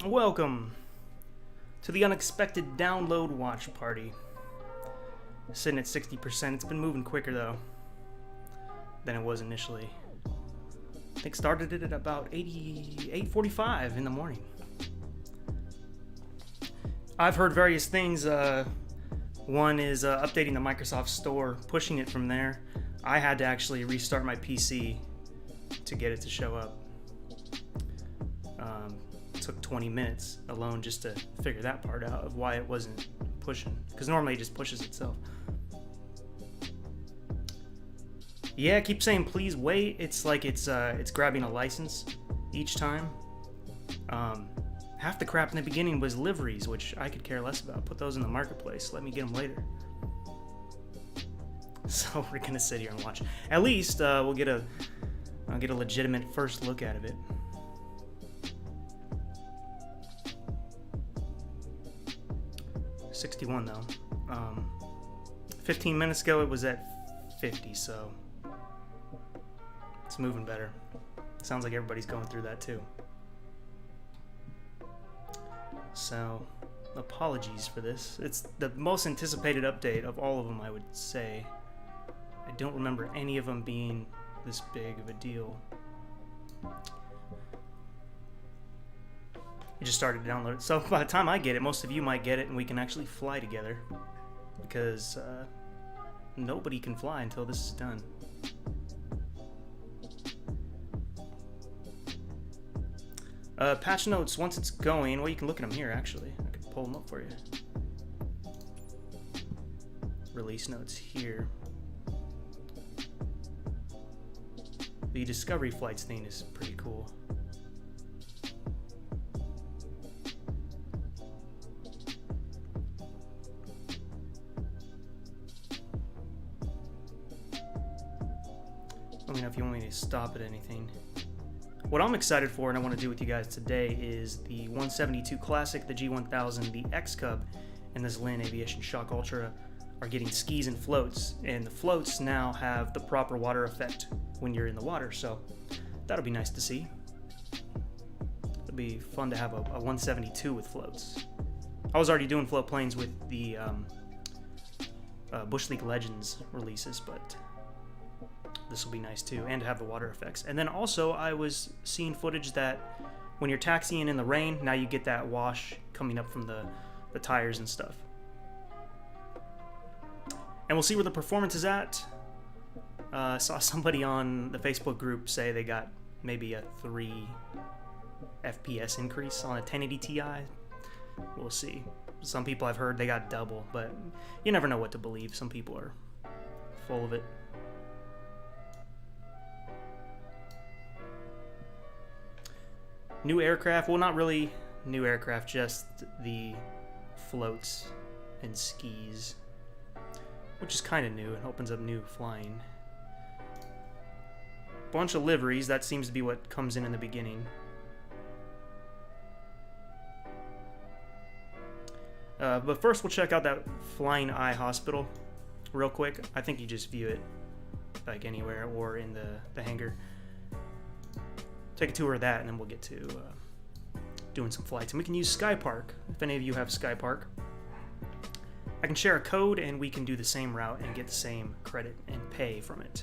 Welcome to the unexpected download watch party. Sitting at 60%. It's been moving quicker though than it was initially. I think started it at about 8:45 in the morning. I've heard various things. One is updating the Microsoft Store, pushing it from there. I had to actually restart my PC to get it to show up. Took 20 minutes alone just to figure that part out of why it wasn't pushing, because normally it just pushes itself. Yeah, keep saying please wait. It's like it's grabbing a license each time. Half the crap in the beginning was liveries, which I could care less about. Put those in the marketplace. Let me get them later. So we're gonna sit here and watch. At least I'll get a legitimate first look at it. 61 though. 15 minutes ago it was at 50, so it's moving better. Sounds like everybody's going through that too. So apologies for this. It's the most anticipated update of all of them, I would say. I don't remember any of them being this big of a deal. I just started to download it. So by the time I get it, most of you might get it and we can actually fly together. Because nobody can fly until this is done. Patch notes, once it's going, well, you can look at them here actually. I can pull them up for you. Release notes here. The Discovery Flights thing is pretty cool. Let me know if you want me to stop at anything. What I'm excited for and I want to do with you guys today is the 172 Classic, the G1000, the X-Cub, and this Lin Aviation Shock Ultra are getting skis and floats, and the floats now have the proper water effect when you're in the water, so that'll be nice to see. It'll be fun to have a 172 with floats. I was already doing float planes with the Bush League Legends releases, but this will be nice too, and to have the water effects. And then also I was seeing footage that when you're taxiing in the rain, now you get that wash coming up from the tires and stuff. And we'll see where the performance is at. I saw somebody on the Facebook group say they got maybe a 3 FPS increase on a 1080 Ti. We'll see. Some people I've heard they got double, but you never know what to believe. Some people are full of it. New aircraft, well, not really new aircraft, just the floats and skis, which is kind of new. It opens up new flying. Bunch of liveries, that seems to be what comes in the beginning. But first we'll check out that Flying Eye Hospital real quick. I think you just view it like anywhere or in the hangar. Take a tour of that, and then we'll get to doing some flights. And we can use Skypark, if any of you have Skypark. I can share a code, and we can do the same route and get the same credit and pay from it.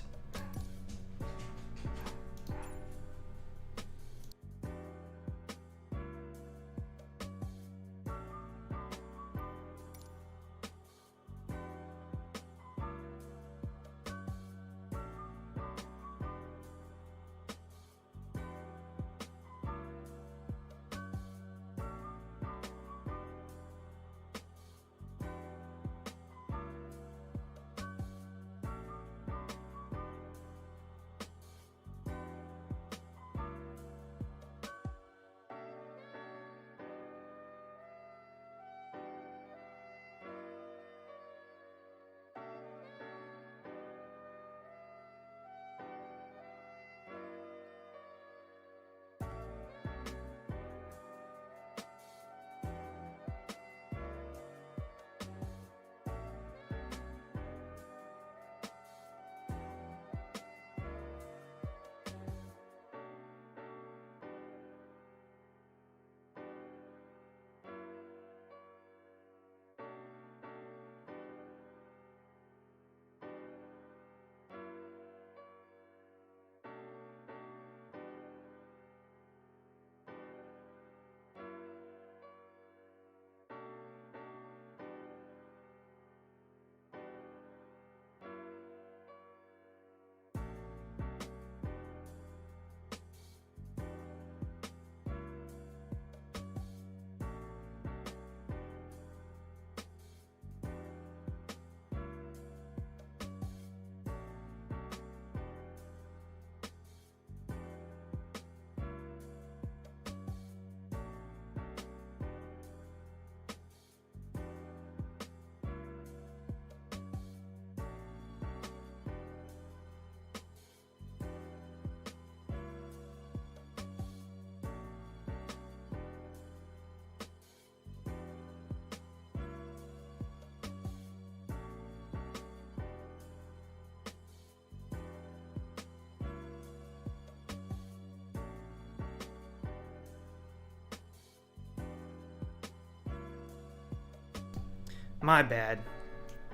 My bad.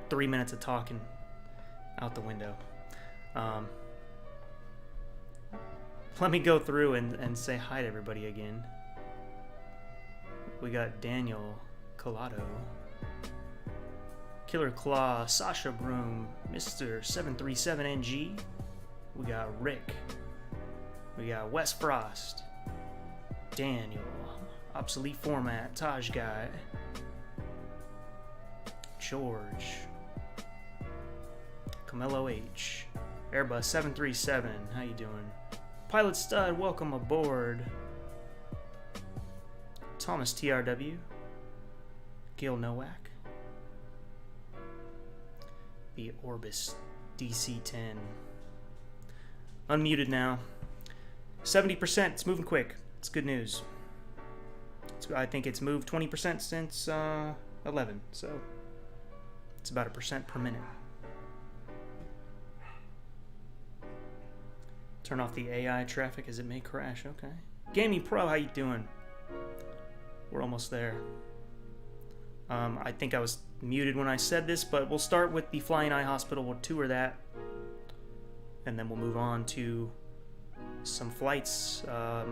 3 minutes of talking out the window. Let me go through and say hi to everybody again. We got Daniel Collado, Killer Claw, Sasha Broom, Mr. 737NG. We got Rick. We got Wes Frost, Daniel, Obsolete Format, Taj Guy, George, Camelo H, Airbus 737, how you doing? Pilot Stud, welcome aboard. Thomas TRW, Gail Nowak, the Orbis DC-10. Unmuted now. 70%, it's moving quick. It's good news. I think it's moved 20% since 11, so it's about 1% per minute. Turn off the AI traffic as it may crash. Okay. Gaming Pro, how you doing? We're almost there. I think I was muted when I said this, but we'll start with the Flying Eye Hospital. We'll tour that, and then we'll move on to some flights.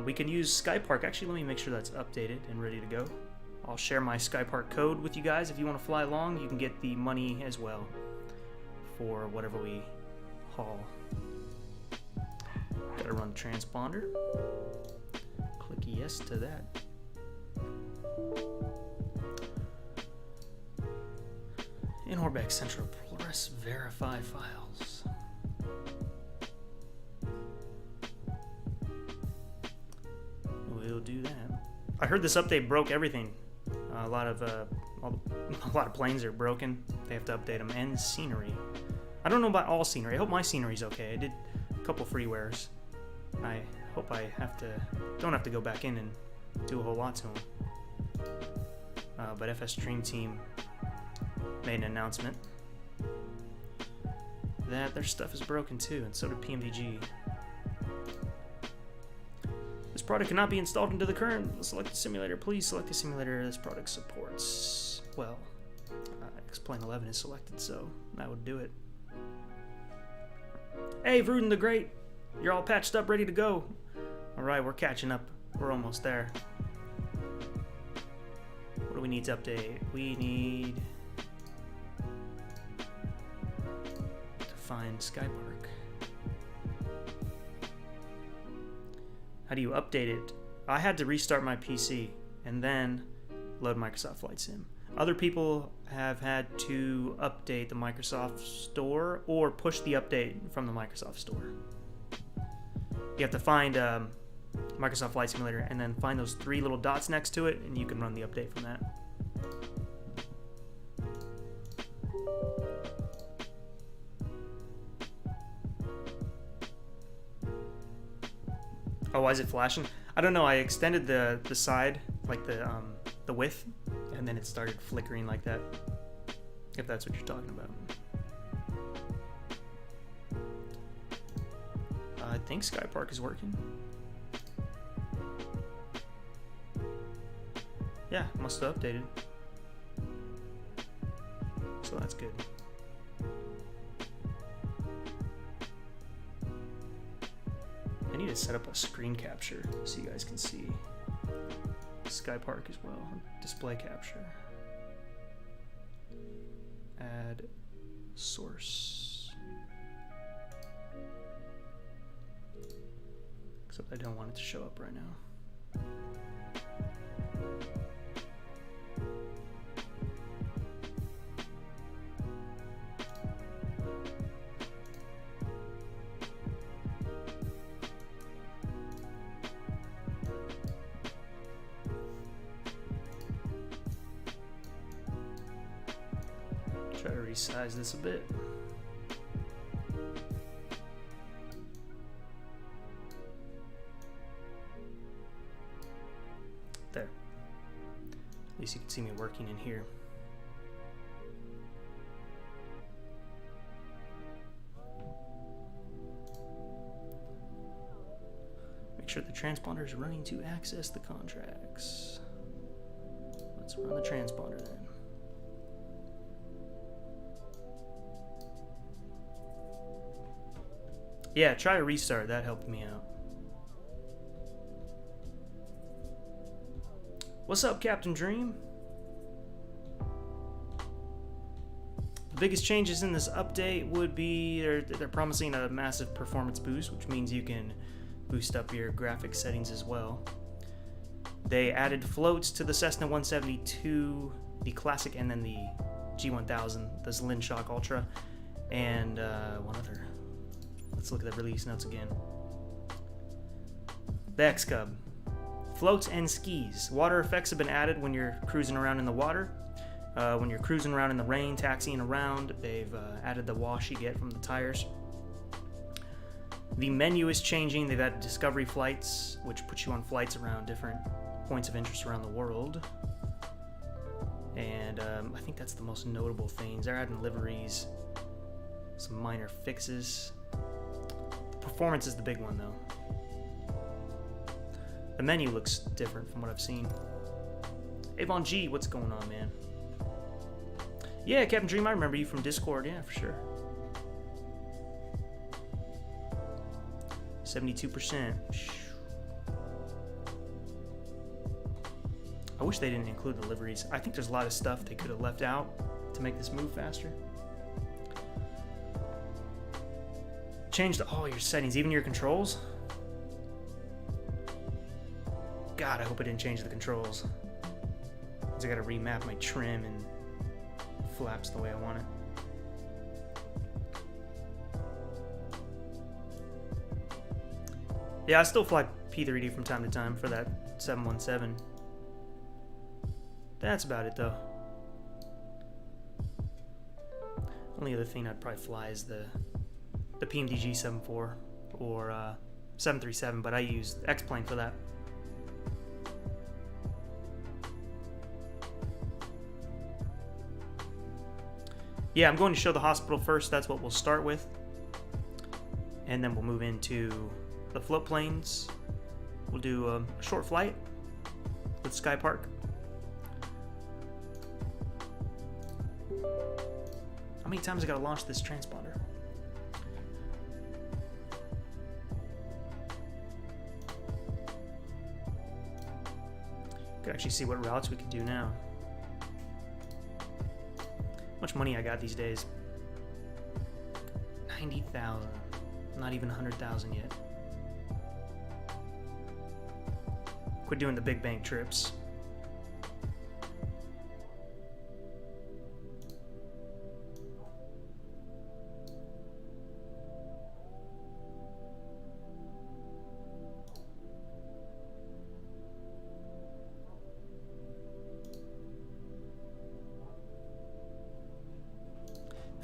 We can use Skypark. Actually, let me make sure that's updated and ready to go. I'll share my Skypark code with you guys. If you want to fly along, you can get the money as well for whatever we haul. Gotta run the transponder. Click yes to that. In Orbex Central, press verify files. We'll do that. I heard this update broke everything. A lot of planes are broken. They have to update them, and scenery. I don't know about all scenery. I hope my scenery's okay. I did a couple freewares. I hope I don't have to go back in and do a whole lot to them. But FS Stream Team made an announcement that their stuff is broken too, and so did PMDG. This product cannot be installed into the current selected simulator. Please select the simulator this product supports. Well, X-Plane 11 is selected, so that would do it. Hey, Vruden the Great! You're all patched up, ready to go. Alright, we're catching up. We're almost there. What do we need to update? We need to find Skypark. How do you update it? I had to restart my PC and then load Microsoft Flight Sim. Other people have had to update the Microsoft Store or push the update from the Microsoft Store. You have to find Microsoft Flight Simulator and then find those 3 little dots next to it, and you can run the update from that. Oh, why is it flashing? I don't know. I extended the side, like the width, and then it started flickering like that. If that's what you're talking about. I think Skypark is working. Yeah, must have updated. So that's good. I need to set up a screen capture so you guys can see Skypark as well. Display capture. Add source. Except I don't want it to show up right now. Try to resize this a bit. There. At least you can see me working in here. Make sure the transponder is running to access the contracts. Let's run the transponder then. Yeah, try a restart. That helped me out. What's up, Captain Dream? The biggest changes in this update would be they're promising a massive performance boost, which means you can boost up your graphics settings as well. They added floats to the Cessna 172, the Classic, and then the G1000, the Zlin Shock Ultra, and one other. Let's look at the release notes again. The X-Cub. Floats and skis. Water effects have been added when you're cruising around in the water. When you're cruising around in the rain, taxiing around, they've added the wash you get from the tires. The menu is changing. They've added Discovery Flights, which puts you on flights around different points of interest around the world. And I think that's the most notable things. They're adding liveries, some minor fixes. The performance is the big one, though. The menu looks different from what I've seen. Avon G, what's going on, man? Yeah, Captain Dream, I remember you from Discord. Yeah, for sure. 72%. I wish they didn't include the liveries. I think there's a lot of stuff they could have left out to make this move faster. Changed all your settings, even your controls. God, I hope I didn't change the controls. Because I gotta remap my trim and flaps the way I want it. Yeah, I still fly P3D from time to time for that 717. That's about it, though. Only other thing I'd probably fly is the PMDG 74 or 737, but I use X-Plane for that. Yeah, I'm going to show the hospital first. That's what we'll start with. And then we'll move into the float planes. We'll do a short flight with Sky Park. How many times I gotta launch this transponder? Could actually see what routes we could do now. How much money I got these days? 90,000. Not even 100,000 yet. Quit doing the big bank trips.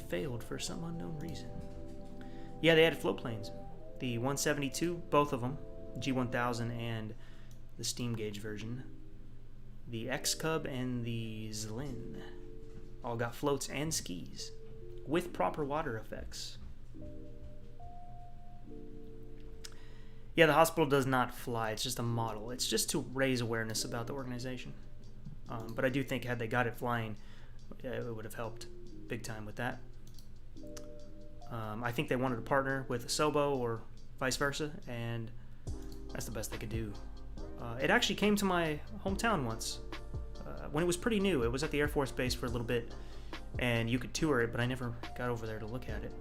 Failed for some unknown reason. Yeah, they added float planes. The 172, both of them, G1000 and the steam gauge version. The X-Cub and the Zlin all got floats and skis with proper water effects. Yeah, the hospital does not fly. It's just a model. It's just to raise awareness about the organization. But I do think had they got it flying, it would have helped big time with that. I think they wanted to partner with Asobo or vice versa, and that's the best they could do. It actually came to my hometown once when it was pretty new. It was at the Air Force Base for a little bit, and you could tour it, but I never got over there to look at it.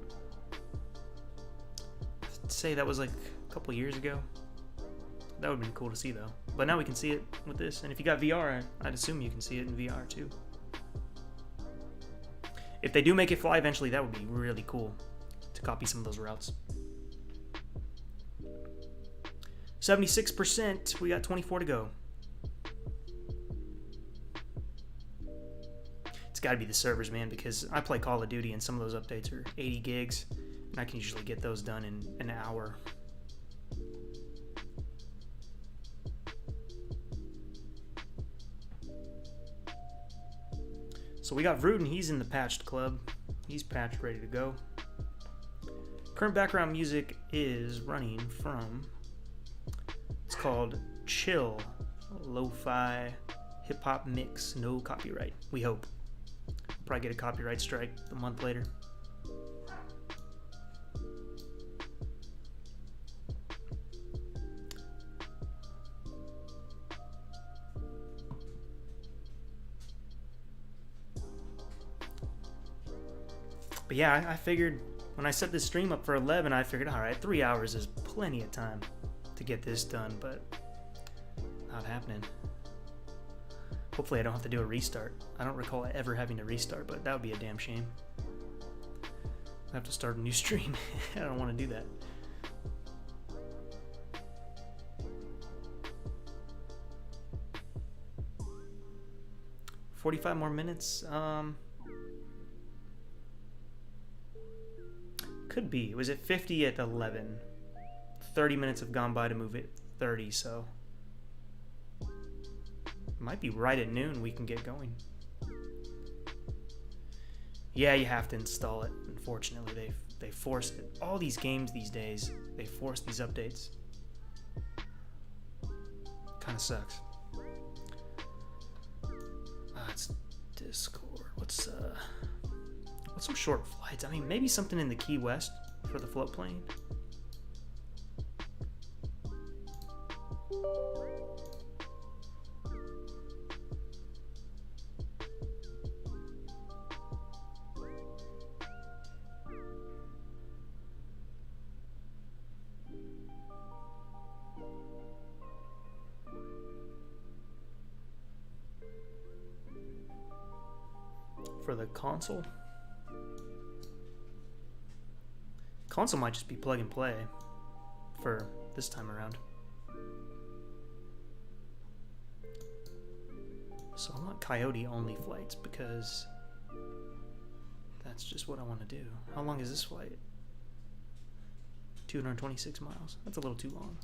I'd say that was like a couple years ago. That would have been cool to see, though. But now we can see it with this, and if you got VR, I'd assume you can see it in VR, too. If they do make it fly eventually, that would be really cool to copy some of those routes. 76%. We got 24 to go. It's got to be the servers, man, because I play Call of Duty and some of those updates are 80 gigs, and I can usually get those done in an hour. So we got Rudder, he's in the patched club. He's patched, ready to go. Current background music is running from, it's called Chill, Lo-Fi Hip-Hop Mix, no copyright, we hope. Probably get a copyright strike a month later. But yeah, I figured when I set this stream up for 11, I figured, all right, 3 hours is plenty of time to get this done, but not happening. Hopefully I don't have to do a restart. I don't recall ever having to restart, but that would be a damn shame. I have to start a new stream. I don't want to do that. "45 more minutes? Could be. It was at 50 at 11. 30 minutes have gone by to move it 30, so might be right at noon we can get going. Yeah, you have to install it. Unfortunately, they forced it. All these games these days, they force these updates. Kind of sucks. It's Discord. What's some short flights? I mean, maybe something in the Key West for the float plane. For the console? Console might just be plug and play for this time around. So I want Coyote only flights because that's just what I want to do. How long is this flight? 226 miles. That's a little too long.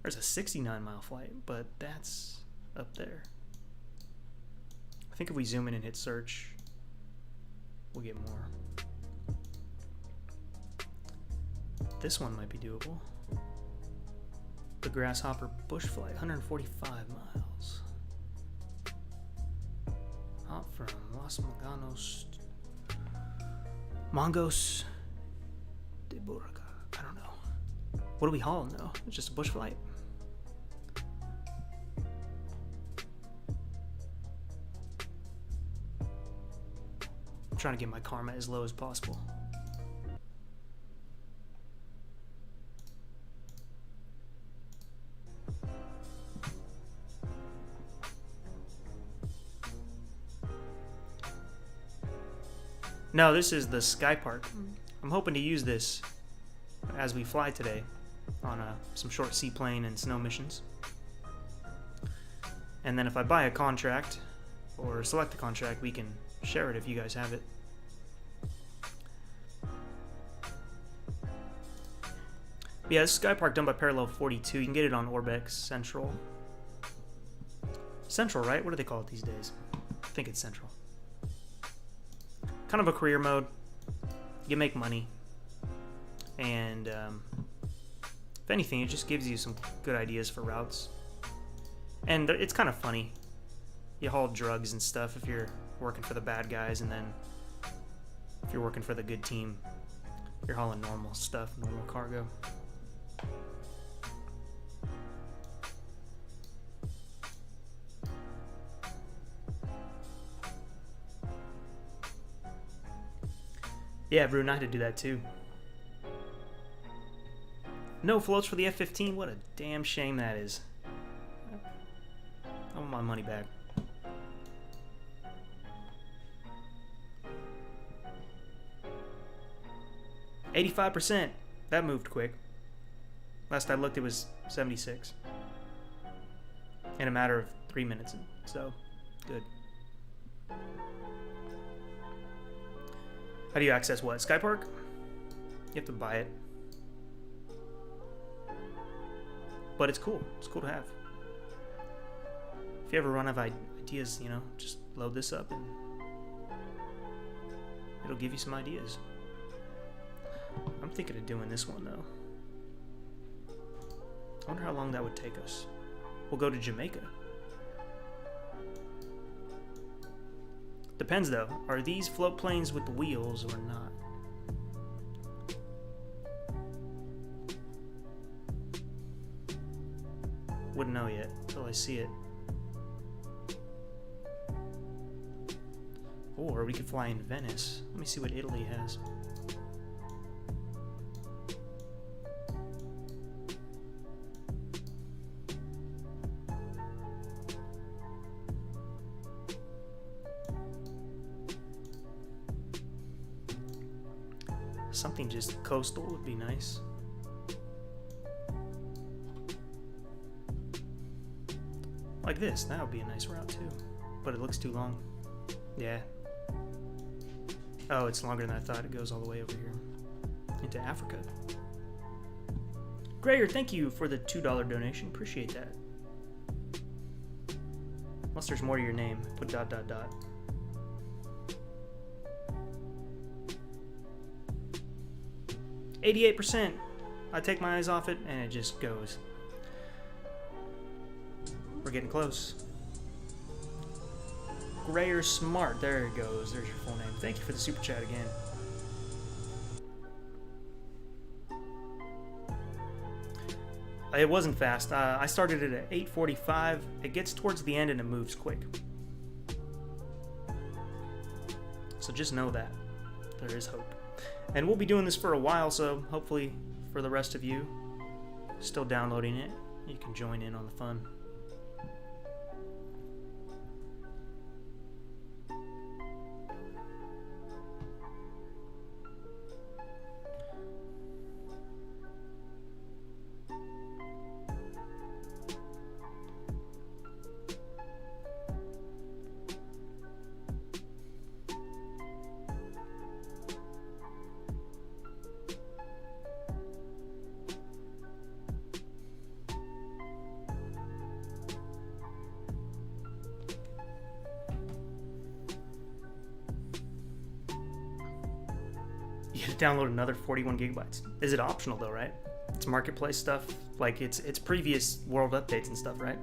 There's a 69-mile flight, but that's up there. I think if we zoom in and hit search, we'll get more. This one might be doable. The Grasshopper Bush Flight, 145 miles. Out from Los Mangos de Borga. I don't know. What are we hauling though? It's just a bush flight. I'm trying to get my karma as low as possible. No, this is the Sky Park. I'm hoping to use this as we fly today on some short seaplane and snow missions. And then if I buy a contract or select a contract, we can share it if you guys have it. But yeah, this is Sky Park done by Parallel 42. You can get it on Orbis Central. Central, right? What do they call it these days? I think it's Central. Kind of a career mode. You make money. And if anything, it just gives you some good ideas for routes. And it's kind of funny. You haul drugs and stuff if you're working for the bad guys, and then if you're working for the good team, you're hauling normal stuff, normal cargo. Yeah, Bruno, I had to do that too. No floats for the F-15. What a damn shame that is. I want my money back. %. That moved quick. Last I looked, it was 76. In a matter of 3 minutes. So, good. How do you access what? Sky Park? You have to buy it. But it's cool. It's cool to have. If you ever run out of ideas, you know, just load this up and it'll give you some ideas. I'm thinking of doing this one though. I wonder how long that would take us. We'll go to Jamaica. Depends though. Are these float planes with the wheels or not? Wouldn't know yet until I see it. Or we could fly in Venice. Let me see what Italy has. Something just coastal would be nice. Like this, that would be a nice route too. But it looks too long. Yeah. Oh, it's longer than I thought. It goes all the way over here into Africa. Grayer, thank you for the $2 donation. Appreciate that. Unless there's more to your name, put ... 88%. I take my eyes off it and it just goes. We're getting close. Grayer Smart. There it goes. There's your full name. Thank you for the super chat again. It wasn't fast. I started it at 8:45. It gets towards the end and it moves quick. So just know that. There is hope. And we'll be doing this for a while, so hopefully for the rest of you still downloading it, you can join in on the fun. Download another 41 gigabytes. Is it optional though, right? It's marketplace stuff, like it's previous world updates and stuff, right?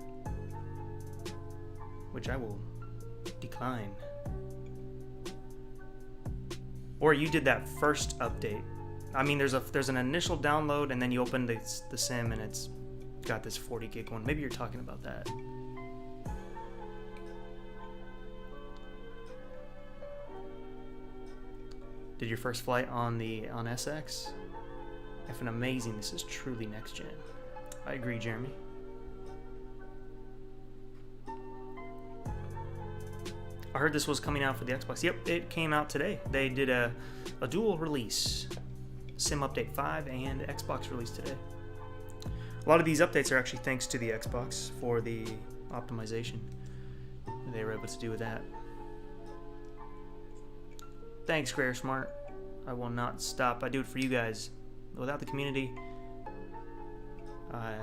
Which I will decline. Or you did that first update. I mean, there's an initial download and then you open the sim and it's got this 40 gig one. Maybe you're talking about that. Did your first flight on SX? Effing amazing. This is truly next gen. I agree, Jeremy. I heard this was coming out for the Xbox. Yep, it came out today. They did a dual release. Sim Update 5 and Xbox release today. A lot of these updates are actually thanks to the Xbox for the optimization they were able to do with that. Thanks, Grayer Smart. I will not stop. I do it for you guys. Without the community, I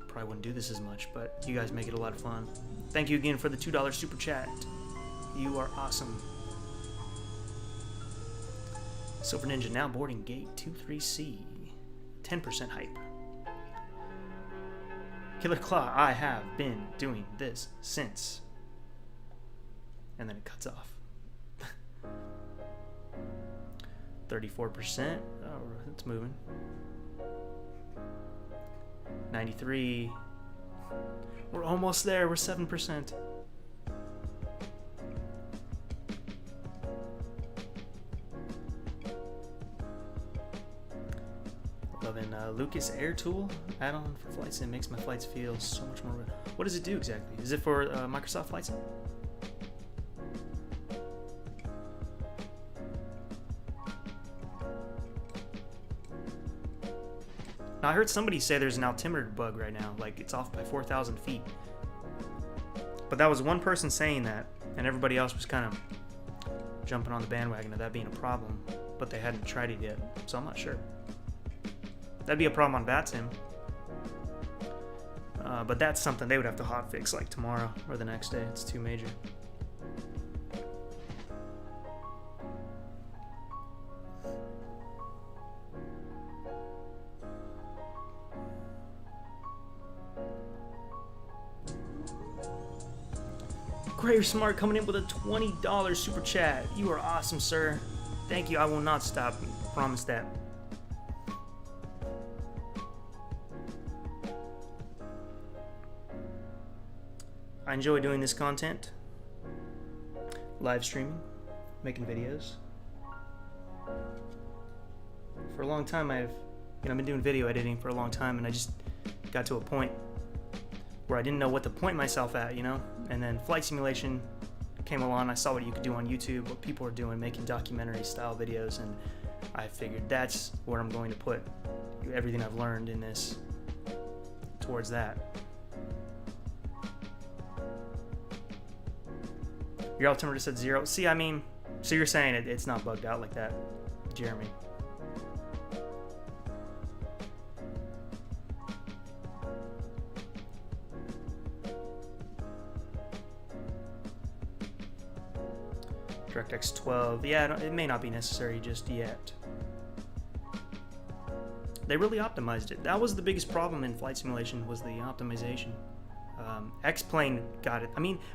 probably wouldn't do this as much, but you guys make it a lot of fun. Thank you again for the $2 super chat. You are awesome. Silver Ninja now boarding gate 23C. 10% hype. Killer Claw, I have been doing this since. And then it cuts off. 34%. Oh, it's moving. 93. We're almost there. We're 7%. Loving Lucas Air Tool add-on for Flight Sim. Makes my flights feel so much more. What does it do exactly? Is it for Microsoft Flight Sim? Now, I heard somebody say there's an altimeter bug right now, like it's off by 4,000 feet. But that was one person saying that, and everybody else was kind of jumping on the bandwagon of that being a problem, but they hadn't tried it yet, so I'm not sure. That'd be a problem on VATSIM. But that's something they would have to hotfix like tomorrow or the next day. It's too major. Grayer Smart coming in with a $20 super chat. You are awesome, sir. Thank you. I will not stop. Promise that. I enjoy doing this content. live streaming, making videos. For a long time, I've been doing video editing for a long time, and I just got to a point where I didn't know what to point myself at, And then flight simulation came along. I saw what you could do on YouTube, what people are doing, making documentary style videos, and I figured that's where I'm going to put everything I've learned in this towards that. Your altimeter said 0. See, so you're saying it's not bugged out like that, Jeremy. DirectX 12, yeah, it may not be necessary just yet. They really optimized it. That was the biggest problem in flight simulation, was the optimization. X-Plane got it.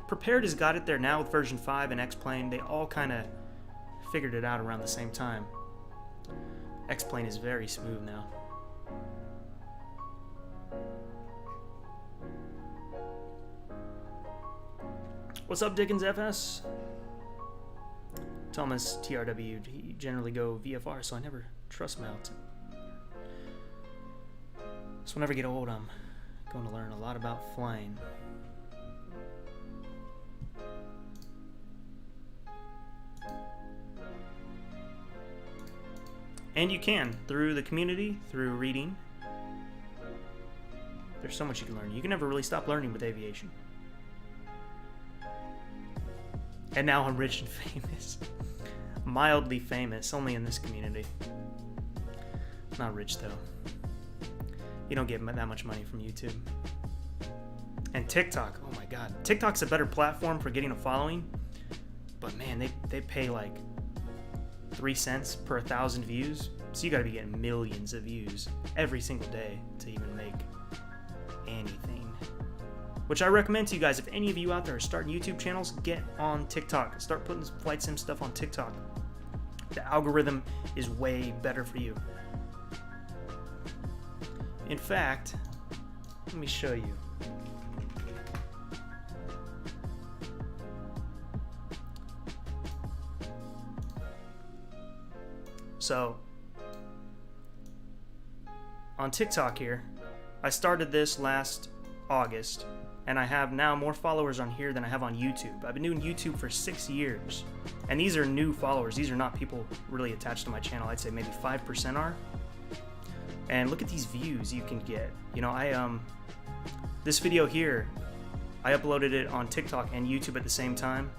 Prepared has got it there now with version 5, and X-Plane, they all kind of figured it out around the same time. X-Plane is very smooth now. What's up, Dickens FS? Thomas TRW, he generally go VFR, so I never trust mount. So whenever I get old, I'm going to learn a lot about flying. And you can, through the community, through reading. There's so much you can learn. You can never really stop learning with aviation. And now I'm rich and famous. Mildly famous, only in this community. Not rich, though. You don't get that much money from YouTube. And TikTok, oh my god. TikTok's a better platform for getting a following. But man, they pay like 3 cents per 1,000 views. So you gotta be getting millions of views every single day to even make anything. Which I recommend to you guys. If any of you out there are starting YouTube channels, get on TikTok. Start putting this flight sim stuff on TikTok. The algorithm is way better for you. In fact, let me show you. So, on TikTok here, I started this last August, and I have now more followers on here than I have on YouTube. I've been doing YouTube for 6 years, and these are new followers. These are not people really attached to my channel. I'd say maybe 5% are. And look at these views you can get. This video here, I uploaded it on TikTok and YouTube at the same time.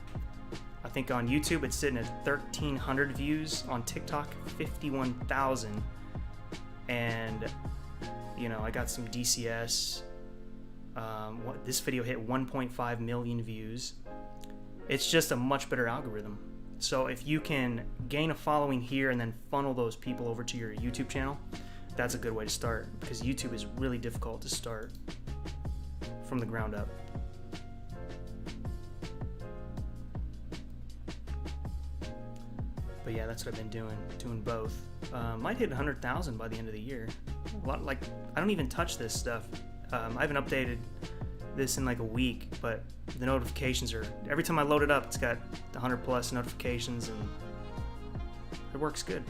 I think on YouTube it's sitting at 1,300 views. On TikTok, 51,000. And, I got some DCS. This video hit 1.5 million views. It's just a much better algorithm. So if you can gain a following here and then funnel those people over to your YouTube channel, that's a good way to start, because YouTube is really difficult to start from the ground up. But yeah, that's what I've been doing both. Might hit 100,000 by the end of the year. I don't even touch this stuff. I haven't updated this in like a week, but the notifications are, every time I load it up, it's got 100 plus notifications, and it works good.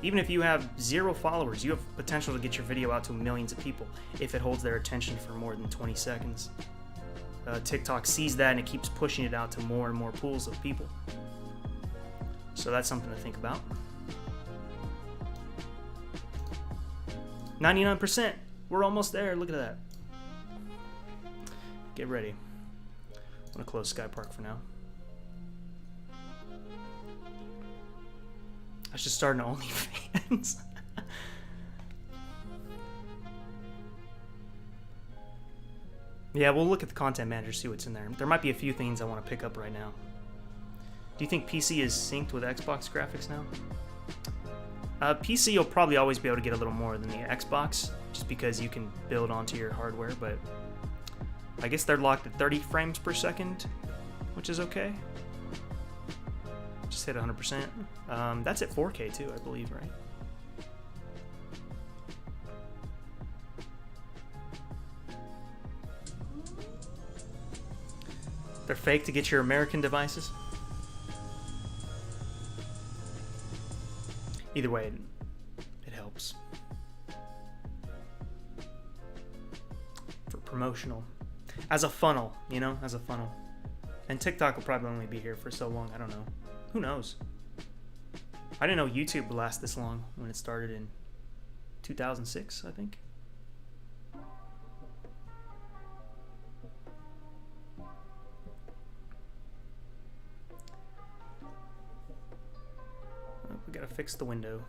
Even if you have 0 followers, you have potential to get your video out to millions of people if it holds their attention for more than 20 seconds. TikTok sees that and it keeps pushing it out to more and more pools of people. So that's something to think about. 99%. We're almost there. Look at that. Get ready. I'm going to close Sky Park for now. I should start an OnlyFans. Yeah, we'll look at the content manager, see what's in there. There might be a few things I want to pick up right now. Do you think PC is synced with Xbox graphics now? PC, you'll probably always be able to get a little more than the Xbox, just because you can build onto your hardware, but I guess they're locked at 30 frames per second, which is okay. Just hit 100%. That's at 4K too, I believe, right? They're fake to get your American devices. Either way, it helps. For promotional. As a funnel, you know, as a funnel. And TikTok will probably only be here for so long, I don't know. Who knows? I didn't know YouTube would last this long when it started in 2006, I think. Oh, we gotta fix the window.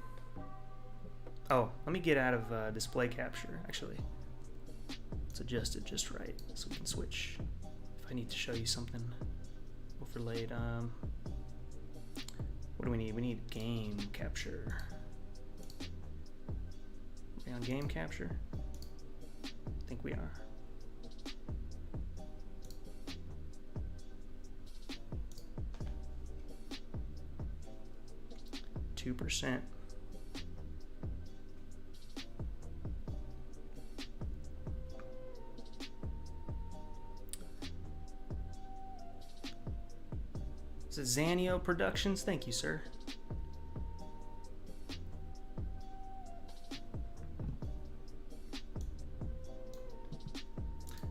Oh, let me get out of display capture, actually. Let's adjust it just right so we can switch. If I need to show you something overlaid, what do we need? We need game capture. Are we on game capture? I think we are. %. Is it Zanio Productions? Thank you, sir.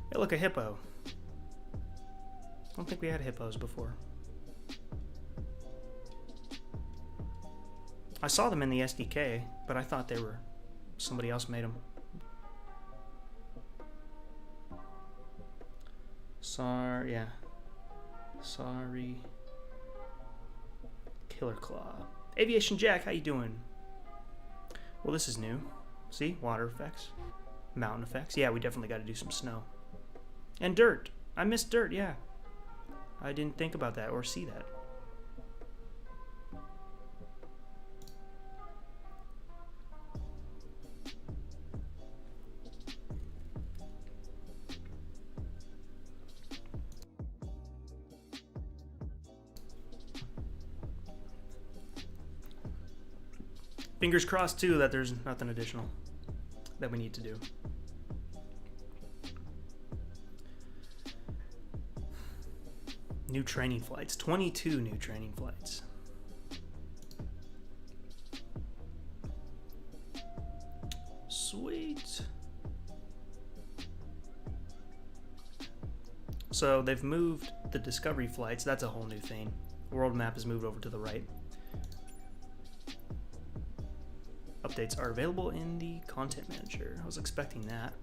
Hey, look, a hippo. I don't think we had hippos before. I saw them in the SDK, but I thought they were somebody else made them. Sorry, yeah. Sorry. Killer Claw. Aviation Jack, how you doing? Well, this is new. See? Water effects. Mountain effects. Yeah, we definitely got to do some snow. And dirt. I missed dirt, yeah. I didn't think about that or see that. Fingers crossed, too, that there's nothing additional that we need to do. New training flights. 22 new training flights. Sweet. So they've moved the Discovery flights. That's a whole new thing. World map is moved over to the right. Updates are available in the content manager. I was expecting that.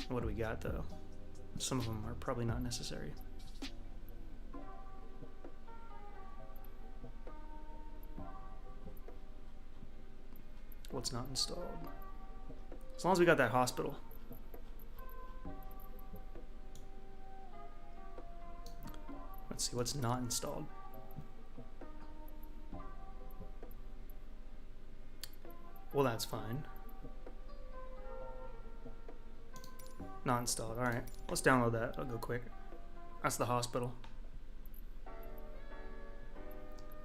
What do we got though? Some of them are probably not necessary. What's not installed? As long as we got that hospital. Let's see what's not installed. Well, that's fine. Not installed. All right, let's download that. I'll go quick. That's the hospital,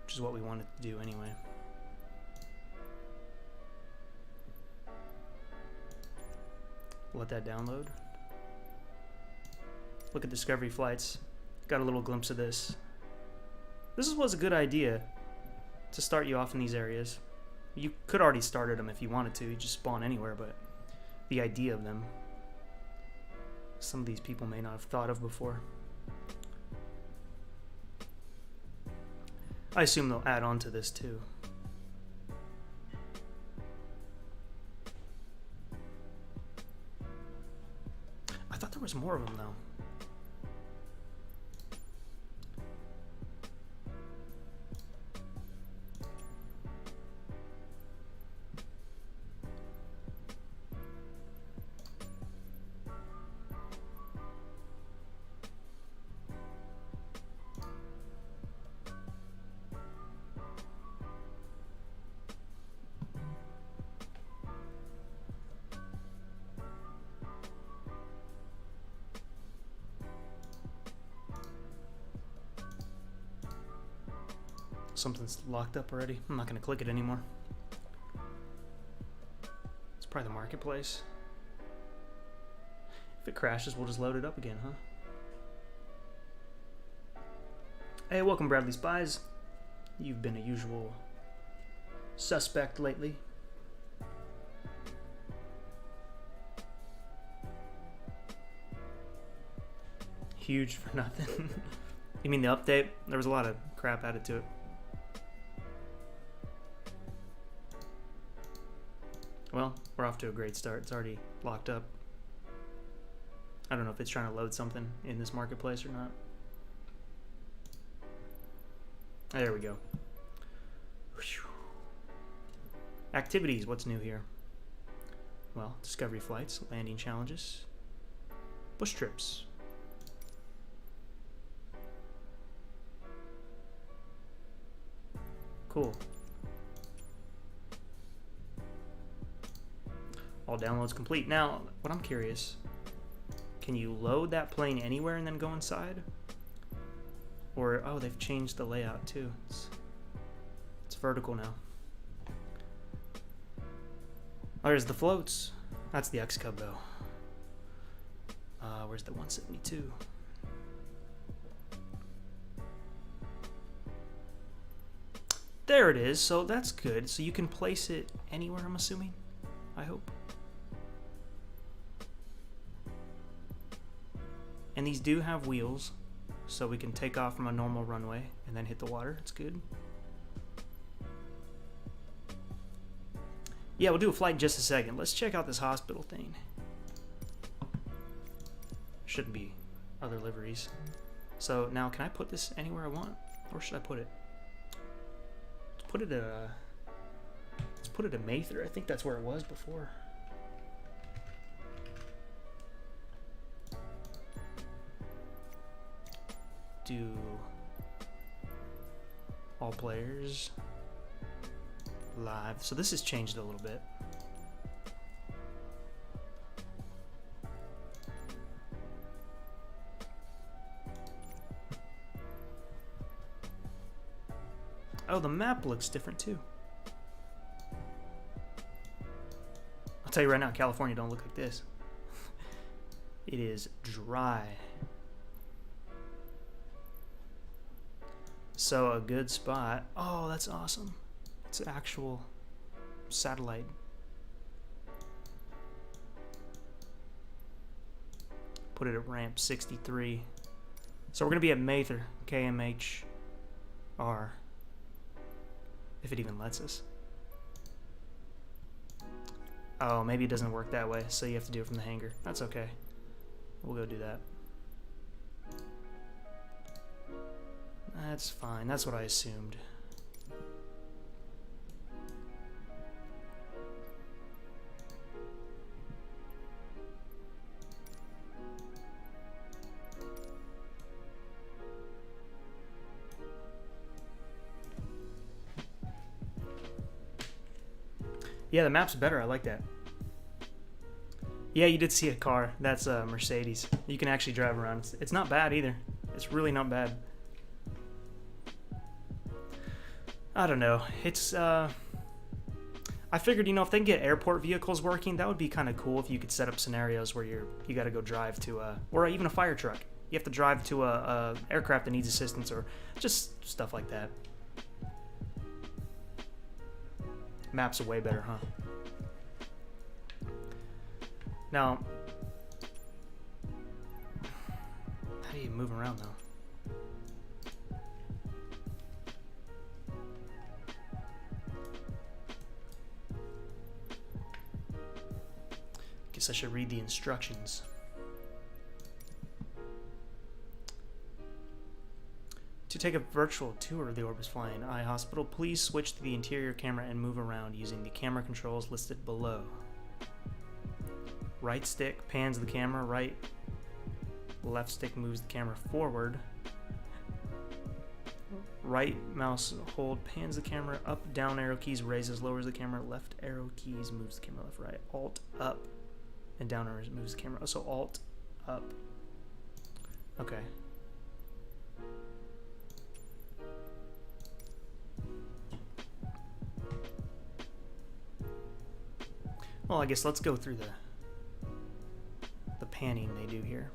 which is what we wanted to do anyway. Let that download. Look at Discovery flights. Got a little glimpse of this. This was a good idea to start you off in these areas. You could already started them if you wanted to. You just spawn anywhere, but the idea of them, some of these people may not have thought of before. I assume they'll add on to this too. I thought there was more of them though. Something's locked up already. I'm not going to click it anymore. It's probably the marketplace. If it crashes, we'll just load it up again, huh? Hey, welcome, Bradley Spies. You've been a usual suspect lately. Huge for nothing. You mean the update? There was a lot of crap added to it. Well, we're off to a great start. It's already locked up. I don't know if it's trying to load something in this marketplace or not. There we go. Whew. Activities, what's new here? Well, discovery flights, landing challenges, bush trips. Cool. All downloads complete. Now, what I'm curious, can you load that plane anywhere and then go inside? Or, oh, they've changed the layout too. It's vertical now. Oh, there's the floats. That's the X-Cub though. Where's the 172? There it is, so that's good. So you can place it anywhere, I'm assuming, I hope. And these do have wheels, so we can take off from a normal runway and then hit the water. It's good. Yeah, we'll do a flight in just a second. Let's check out this hospital thing. Shouldn't be other liveries. So now, can I put this anywhere I want? Where should I put it? Let's put it at Mather. I think that's where it was before. Do all players live. So this has changed a little bit. Oh, the map looks different too. I'll tell you right now, California don't look like this. It is dry. So a good spot. Oh, that's awesome. It's an actual satellite. Put it at ramp 63. So we're gonna be at Mather, KMHR. If it even lets us. Oh, maybe it doesn't work that way, so you have to do it from the hangar. That's okay. We'll go do that. That's fine. That's what I assumed. Yeah, the map's better. I like that. Yeah, you did see a car. That's a Mercedes. You can actually drive around. It's not bad either. It's really not bad. I don't know. It's, I figured, you know, if they can get airport vehicles working, that would be kind of cool if you could set up scenarios where you got to go drive to or even a fire truck. You have to drive to a aircraft that needs assistance or just stuff like that. Maps are way better, huh? Now, how do you move around though? Guess I should read the instructions. To take a virtual tour of the Orbis Flying Eye Hospital, please switch to the interior camera and move around using the camera controls listed below. Right stick pans the camera, left stick moves the camera forward. Right mouse hold pans the camera up, down arrow keys raises, lowers the camera, left arrow keys moves the camera left, right. Alt up and down arrow moves the camera. So alt up. Okay. Well, I guess let's go through the panning they do here.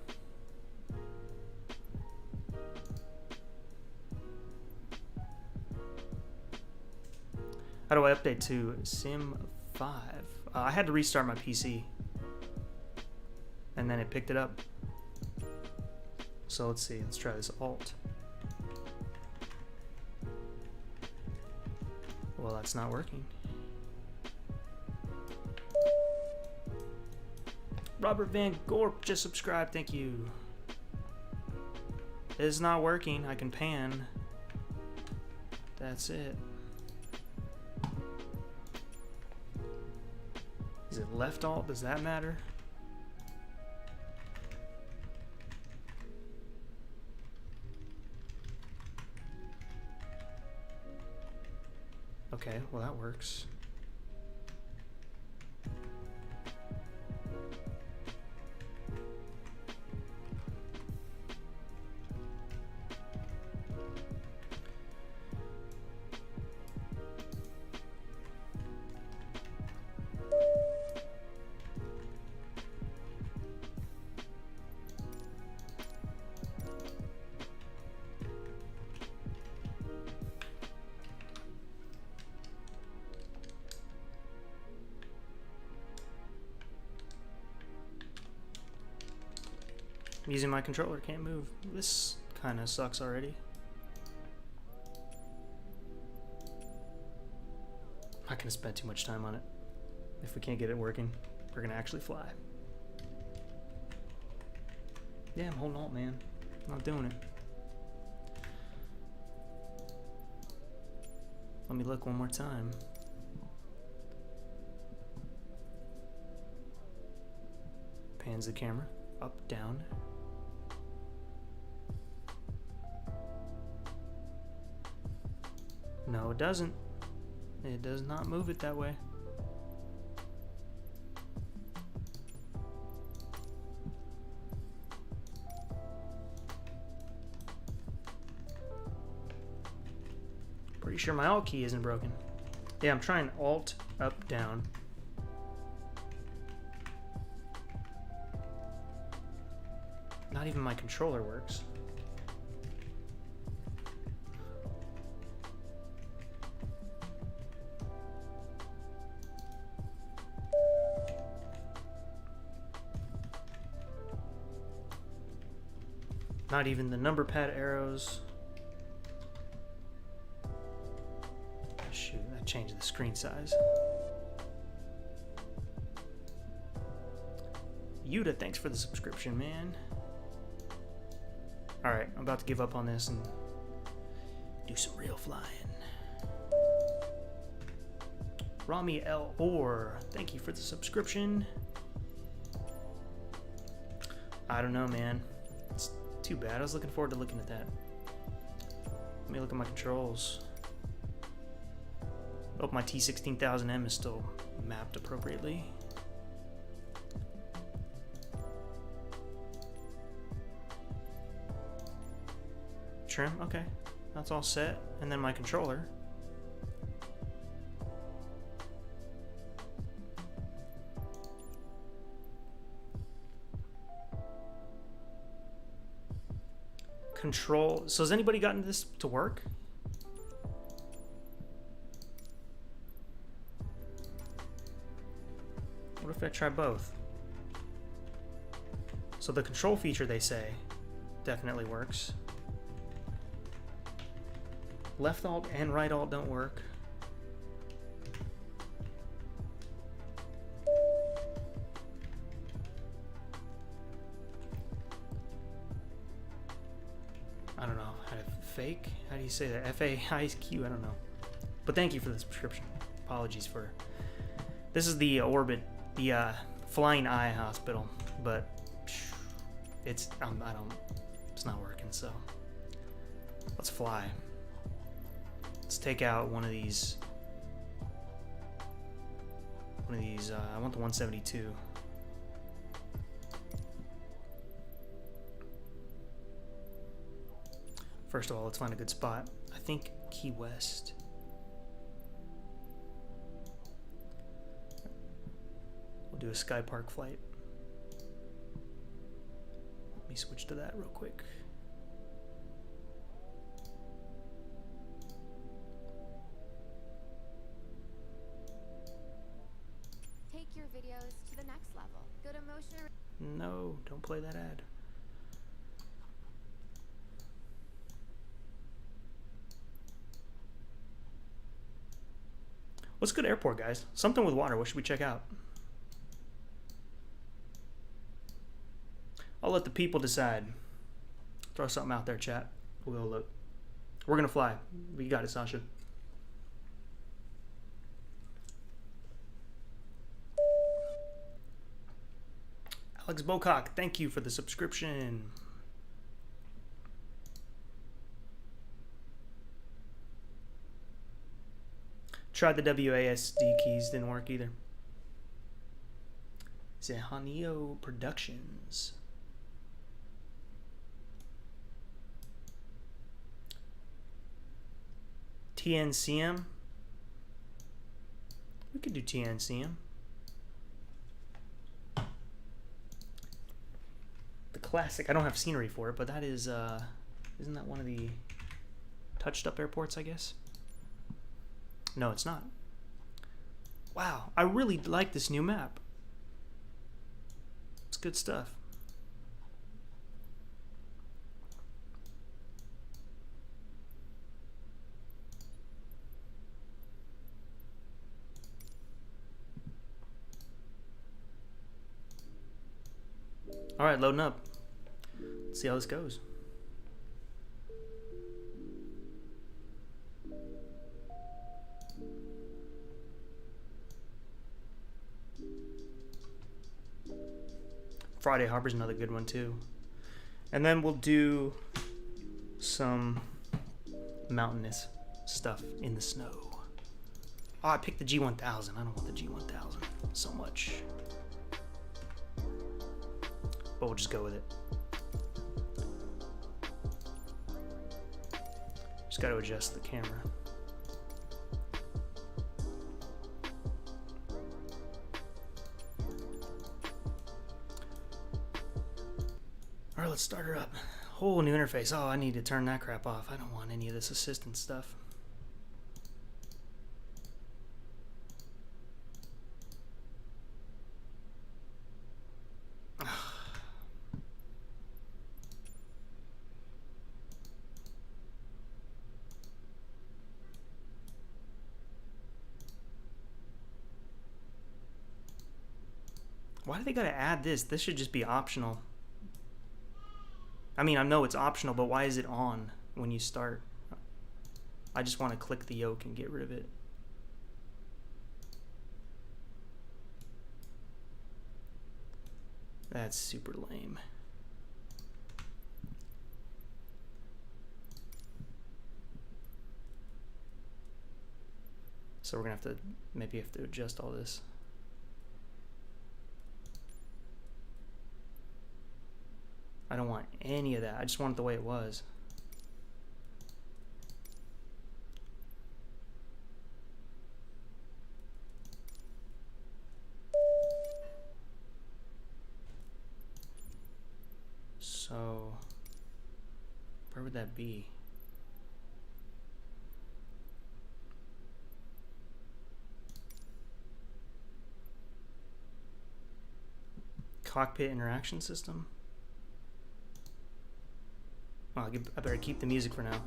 How do I update to Sim 5? I had to restart my PC, and then it picked it up. So let's see, let's try this Alt. Well, that's not working. Robert Van Gorp just subscribed, thank you. It is not working, I can pan. That's it. Is it left Alt? Does that matter? Okay, well that works. I'm using my controller, can't move. This kind of sucks already. I'm not gonna spend too much time on it. If we can't get it working, we're gonna actually fly. Yeah, I'm holding Alt, man. I'm not doing it. Let me look one more time. Pans the camera, up, down. No, it doesn't. It does not move it that way. Pretty sure my Alt key isn't broken. Yeah, I'm trying Alt, up, down. Not even my controller works. Not even the number pad arrows. Shoot, that changed the screen size. Yuta, thanks for the subscription, man. Alright, I'm about to give up on this and do some real flying. Rami L. Orr, thank you for the subscription. I don't know, man. It's too bad. I was looking forward to looking at that. Let me look at my controls. Hope my T16000M is still mapped appropriately. Trim, okay. That's all set. And then my controller. Control. So has anybody gotten this to work? What if I try both? So the control feature, they say, definitely works. Left Alt and right Alt don't work. I don't know. Fake? How do you say that? FAIQ? I don't know. But thank you for the subscription. Apologies for... This is the Orbit, the Flying Eye Hospital, but it's it's not working. So let's fly. Let's take out one of these. I want the 172. First of all, let's find a good spot. I think Key West. We'll do a Sky Park flight. me switch to that real quick. Take your videos to the next level. Good emotion. No, don't play that ad. What's a good airport, guys? Something with water. What should we check out? I'll let the people decide. Throw something out there, chat. We'll look. We're gonna fly. We got it, Sasha. Alex Bocock, thank you for the subscription. Tried the WASD keys, didn't work either. Zehanio Productions. TNCM. We could do TNCM. The classic. I don't have scenery for it, but that is, isn't that one of the touched up airports, I guess? No, it's not. Wow, I really like this new map. It's good stuff. All right, loading up. Let's see how this goes. Friday Harbor's another good one too. And then we'll do some mountainous stuff in the snow. Oh, I picked the G1000. I don't want the G1000 so much. But we'll just go with it. Just got to adjust the camera. Alright, let's start her up. Whole new interface. Oh, I need to turn that crap off. I don't want any of this assistant stuff. Why do they gotta add this? This should just be optional. I mean, I know it's optional, but why is it on when you start? I just want to click the yoke and get rid of it. That's super lame. So we're gonna have to, maybe have to adjust all this. I don't want any of that. I just want it the way it was. So, where would that be? Cockpit interaction system? Well, I better keep the music for now.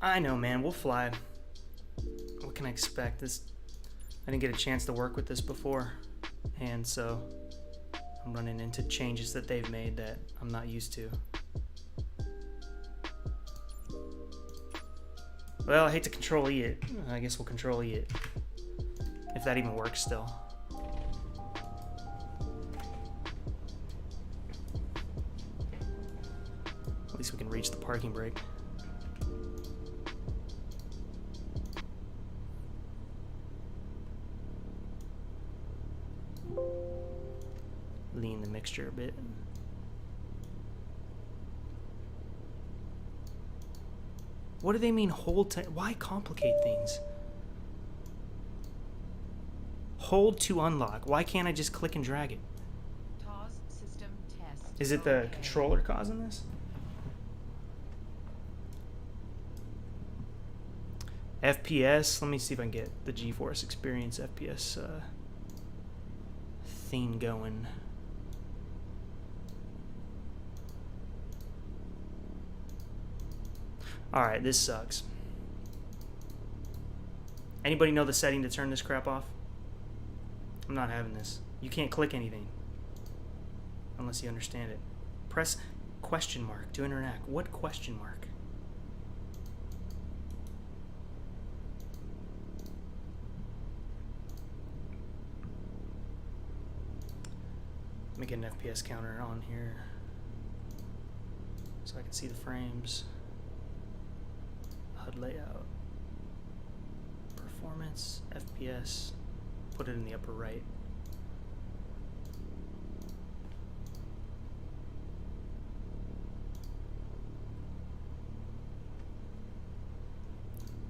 I know, man. We'll fly. What can I expect? This, I didn't get a chance to work with this before, and so I'm running into changes that they've made that I'm not used to. Well, I hate to control E it. I guess we'll control E it. If that even works still. At least we can reach the parking brake. texture a bit. What do they mean hold to? Why complicate things? Hold to unlock. Why can't I just click and drag it? System test. Is it the controller causing this? FPS. Let me see if I can get the Geforce Experience FPS thing going. Alright, this sucks. Anybody know the setting to turn this crap off? I'm not having this. You can't click anything unless you understand it. Press question mark to interact. What question mark? Let me get an FPS counter on here so I can see the frames. HUD layout, performance, FPS, put it in the upper right.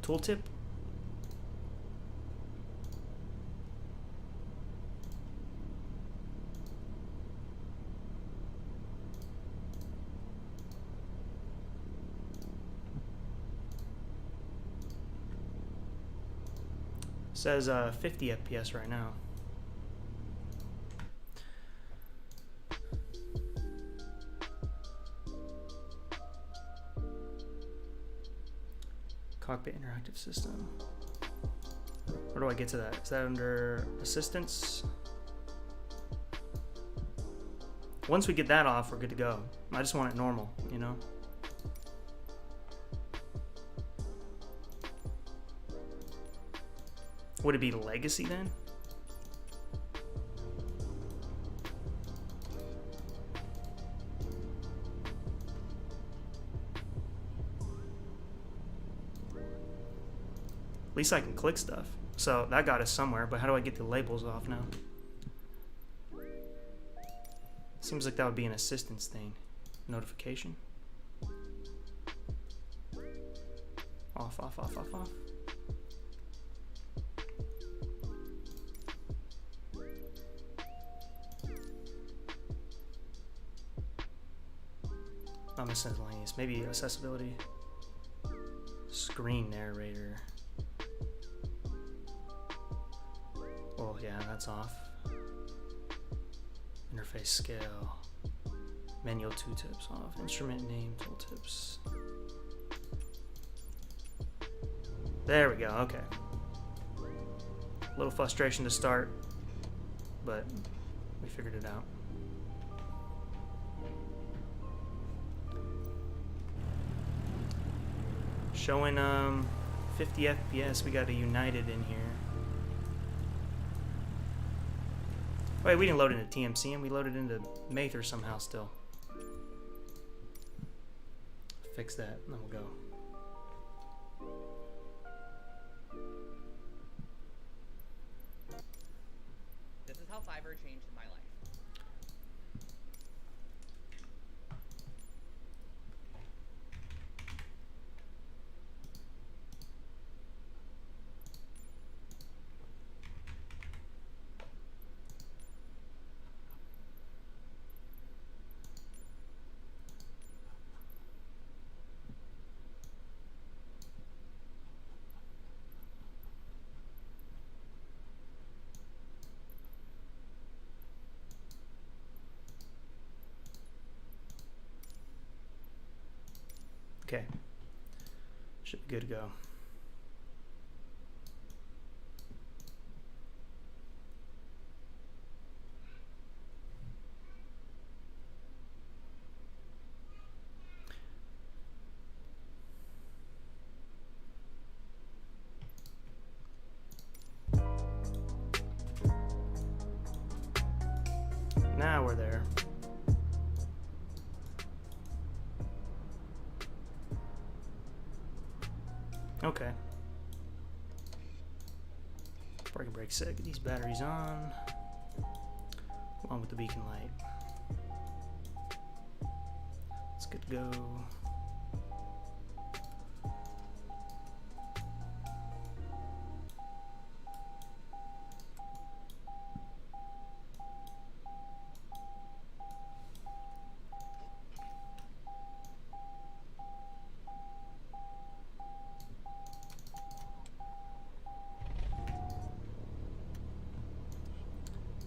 Tooltip. Says 50 FPS right now. Cockpit interactive system. Where do I get to that? Is that under assistance? Once we get that off, we're good to go. I just want it normal, you know? Would it be legacy then? At least I can click stuff. So that got us somewhere, but how do I get the labels off now? Seems like that would be an assistance thing. Notification. Off, off, off, off, off. Not miscellaneous. Maybe accessibility. Screen narrator. Well, yeah, that's off. Interface scale. Manual tooltips off. Instrument name tooltips. There we go. Okay. A little frustration to start, but we figured it out. Showing 50 FPS. We got a United in here. Wait, we didn't load into TMC and we loaded into Mather somehow still. Fix that and then we'll go. This is how Fiverr changed my life. Okay. Should be good to go. Now we're there. Okay. Parking brake set. Get these batteries on, along with the beacon light. good to go.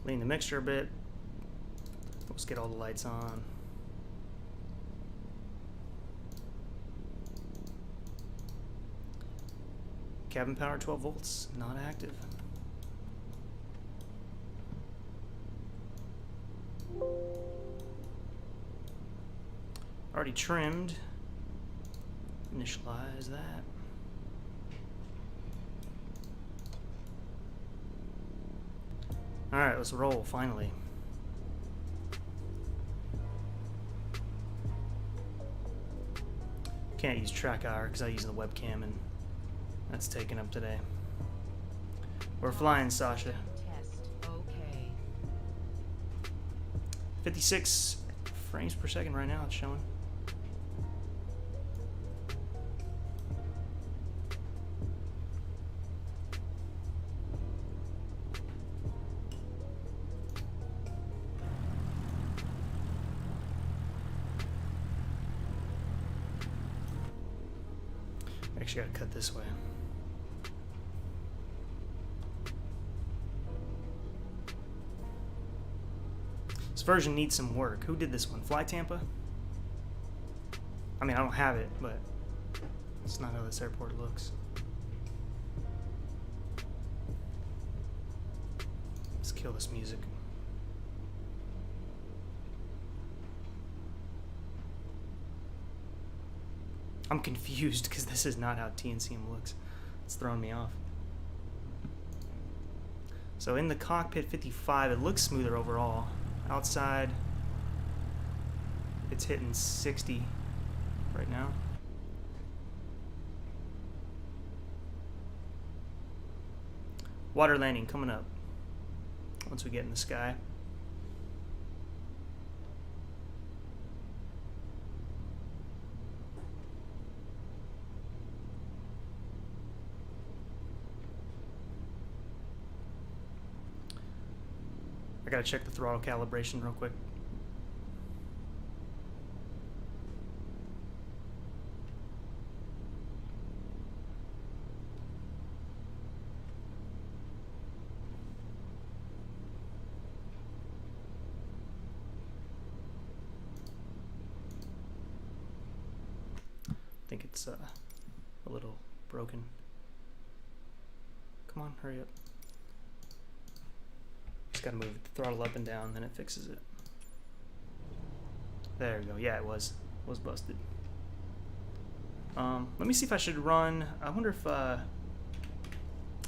Lean the mixture a bit. Let's get all the lights on. Cabin power 12 volts, not active. Already trimmed. Initialize that. Alright, let's roll, finally. Can't use track hour because I use the webcam and that's taken up today. We're flying, Sasha. Test. Okay. 56 frames per second right now, it's showing. Actually, gotta cut this way. This version needs some work. Who did this one? Fly Tampa? I mean, I don't have it, but it's not how this airport looks. Let's kill this music. I'm confused because this is not how TNCM looks. It's throwing me off. So in the cockpit 55, it looks smoother overall. Outside, it's hitting 60 right now. Water landing coming up once we get in the sky. I gotta check the throttle calibration real quick. I think it's a little broken. Come on, hurry up. Just gotta move the throttle up and down, then it fixes it. There we go. Yeah, it was busted. Let me see if I should run. I wonder if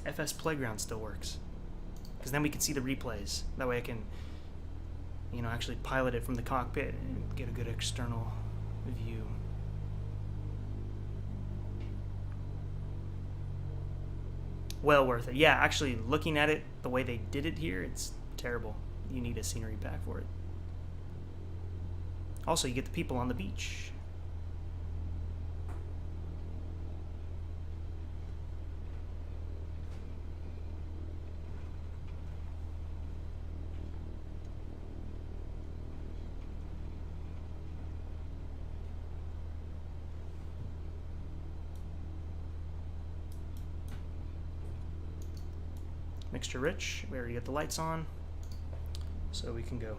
FS Playground still works, because then we can see the replays. That way I can, you know, actually pilot it from the cockpit and get a good external view. Well worth it. Yeah, actually, looking at it the way they did it here, it's terrible. You need a scenery pack for it. Also, you get the people on the beach. Mixture rich. We already got the lights on, so we can go.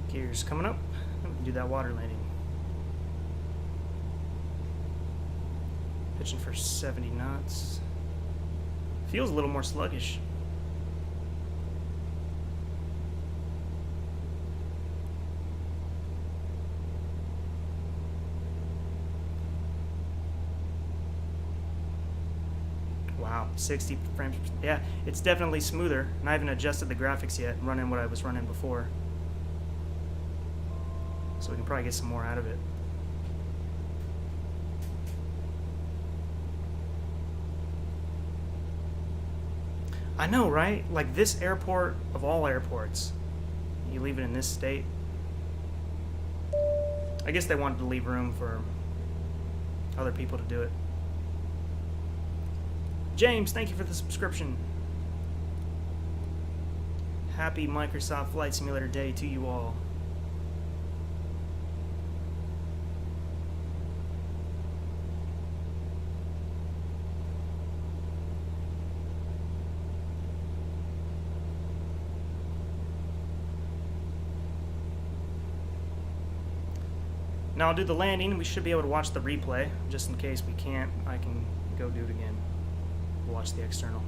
Gears coming up. We can do that water landing. Pitching for 70 knots. Feels a little more sluggish. 60 frames. Yeah, it's definitely smoother. And I haven't adjusted the graphics yet. I'm running what I was running before. So we can probably get some more out of it. I know, right? Like this airport of all airports, you leave it in this state. I guess they wanted to leave room for other people to do it. James, thank you for the subscription. Happy Microsoft Flight Simulator Day to you all. Now I'll do the landing. We should be able to watch the replay. Just in case we can't, I can go do it again. Watch the external.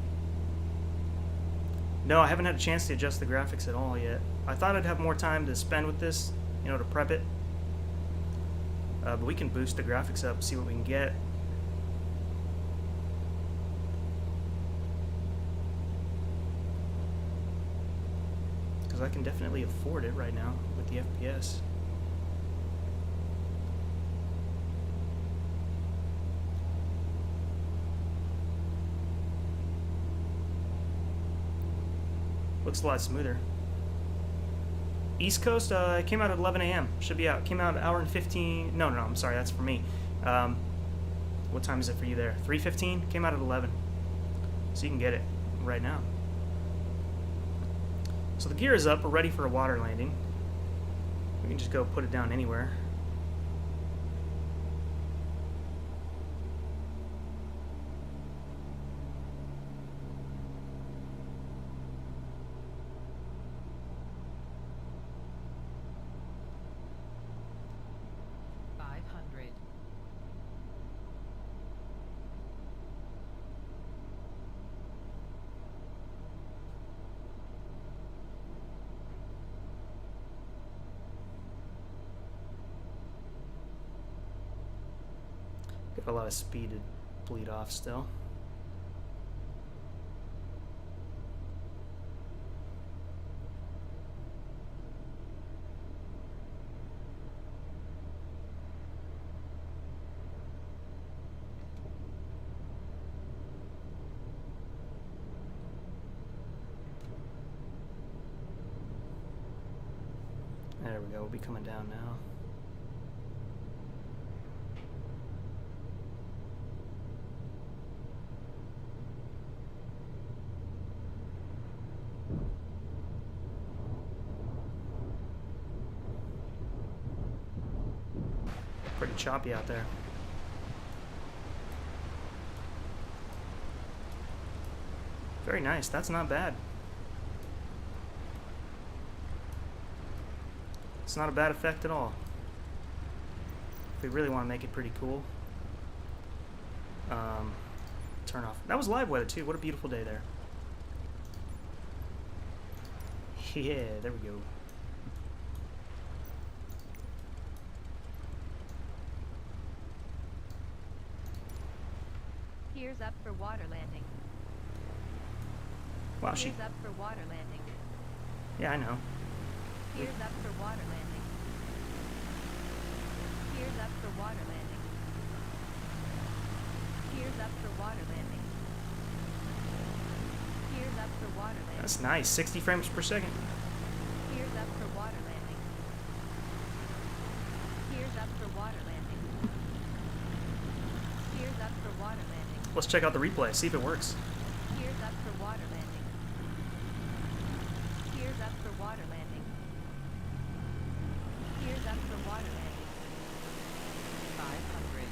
No, I haven't had a chance to adjust the graphics at all yet. I thought I'd have more time to spend with this, you know, to prep it. But we can boost the graphics up, see what we can get. Because I can definitely afford it right now with the FPS. Looks a lot smoother. East Coast, it came out at 11 a.m. Should be out. Came out an hour and 15. No, I'm sorry. That's for me. What time is it for you there? 3:15. Came out at 11. So you can get it right now. So the gear is up. We're ready for a water landing. We can just go put it down anywhere. Got a lot of speed to bleed off still. There we go, we'll be coming down now. Pretty choppy out there. Very nice, that's not bad. It's not a bad effect at all. If we really want to make it pretty cool. Turn off. That was live weather too, what a beautiful day there. Yeah, there we go. Gears up for water landing. Wow, Gears up for water landing. Yeah, I know. Gears up for water landing. Gears up for water landing. Gears up for water landing. Gears up for water landing. That's nice, 60 frames per second. Gears up for water landing. Gears up for water landing. Gears up for water landing. Let's check out the replay, see if it works. Gears up for water landing. Gears up for water landing. Gears up for water landing. 500.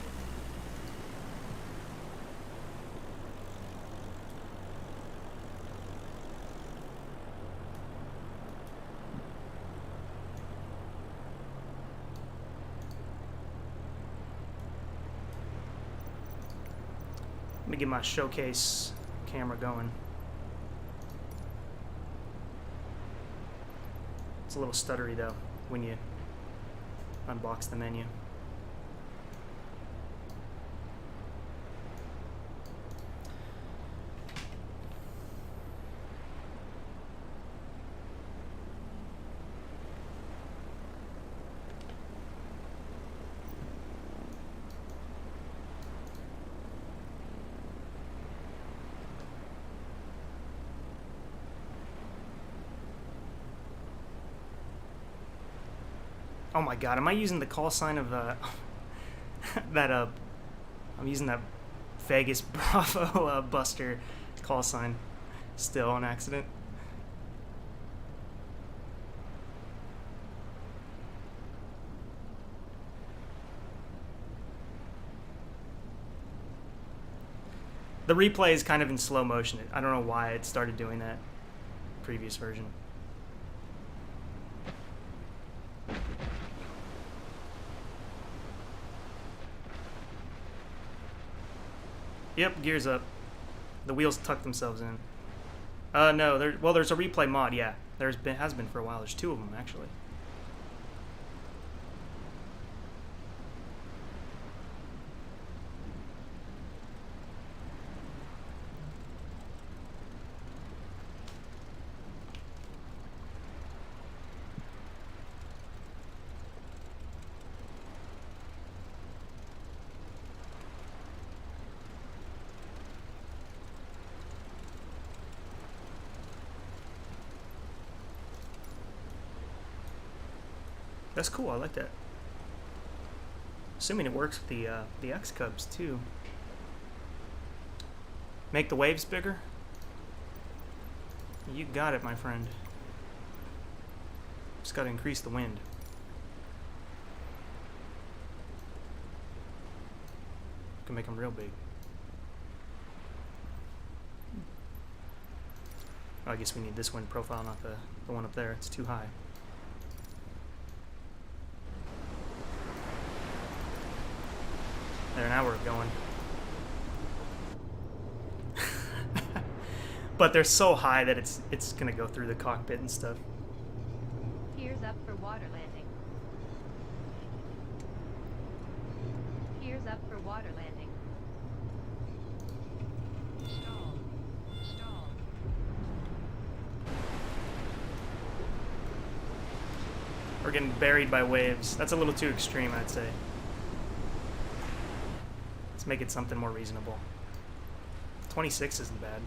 Let me get my showcase camera going. It's a little stuttery though when you unbox the menu. Oh my god, am I using the call sign of that I'm using that Vegas Bravo Buster call sign still on accident. The replay is kind of in slow motion. I don't know why it started doing that previous version. Yep, gears up. The wheels tuck themselves in. No, there's a replay mod, yeah. Has been for a while. There's 2 of them actually. That's cool. I like that. Assuming it works with the X Cubs too. Make the waves bigger. You got it, my friend. Just got to increase the wind. Can make them real big. Oh, I guess we need this wind profile, not the one up there. It's too high. There, now we're going. But they're so high that it's gonna go through the cockpit and stuff. Gears up for water landing. Gears up for water landing. Stall. Stall. We're getting buried by waves. That's a little too extreme, I'd say. Let's make it something more reasonable. 26 isn't bad.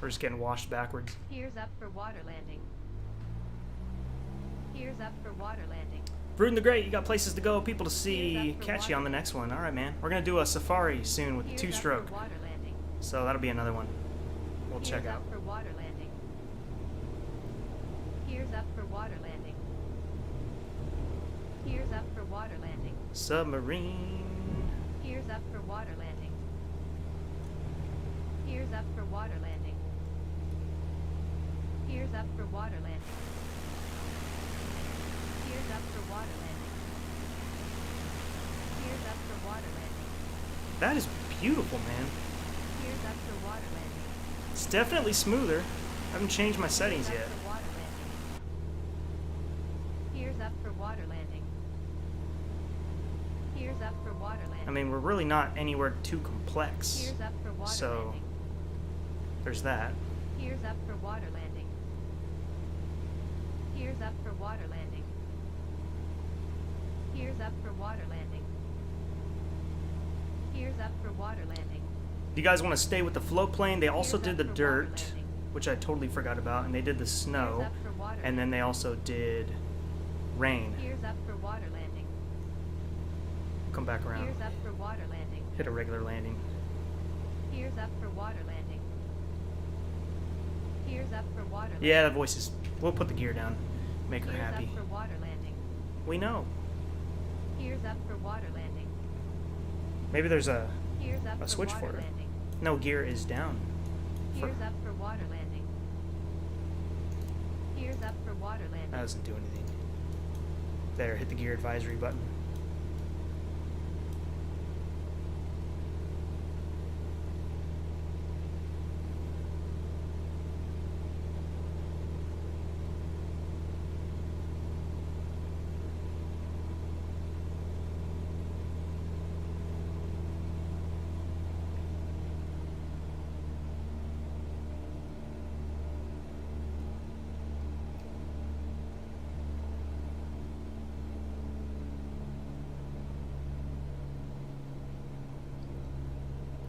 We're just getting washed backwards. Gears up for water landing. Gears up for water landing. Bruden the Great, you got places to go, people to Gears see. up for Catch you water on the next one. Alright, man. We're going to do a safari soon with the Gears up for two-stroke. water landing. So that'll be another one we'll Gears check up out. for water landing. Gears up for water landing. Gears up for water landing. Submarine. Gears up for water landing. Gears up for water landing. Gears up for water landing. Gears up for water landing. Gears up for water landing. That is beautiful, man. Gears up for water landing. It's definitely smoother. I haven't changed my settings Gears yet. up for water landing. Gears up for water landing. Gears up for water landing. I mean, we're really not anywhere too complex. Gears up for water So, landing. there's that. Gears up for water landing. Gears up for water landing. Gears up for water landing. Gears up for water landing. Do you guys want to stay with the float plane? They also Gears did up the for water dirt, landing. which I totally forgot about, and they did the Gears snow, up for water and then they also did rain. Gears up for water landing. Come back around. Gears up for water landing. Hit a regular landing. Gears up for water landing. Gears up for water landing. Yeah, the voice is... We'll put the gear down. Make her Gears happy. up for water landing. We know. Gears up for water landing. Maybe there's a Gears up for switch water for it. landing. No, gear is down. For, Gears up for water landing. Gears up for water landing. that doesn't do anything. There, hit the gear advisory button.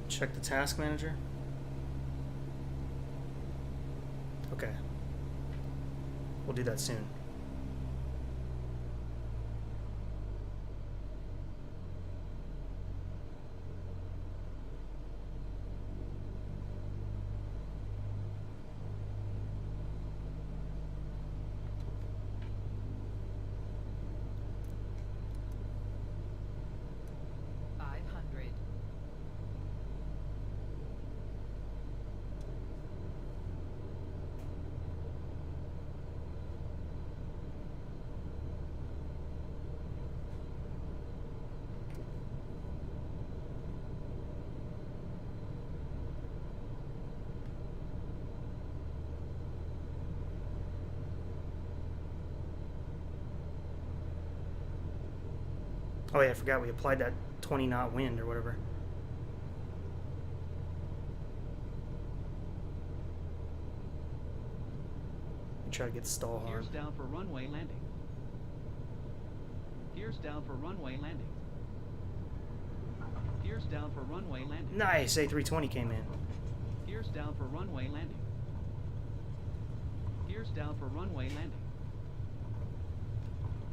Check the task manager. Okay. We'll do that soon. Oh yeah, I forgot we applied that 20 knot wind or whatever. Try to get stall hard. Gears down for runway landing. Gears down for runway landing. Gears down for runway landing. Nice, A320 came in. Gears down for runway landing. Gears down for runway landing.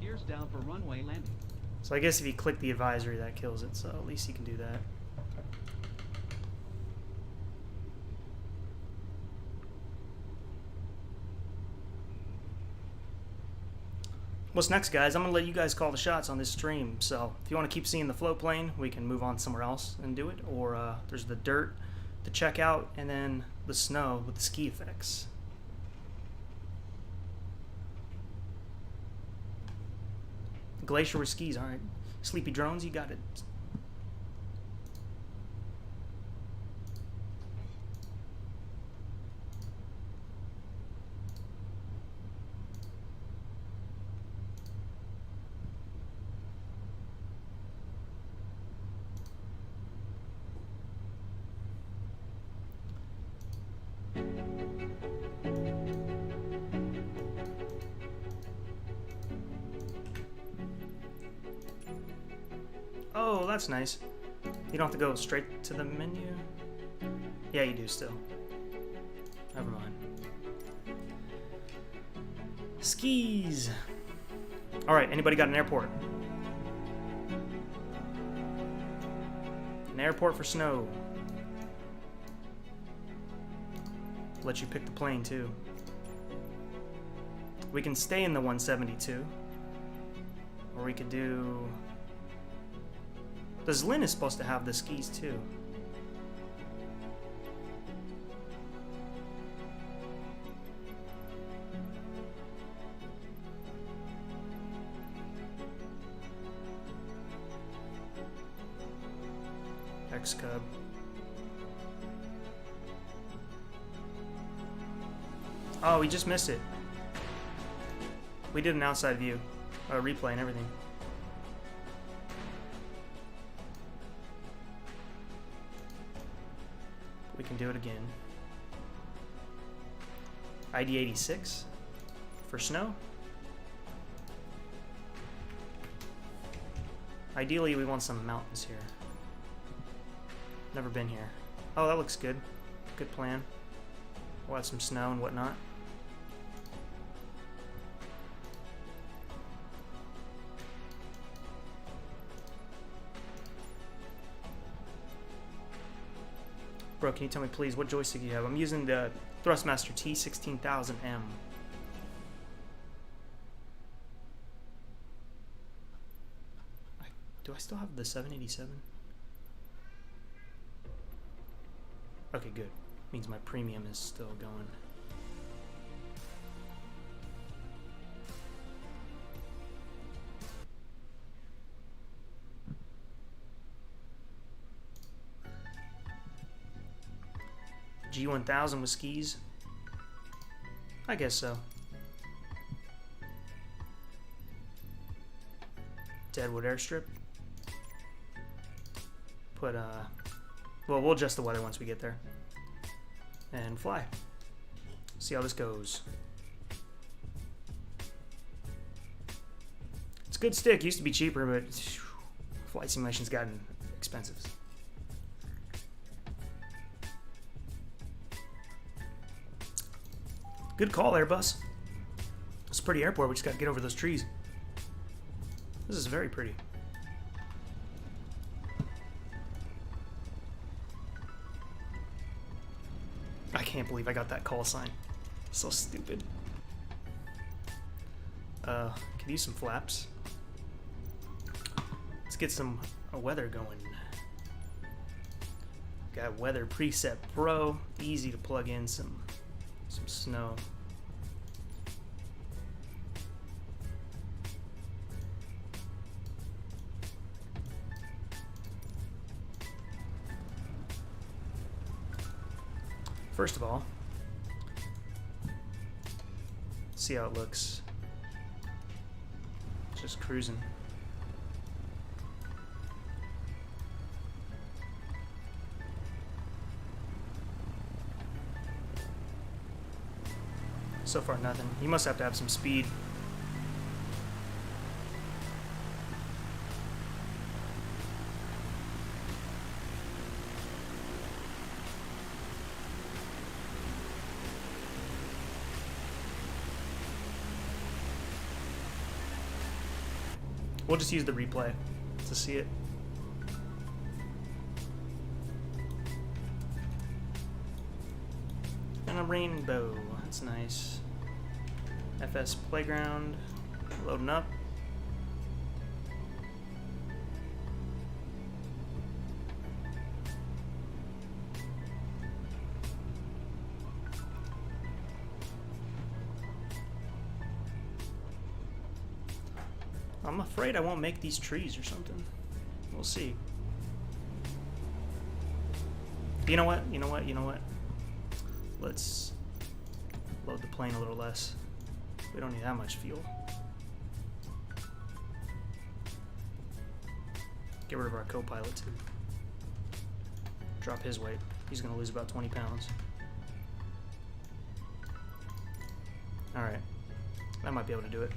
Gears down for runway landing. So I guess if you click the advisory, that kills it. So at least you can do that. What's next, guys? I'm going to let you guys call the shots on this stream. So if you want to keep seeing the float plane, we can move on somewhere else and do it. Or there's the dirt to check out, and then the snow with the ski effects. Glacier with skis, all right. Sleepy drones, you got it. Oh, that's nice. You don't have to go straight to the menu? Yeah, you do still. Never mind. Skis! Alright, anybody got an airport? An airport for snow. Let you pick the plane, too. We can stay in the 172. Or we could do... The Zlin is supposed to have the skis too. X-Cub. Oh, we just missed it. We did an outside view, a replay and everything. We can do it again. ID 86 for snow. Ideally, we want some mountains here. Never been here. Oh, that looks good. Good plan. We'll have some snow and whatnot. Bro, can you tell me please what joystick you have? I'm using the Thrustmaster T16000M. Do I still have the 787? Okay, good. Means my premium is still going. G1000 with skis? I guess so. Deadwood Airstrip. Put, well, we'll adjust the weather once we get there. And fly. See how this goes. It's a good stick. Used to be cheaper, but flight simulation's gotten expensive. Good call, Airbus. It's a pretty airport. We just got to get over those trees. This is very pretty. I can't believe I got that call sign. So stupid. Could use some flaps. Let's get some weather going. Got Weather Preset Pro. Easy to plug in some snow. First of all, see how it looks. Just cruising. So far, nothing. You must have to have some speed. We'll just use the replay to see it. And a rainbow. That's nice. FS Playground. Loading up. I'm afraid I won't make these trees or something. We'll see. You know what? You know what? You know what? Let's load the plane a little less. We don't need that much fuel. Get rid of our co-pilot too. Drop his weight. He's gonna lose about 20 pounds. Alright. That might be able to do it.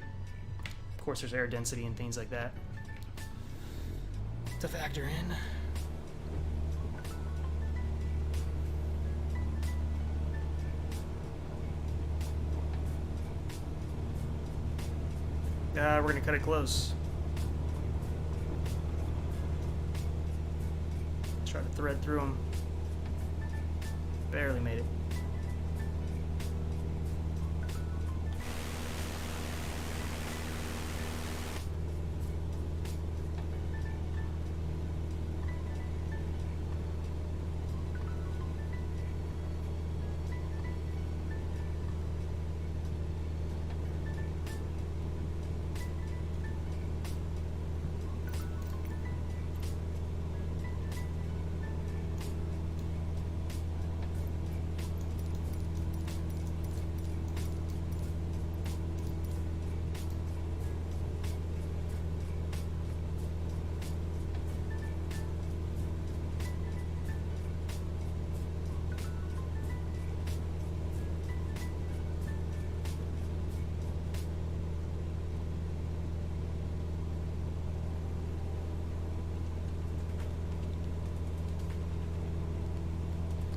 Of course, there's air density and things like that to factor in. We're gonna cut it close. Try to thread through them. Barely made it.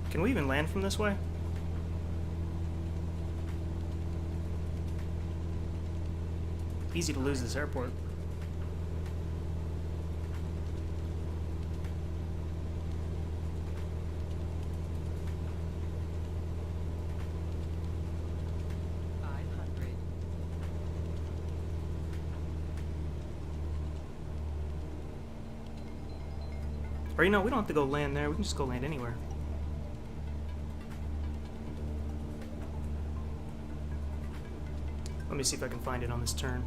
Can we even land from this way? Easy to lose this airport. Or you know, we don't have to go land there. We can just go land anywhere. Let me see if I can find it on this turn.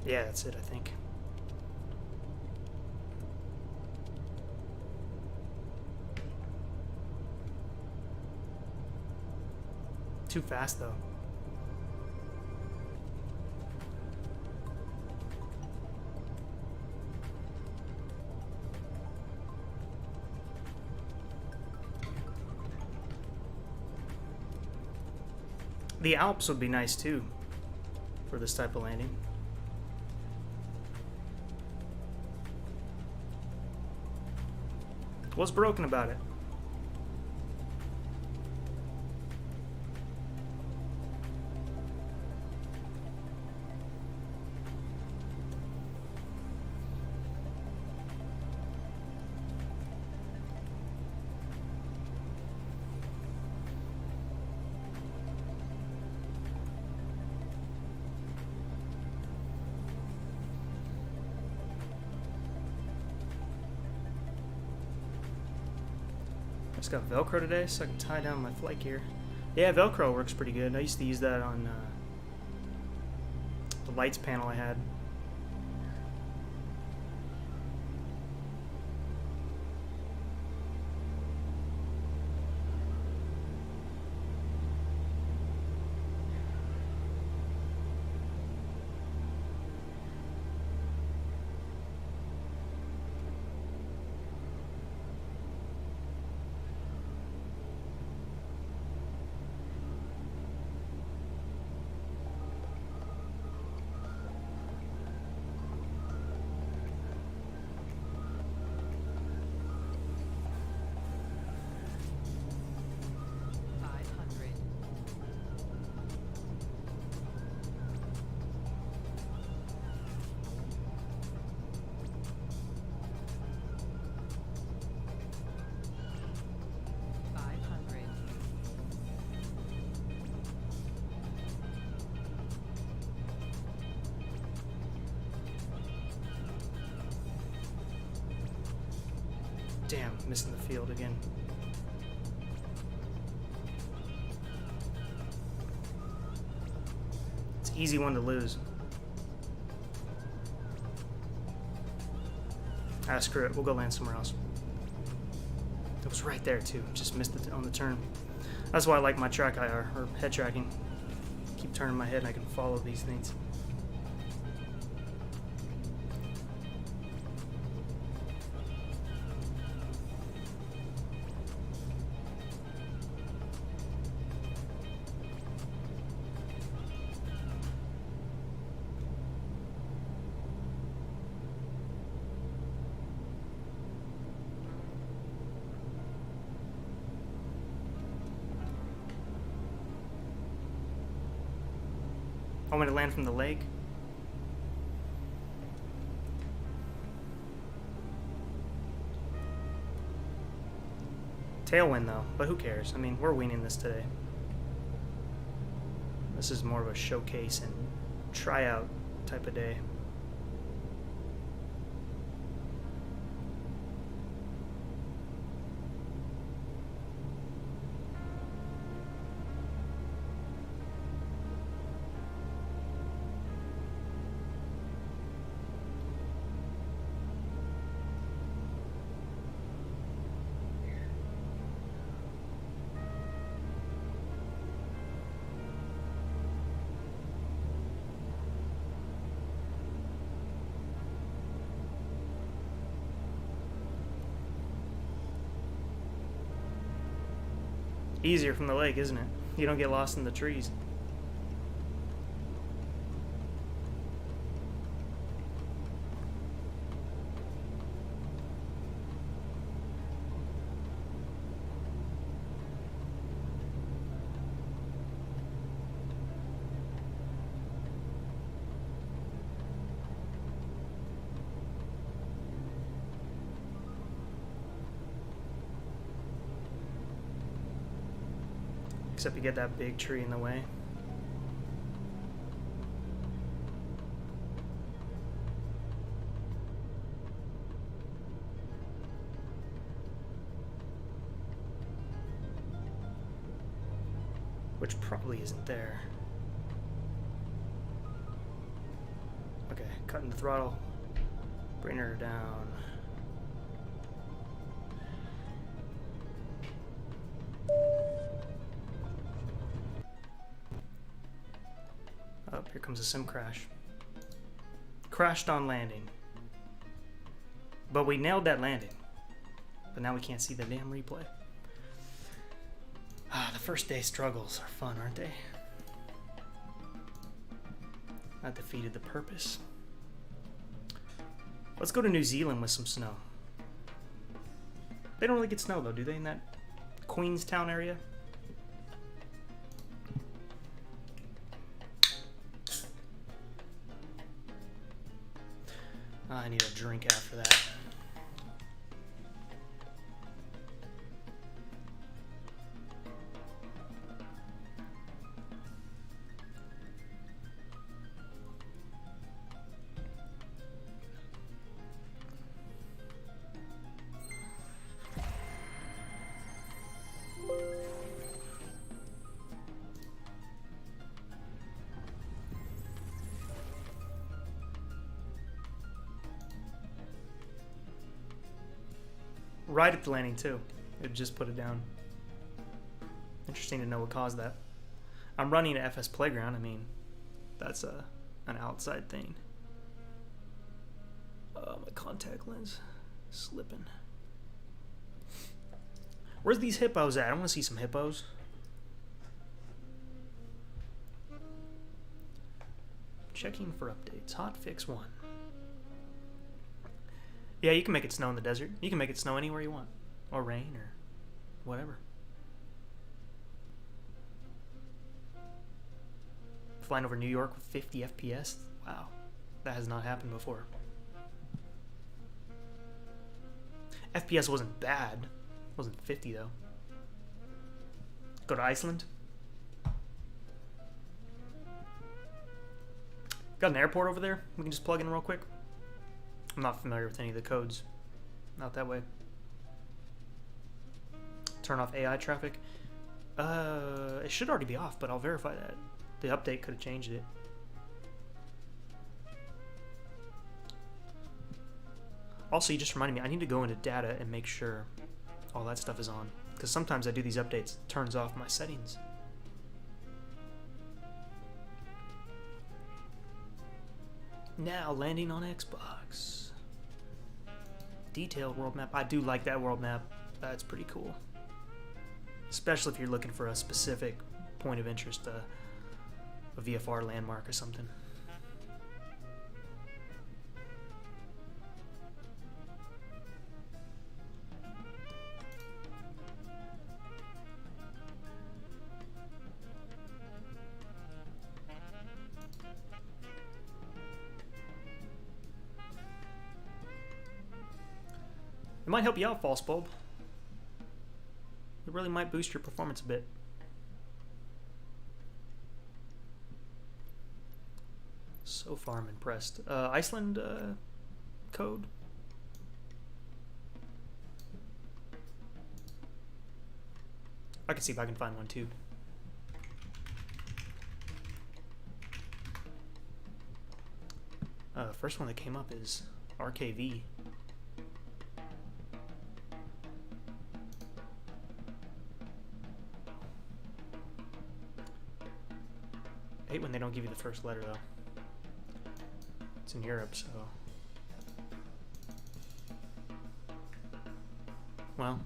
Yeah, that's it, I think. Too fast, though. The Alps would be nice too for this type of landing. What's broken about it? Just got Velcro today so I can tie down my flight gear. Yeah, Velcro works pretty good. I used to use that on the lights panel I had. Damn, missing the field again. It's an easy one to lose. Ah, screw it. We'll go land somewhere else. It was right there, too. Just missed it on the turn. That's why I like my track IR, or head tracking. Keep turning my head and I can follow these things. Want me to land from the lake? Tailwind though, but who cares? I mean, we're winging this today. This is more of a showcase and tryout type of day. Easier from the lake, isn't it? You don't get lost in the trees. Except you get that big tree in the way. Which probably isn't there. Okay, cutting the throttle. Bring her down. Here comes a sim crash. Crashed on landing. But we nailed that landing. But now we can't see the damn replay. Ah, the first day struggles are fun, aren't they? That defeated the purpose. Let's go to New Zealand with some snow. They don't really get snow though, do they, in that Queenstown area? I need a drink after that. Right at the landing too. It just put it down. Interesting to know what caused that. I'm running at FS Playground. I mean, that's an outside thing. My contact lens slipping. Where's these hippos at? I want to see some hippos. Checking for updates. Hot fix 1. Yeah, you can make it snow in the desert. You can make it snow anywhere you want. Or rain, or whatever. Flying over New York with 50 FPS? Wow. That has not happened before. FPS wasn't bad. It wasn't 50, though. Go to Iceland. Got an airport over there. We can just plug in real quick. I'm not familiar with any of the codes. Not that way. Turn off AI traffic. It should already be off, but I'll verify that. The update could have changed it. Also, you just reminded me, I need to go into data and make sure all that stuff is on. Because sometimes I do these updates, it turns off my settings. Now, landing on Xbox. Detailed world map. I do like that world map. That's pretty cool. Especially if you're looking for a specific point of interest, a VFR landmark or something. It might help you out, False Bulb. It really might boost your performance a bit. So far, I'm impressed. Iceland code. I can see if I can find one too. First one that came up is RKV. I hate when they don't give you the first letter though. It's in Europe, so. Well.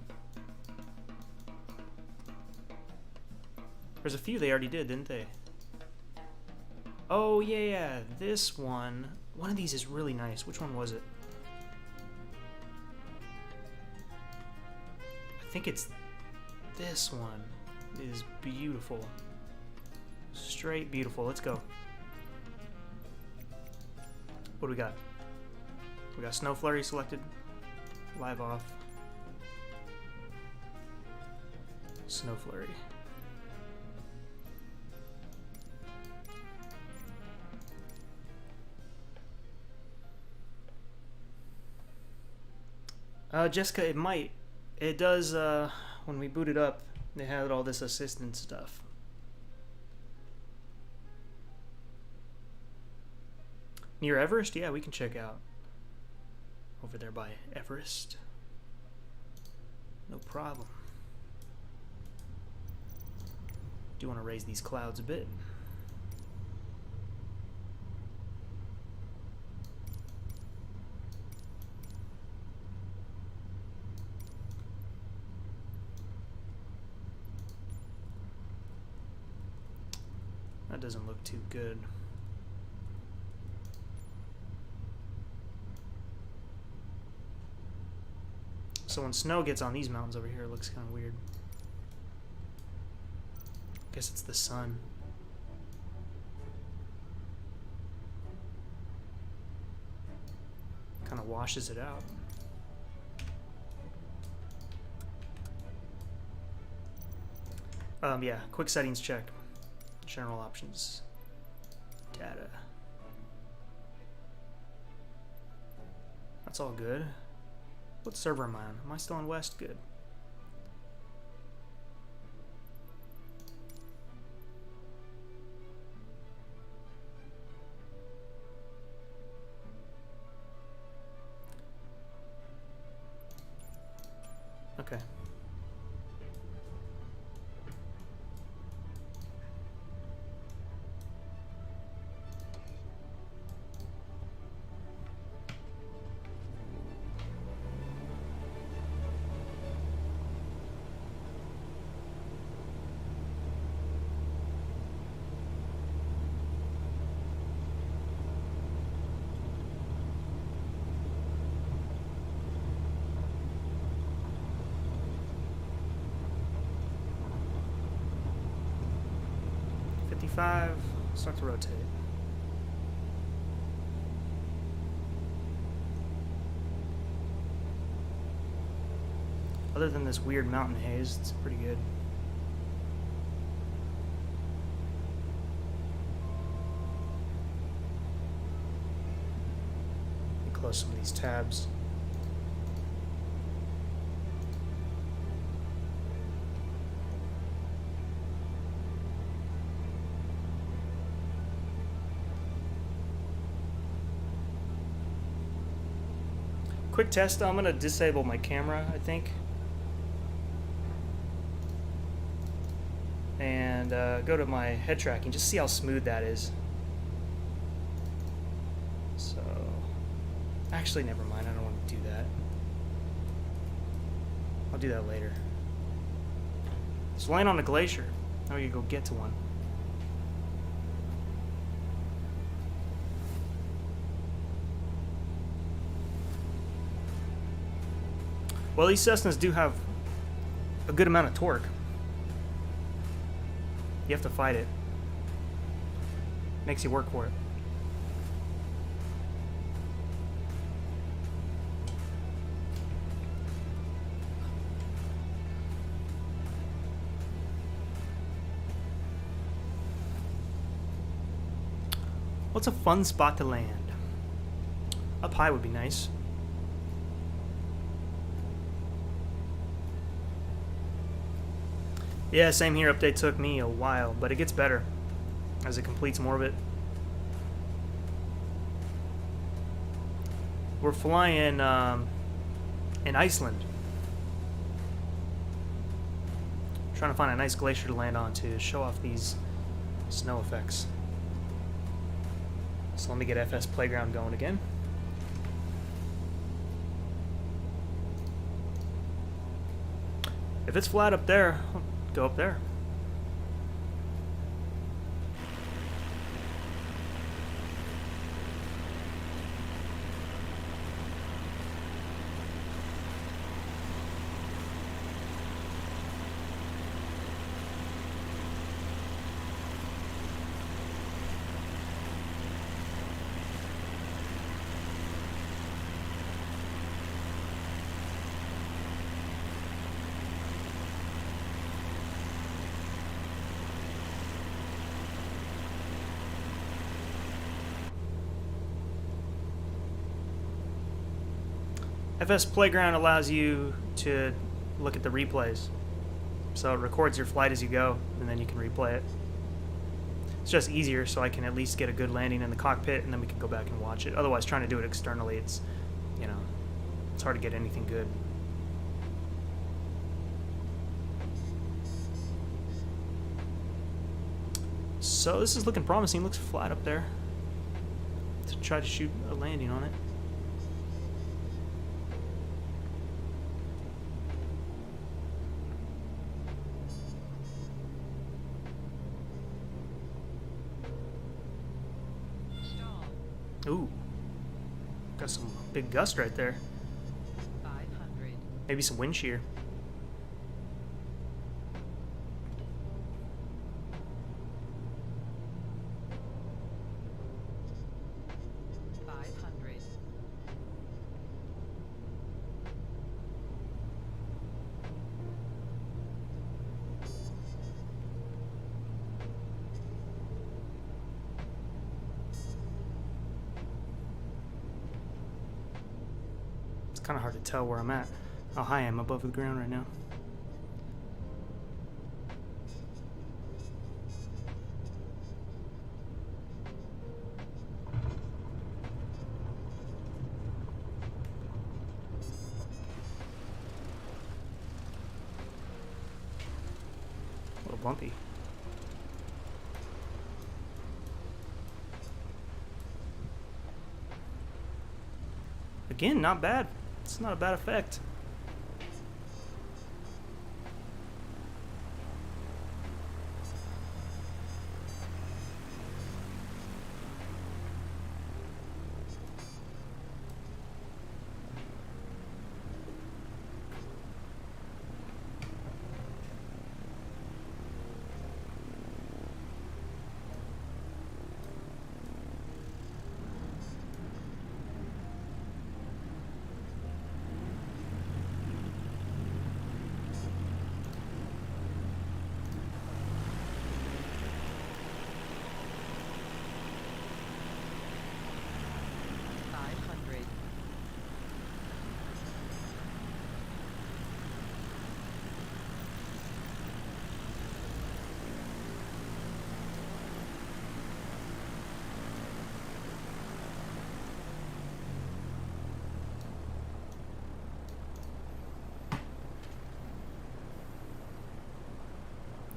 There's a few they already did, didn't they? Oh, yeah, this one. One of these is really nice. Which one was it? I think it's this one. It is beautiful. Straight beautiful. Let's go. What do we got? We got Snow Flurry selected. Live off. Snow Flurry. Jessica, it might. It does, when we boot it up, they had all this assistant stuff. Near Everest? Yeah, we can check out. Over there by Everest. No problem. Do want to raise these clouds a bit. That doesn't look too good. So when snow gets on these mountains over here, it looks kind of weird. Guess it's the sun. Kind of washes it out. Yeah, quick settings check. General options. Data. That's all good. What server am I on? Am I still on West? Good. Okay. Start to rotate. Other than this weird mountain haze, it's pretty good. Let me close some of these tabs. Quick test, I'm gonna disable my camera, I think. And go to my head tracking, just see how smooth that is. So, actually never mind, I don't want to do that. I'll do that later. Just land on a glacier. Now we can go get to one. Well, these Cessnas do have a good amount of torque. You have to fight it. Makes you work for it. What's a fun spot to land? Up high would be nice. Yeah, same here. Update took me a while, but it gets better as it completes more of it. We're flying in Iceland. Trying to find a nice glacier to land on to show off these snow effects. So let me get FS Playground going again. If it's flat up there, I'll go up there. FS Playground allows you to look at the replays. So it records your flight as you go, and then you can replay it. It's just easier, so I can at least get a good landing in the cockpit, and then we can go back and watch it. Otherwise, trying to do it externally, it's, you know, it's hard to get anything good. So this is looking promising. Looks flat up there. To try to shoot a landing on it. Stall. Ooh, got some big gust right there. 500. Maybe some wind shear. It's kind of hard to tell where I'm at. How high I am above the ground right now. A little bumpy. Again, not bad. It's not a bad effect.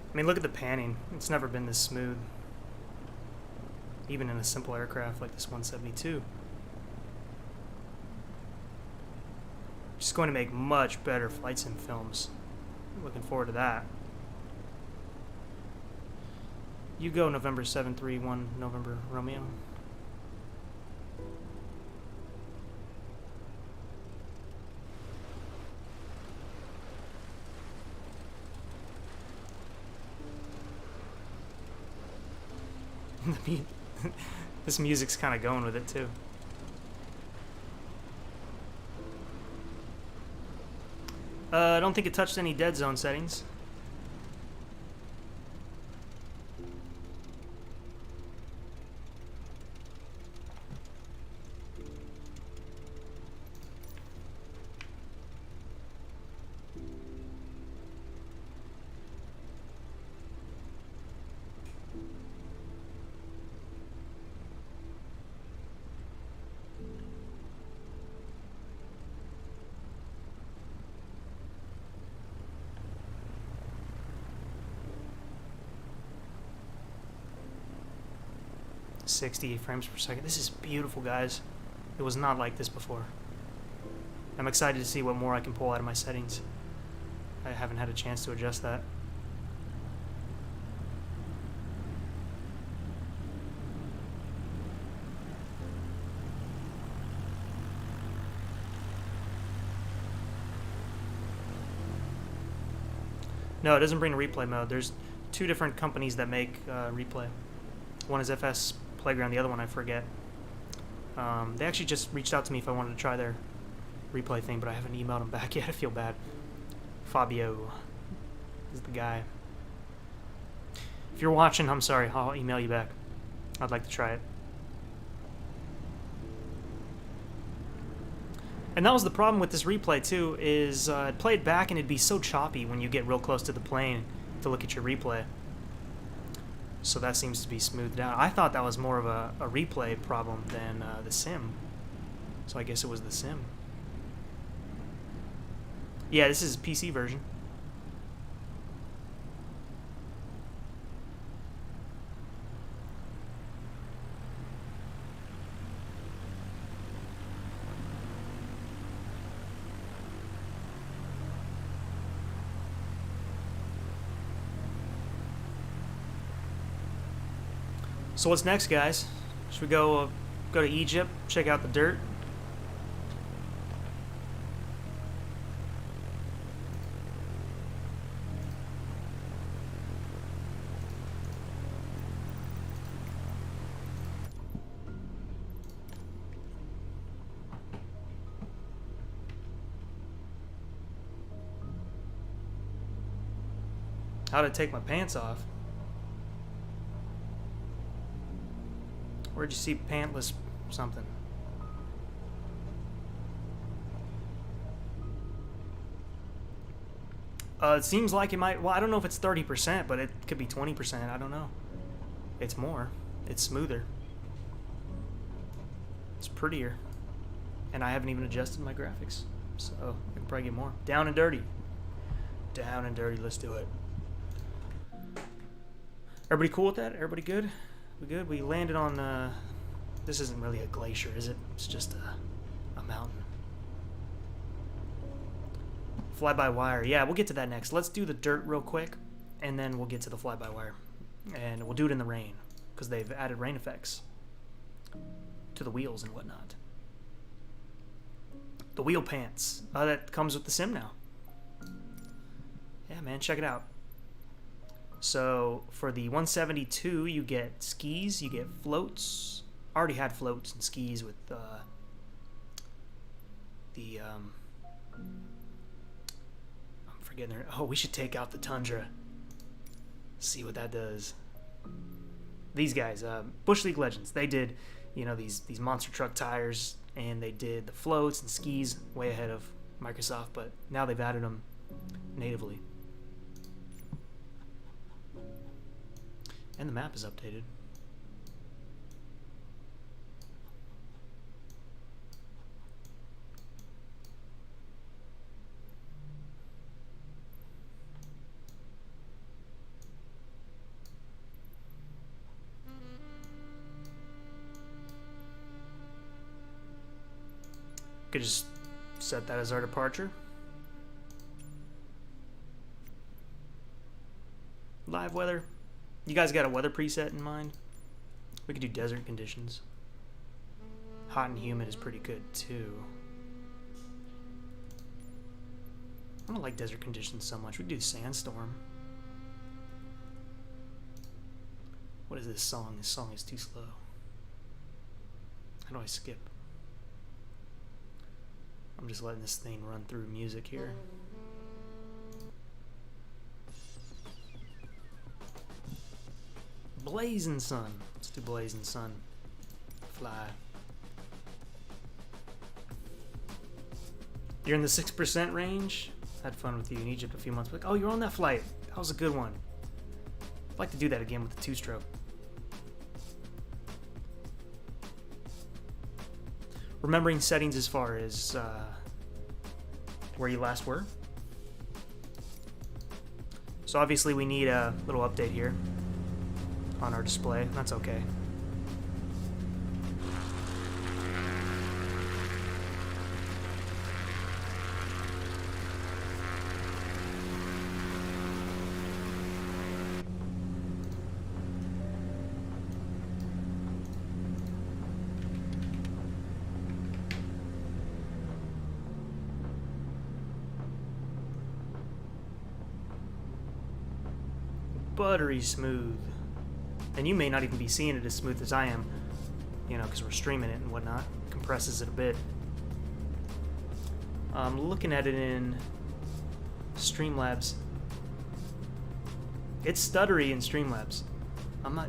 I mean, look at the panning. It's never been this smooth. Even in a simple aircraft like this 172. Just going to make much better flight sim films. Looking forward to that. You go November 731 November Romeo. This music's kind of going with it too. I don't think it touched any dead zone settings. .68 frames per second. This is beautiful, guys. It was not like this before. I'm excited to see what more I can pull out of my settings. I haven't had a chance to adjust that. No, it doesn't bring replay mode. There's two different companies that make replay. One is FS Playground, the other one I forget. They actually just reached out to me if I wanted to try their replay thing, but I haven't emailed them back yet. I feel bad. Fabio is the guy. If you're watching, I'm sorry. I'll email you back. I'd like to try it. And that was the problem with this replay too, is I'd play it back and it'd be so choppy when you get real close to the plane to look at your replay. So that seems to be smoothed out. I thought that was more of a replay problem than the sim. So I guess it was the sim. Yeah, this is PC version. So what's next, guys? Should we go to Egypt, check out the dirt? How to take my pants off. Where'd you see pantless something? It seems like it might, well, I don't know if it's 30%, but it could be 20%, I don't know. It's more. It's smoother. It's prettier. And I haven't even adjusted my graphics, so I can probably get more. Down and dirty. Down and dirty, let's do it. Everybody cool with that? Everybody good? We good? We landed on, this isn't really a glacier, is it? It's just a mountain. Fly-by-wire. Yeah, we'll get to that next. Let's do the dirt real quick, and then we'll get to the fly-by-wire. And we'll do it in the rain, because they've added rain effects to the wheels and whatnot. The wheel pants. That comes with the sim now. Yeah, man, check it out. So, for the 172, you get skis, you get floats. I already had floats and skis with I'm forgetting their, oh, we should take out the Tundra. See what that does. These guys, Bush League Legends, they did, you know, these monster truck tires, and they did the floats and skis way ahead of Microsoft, but now they've added them natively. And the map is updated. Could just set that as our departure. Live weather. You guys got a weather preset in mind? We could do desert conditions. Hot and humid is pretty good too. I don't like desert conditions so much. We could do sandstorm. What is this song? This song is too slow. How do I skip? I'm just letting this thing run through music here. Blazing sun. Let's do blazing sun. Fly. You're in the 6% range. Had fun with you in Egypt a few months back. Oh, you're on that flight. That was a good one. I'd like to do that again with the 2-stroke. Remembering settings as far as where you last were. So obviously we need a little update here on our display. That's okay. Buttery smooth. And you may not even be seeing it as smooth as I am, you know, because we're streaming it and whatnot. Compresses it a bit. I'm looking at it in Streamlabs. It's stuttery in Streamlabs.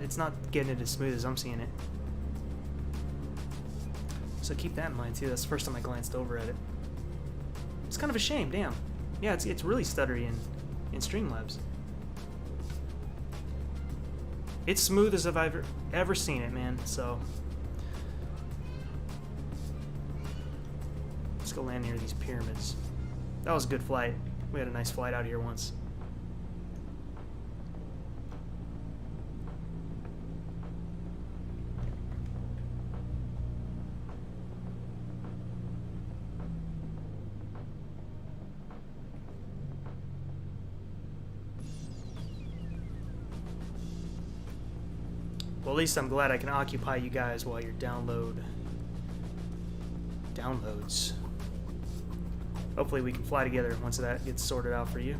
It's not getting it as smooth as I'm seeing it. So keep that in mind too. That's the first time I glanced over at it. It's kind of a shame, damn. Yeah, it's really stuttery in Streamlabs. It's smooth as I've ever seen it, man, so. Let's go land near these pyramids. That was a good flight. We had a nice flight out here once. Well, at least I'm glad I can occupy you guys while your downloads. Hopefully we can fly together once that gets sorted out for you.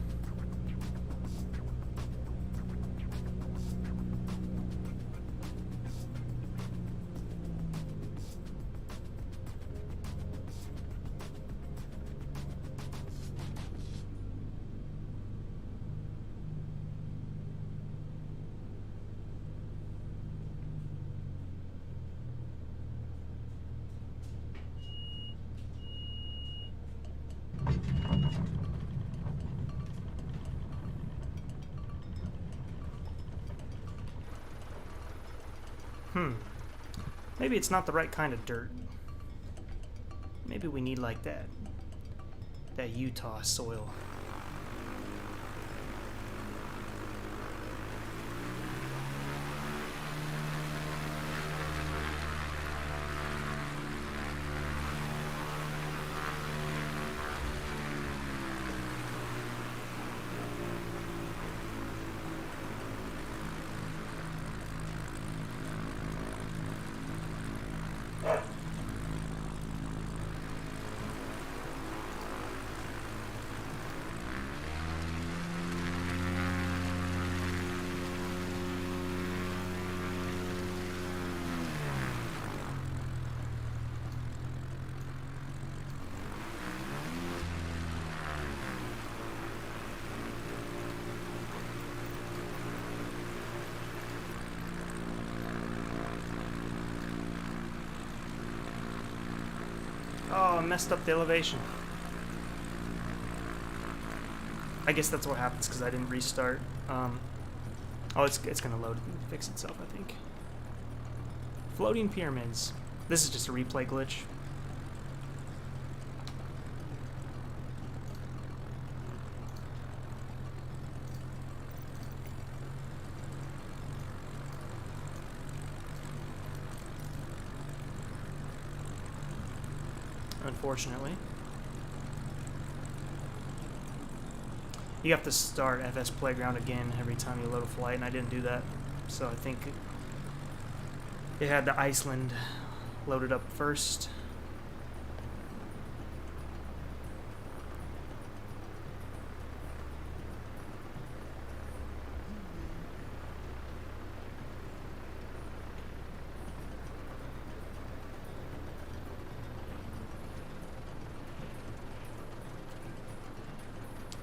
Maybe it's not the right kind of dirt. Maybe we need like that Utah soil. Oh, I messed up the elevation. I guess that's what happens because I didn't restart. Oh, it's gonna load and fix itself, I think. Floating pyramids. This is just a replay glitch. Unfortunately. You have to start FS Playground again every time you load a flight, and I didn't do that. So I think it had the Iceland loaded up first.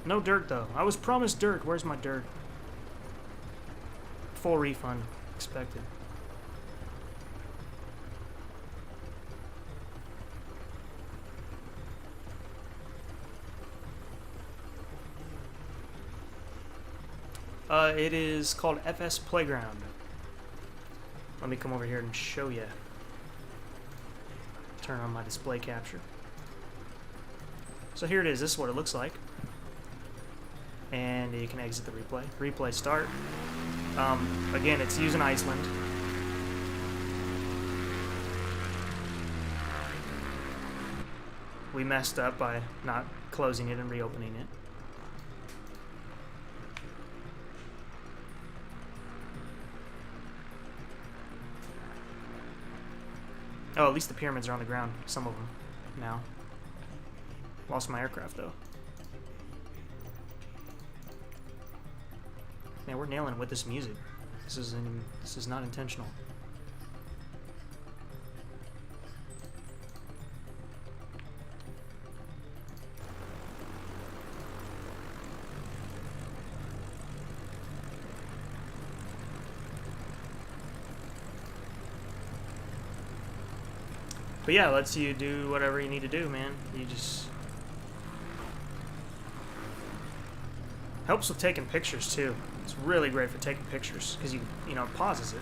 No dirt, though. I was promised dirt. Where's my dirt? Full refund expected. It is called FS Playground. Let me come over here and show you. Turn on my display capture. So here it is. This is what it looks like. And you can exit the replay. Replay start. Again, it's using Iceland. We messed up by not closing it and reopening it. Oh, at least the pyramids are on the ground. Some of them now. Lost my aircraft, though. Man, we're nailing it with this music. This is not intentional. But yeah, it lets you do whatever you need to do, man. You just helps with taking pictures too. It's really great for taking pictures because you know, it pauses it.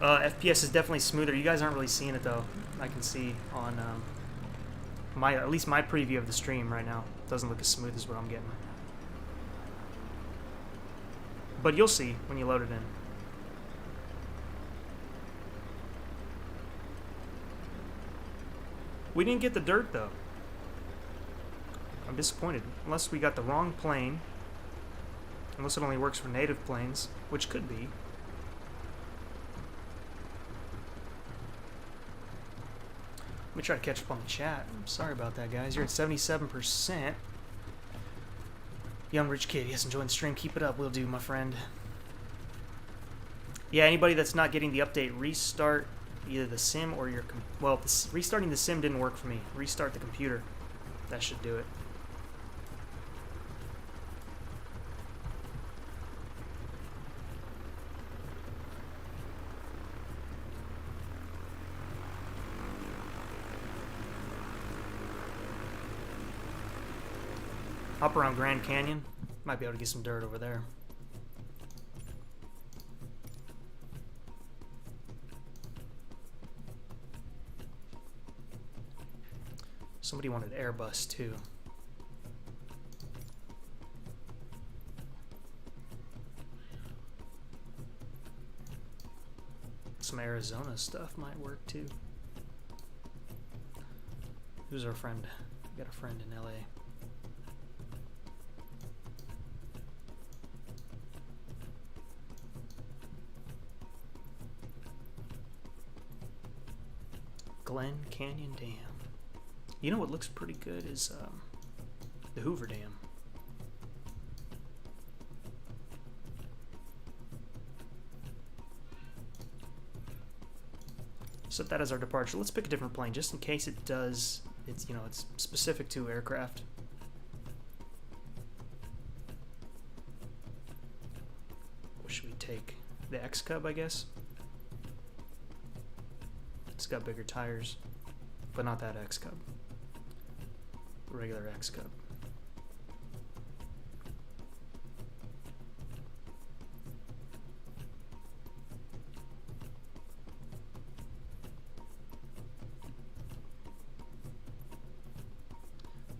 FPS is definitely smoother. You guys aren't really seeing it though. I can see on at least my preview of the stream right now. It doesn't look as smooth as what I'm getting. But you'll see when you load it in. We didn't get the dirt though. I'm disappointed. Unless we got the wrong plane. Unless it only works for native planes, which could be. Let me try to catch up on the chat. I'm sorry about that, guys. You're at 77%. Young Rich Kid, yes, enjoying the stream. Keep it up. Will do, my friend. Yeah, anybody that's not getting the update, restart either the sim or your... Well, restarting the sim didn't work for me. Restart the computer. That should do it. Up around Grand Canyon. Might be able to get some dirt over there. Somebody wanted Airbus too. Some Arizona stuff might work too. Who's our friend? We got a friend in LA. Glen Canyon Dam. You know what looks pretty good is the Hoover Dam. Set that as our departure. Let's pick a different plane just in case it does. It's, you know, it's specific to aircraft. What should we take? The X Cub, I guess. It's got bigger tires, but not that X Cub. Regular X Cub.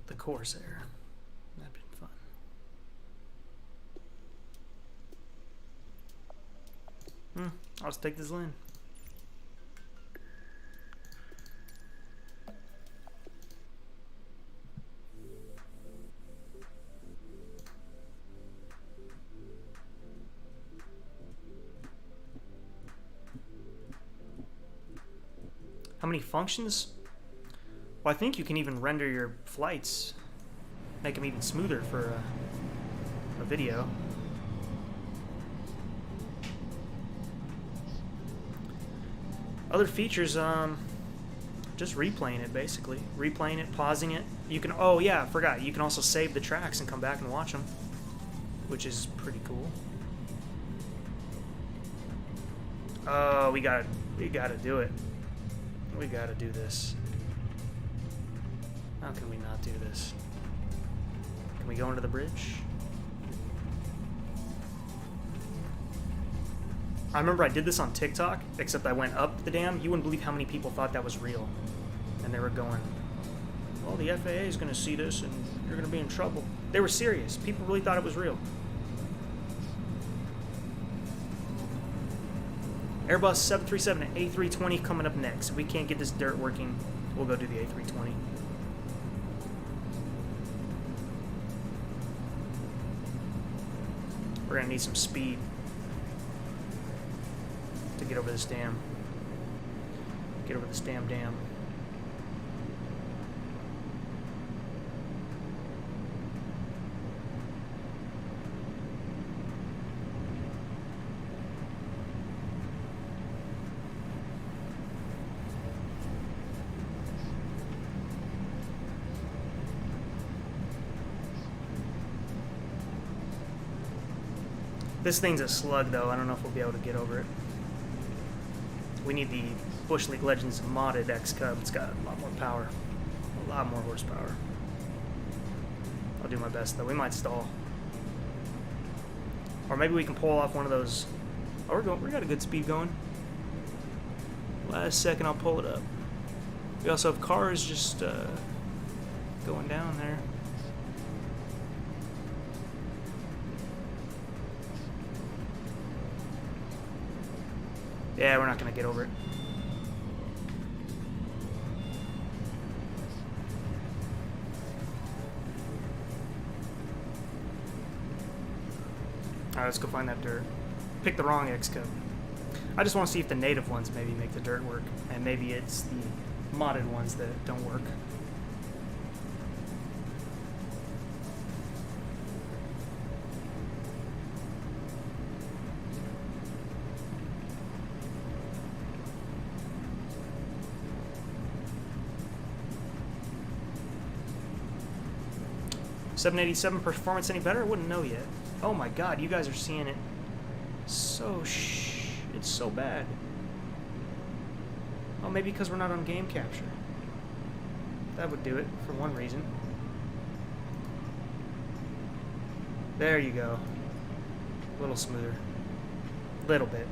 The Corsair. That'd been fun. I'll just take this lane. How many functions? Well, I think you can even render your flights, make them even smoother for a video. Other features, just replaying it basically. Replaying it, pausing it. You can, oh yeah, I forgot. You can also save the tracks and come back and watch them, which is pretty cool. Oh, we gotta do it. We gotta do this. How can we not do this? Can we go into the bridge? I remember I did this on TikTok, except I went up the dam. You wouldn't believe how many people thought that was real. And they were going, well, the FAA is gonna see this and you're gonna be in trouble. They were serious. People really thought it was real. Airbus 737 and A320 coming up next. If we can't get this dirt working, we'll go do the A320. We're gonna need some speed to get over this dam. Get over this damn dam. This thing's a slug, though. I don't know if we'll be able to get over it. We need the Bush League Legends modded X Cub. It's got a lot more power. A lot more horsepower. I'll do my best, though. We might stall. Or maybe we can pull off one of those. Oh, we got a good speed going. Last second, I'll pull it up. We also have cars just going down there. Yeah, we're not going to get over it. Alright, let's go find that dirt. Pick the wrong X-Cub. I just want to see if the native ones maybe make the dirt work, and maybe it's the modded ones that don't work. $787 performance any better? I wouldn't know yet. Oh my god, you guys are seeing it so it's so bad. Oh, maybe because we're not on game capture. That would do it for one reason. There you go. A little smoother. Little bit.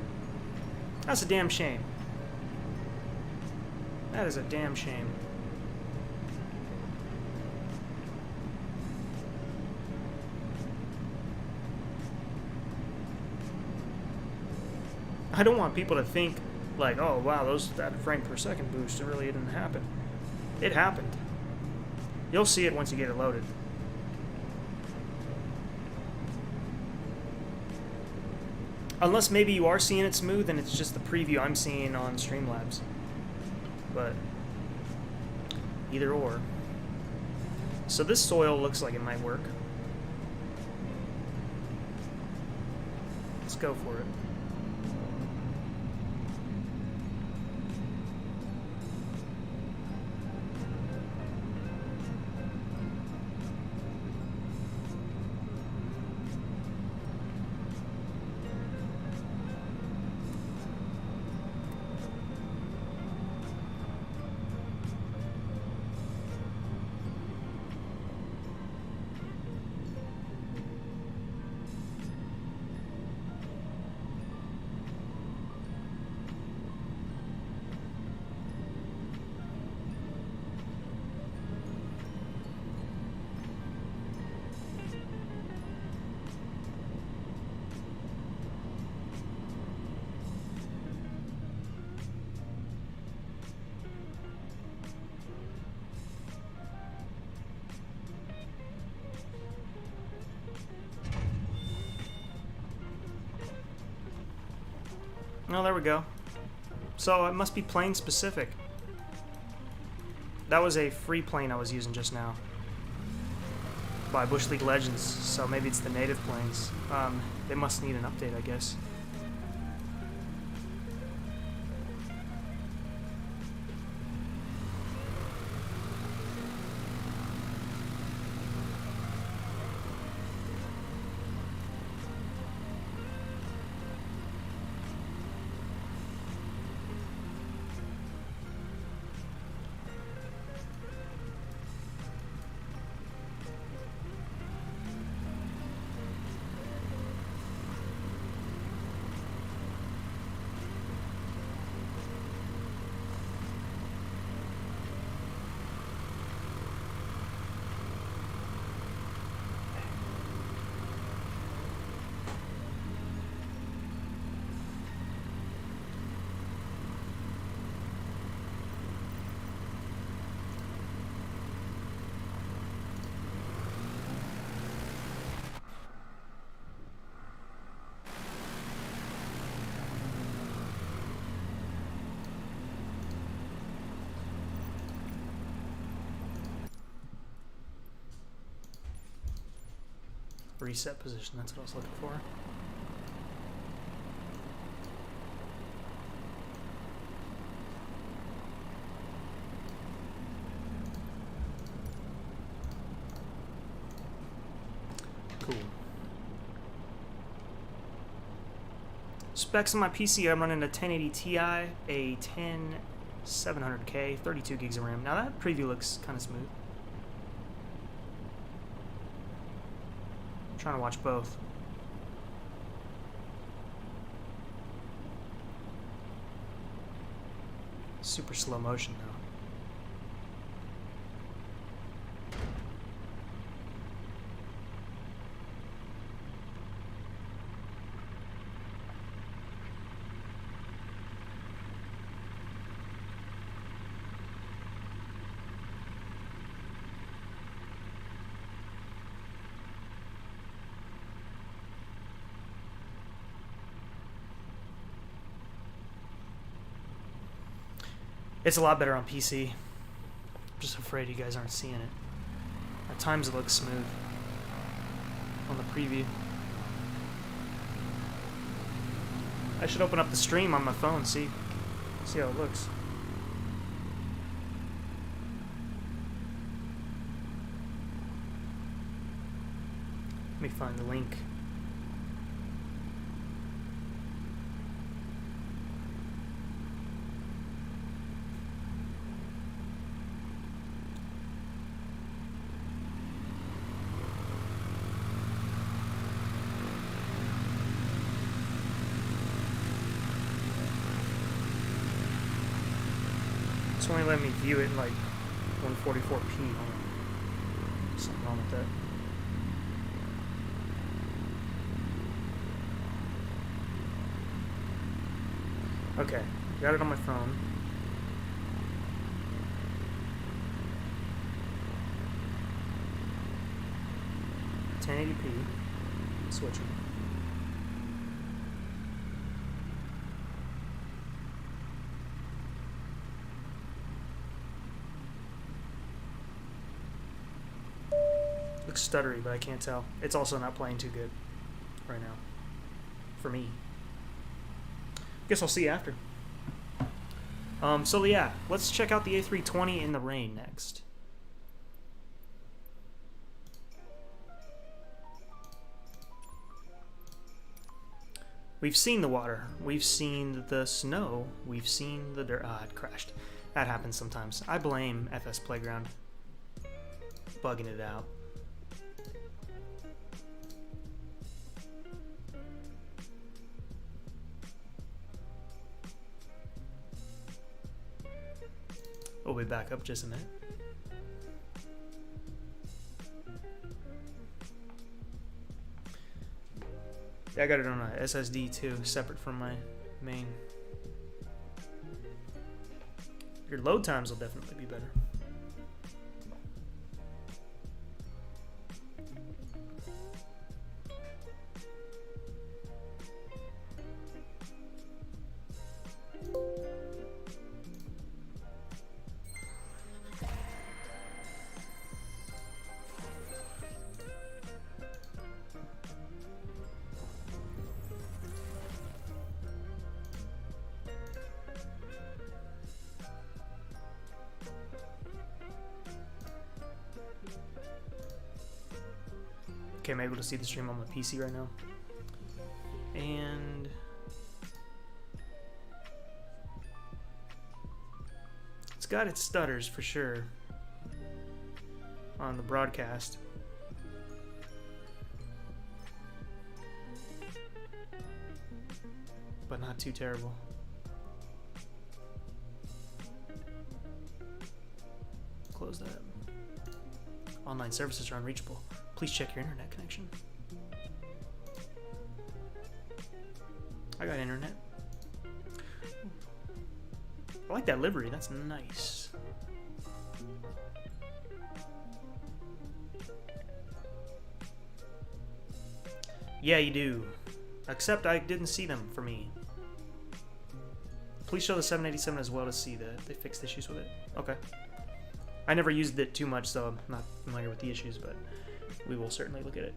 That's a damn shame. That is a damn shame. I don't want people to think like, oh wow, that frame per second boost, it really didn't happen. It happened. You'll see it once you get it loaded. Unless maybe you are seeing it smooth and it's just the preview I'm seeing on Streamlabs. But either or. So this soil looks like it might work. Let's go for it. Oh, there we go. So it must be plane specific. That was a free plane I was using just now by Bush League Legends, so maybe it's the native planes. They must need an update, I guess. Reset position, that's what I was looking for. Cool. Specs on my PC, I'm running a 1080 Ti, a 10700K, 32 gigs of RAM. Now that preview looks kind of smooth. Trying to watch both. Super slow motion though. It's a lot better on PC. I'm just afraid you guys aren't seeing it. At times it looks smooth on the preview. I should open up the stream on my phone, see how it looks. Let me find the link. It's only letting me view it in like 144p. Hold on. Something wrong with that. Okay, got it on my phone. .1080p. Switching. Looks stuttery, but I can't tell. It's also not playing too good right now. For me. Guess I'll see you after. So yeah, let's check out the A320 in the rain next. We've seen the water, we've seen the snow, we've seen the dirt. Ah, it crashed. That happens sometimes. I blame FS Playground. Bugging it out. We'll be back up just a minute. Yeah, I got it on a SSD too, separate from my main. Your load times will definitely be better. Okay, I'm able to see the stream on my PC right now. And it's got its stutters for sure on the broadcast. But not too terrible. Close that. Online services are unreachable. Please check your internet connection. I got internet. I like that livery, that's nice. Yeah, you do. Except I didn't see them for me. Please show the 787 as well to see that they fixed issues with it. Okay. I never used it too much, so I'm not familiar with the issues, but we will certainly look at it.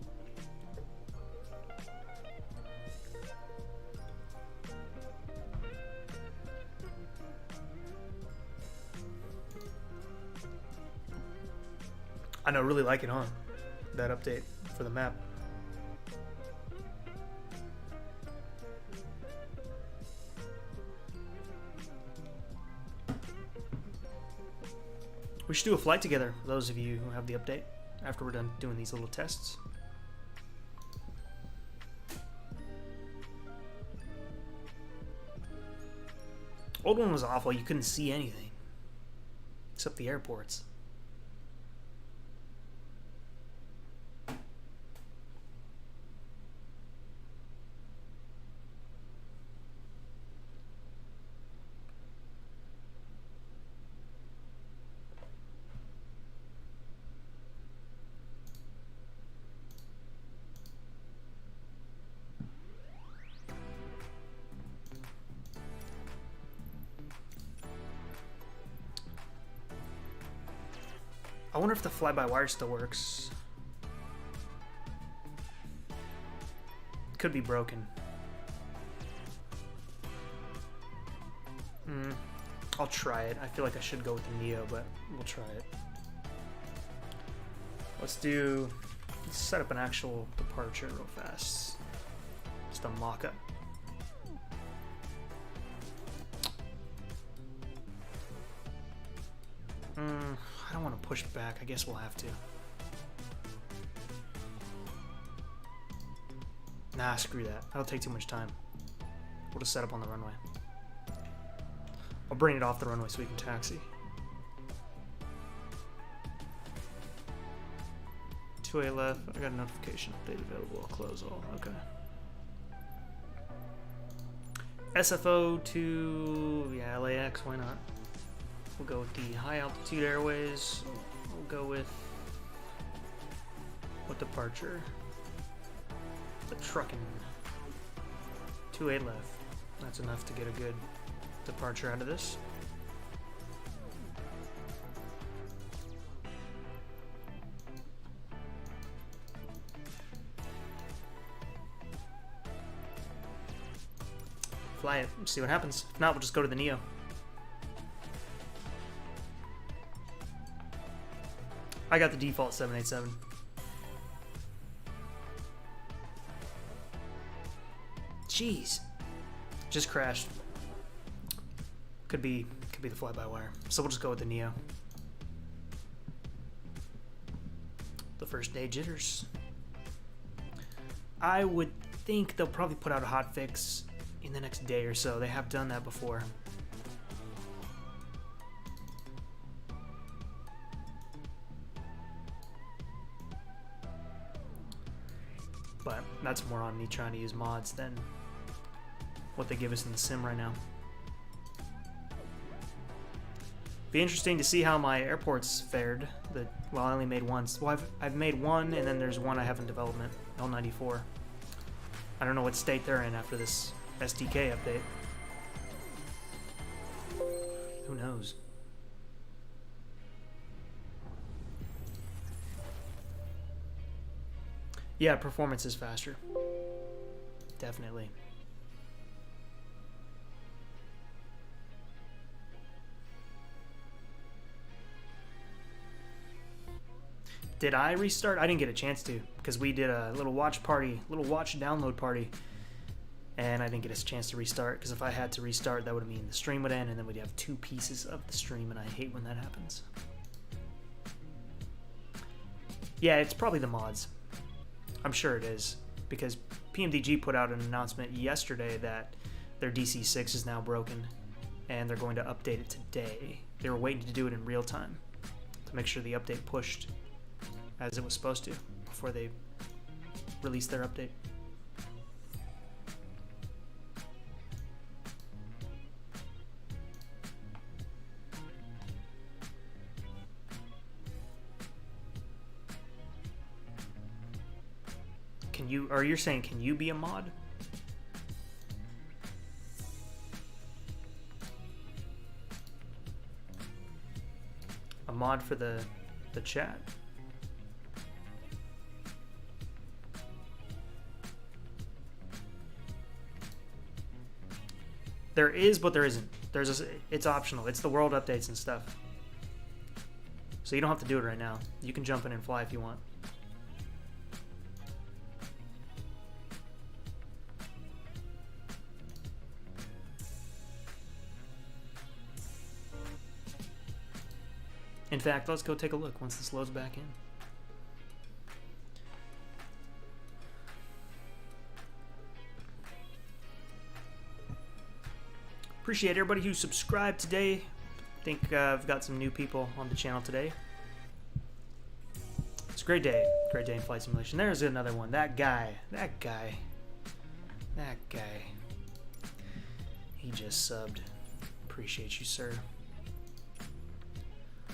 I know, really like it, huh? That update for the map. We should do a flight together, for those of you who have the update, after we're done doing these little tests. Old one was awful, you couldn't see anything. Except the airports. I wonder if the fly-by-wire still works. Could be broken. I'll try it. I feel like I should go with the Neo, but we'll try it. Let's set up an actual departure real fast. Just a mock-up. I don't want to push back. I guess we'll have to. Nah, screw that. That'll take too much time. We'll just set up on the runway. I'll bring it off the runway so we can taxi. 2 left. I got a notification. Update available. Close all. Okay. SFO to, yeah, LAX, why not? We'll go with the high altitude airways. We'll go with what departure? The trucking. 2 left. That's enough to get a good departure out of this. Fly it, see what happens. If not, we'll just go to the Neo. I got the default 787. Jeez. Just crashed. Could be the fly-by-wire. So we'll just go with the Neo. The first day jitters. I would think they'll probably put out a hot fix in the next day or so. They have done that before. But that's more on me trying to use mods than what they give us in the sim right now. Be interesting to see how my airports fared. Well, I only made one. Well, I've made one, and then there's one I have in development, L94. I don't know what state they're in after this SDK update. Who knows? Yeah, performance is faster. Definitely. Did I restart? I didn't get a chance to because we did a little watch party, little watch download party, and I didn't get a chance to restart because if I had to restart, that would mean the stream would end and then we'd have 2 pieces of the stream, and I hate when that happens. Yeah, it's probably the mods. I'm sure it is because PMDG put out an announcement yesterday that their DC6 is now broken and they're going to update it today. They were waiting to do it in real time to make sure the update pushed as it was supposed to before they released their update. Can you, or you're saying, can you be a mod? A mod for the chat? There is, but there isn't. It's optional. It's the world updates and stuff. So you don't have to do it right now. You can jump in and fly if you want. In fact, let's go take a look once this loads back in. Appreciate everybody who subscribed today. I think I've got some new people on the channel today. It's a great day in flight simulation. There's another one. That guy. He just subbed. Appreciate you, sir.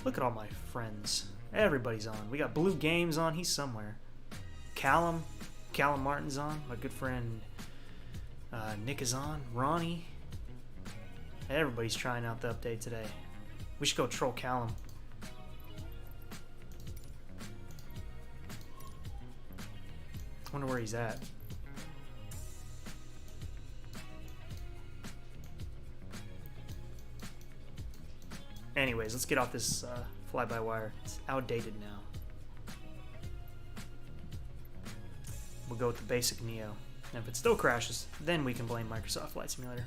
Look at all my friends. Everybody's on. We got Blue Games on. He's somewhere. Callum Martin's on. My good friend Nick is on. Ronnie. Everybody's trying out the update today. We should go troll Callum. Wonder where he's at. Anyways, let's get off this fly-by-wire. It's outdated now. We'll go with the basic Neo. And if it still crashes, then we can blame Microsoft Flight Simulator.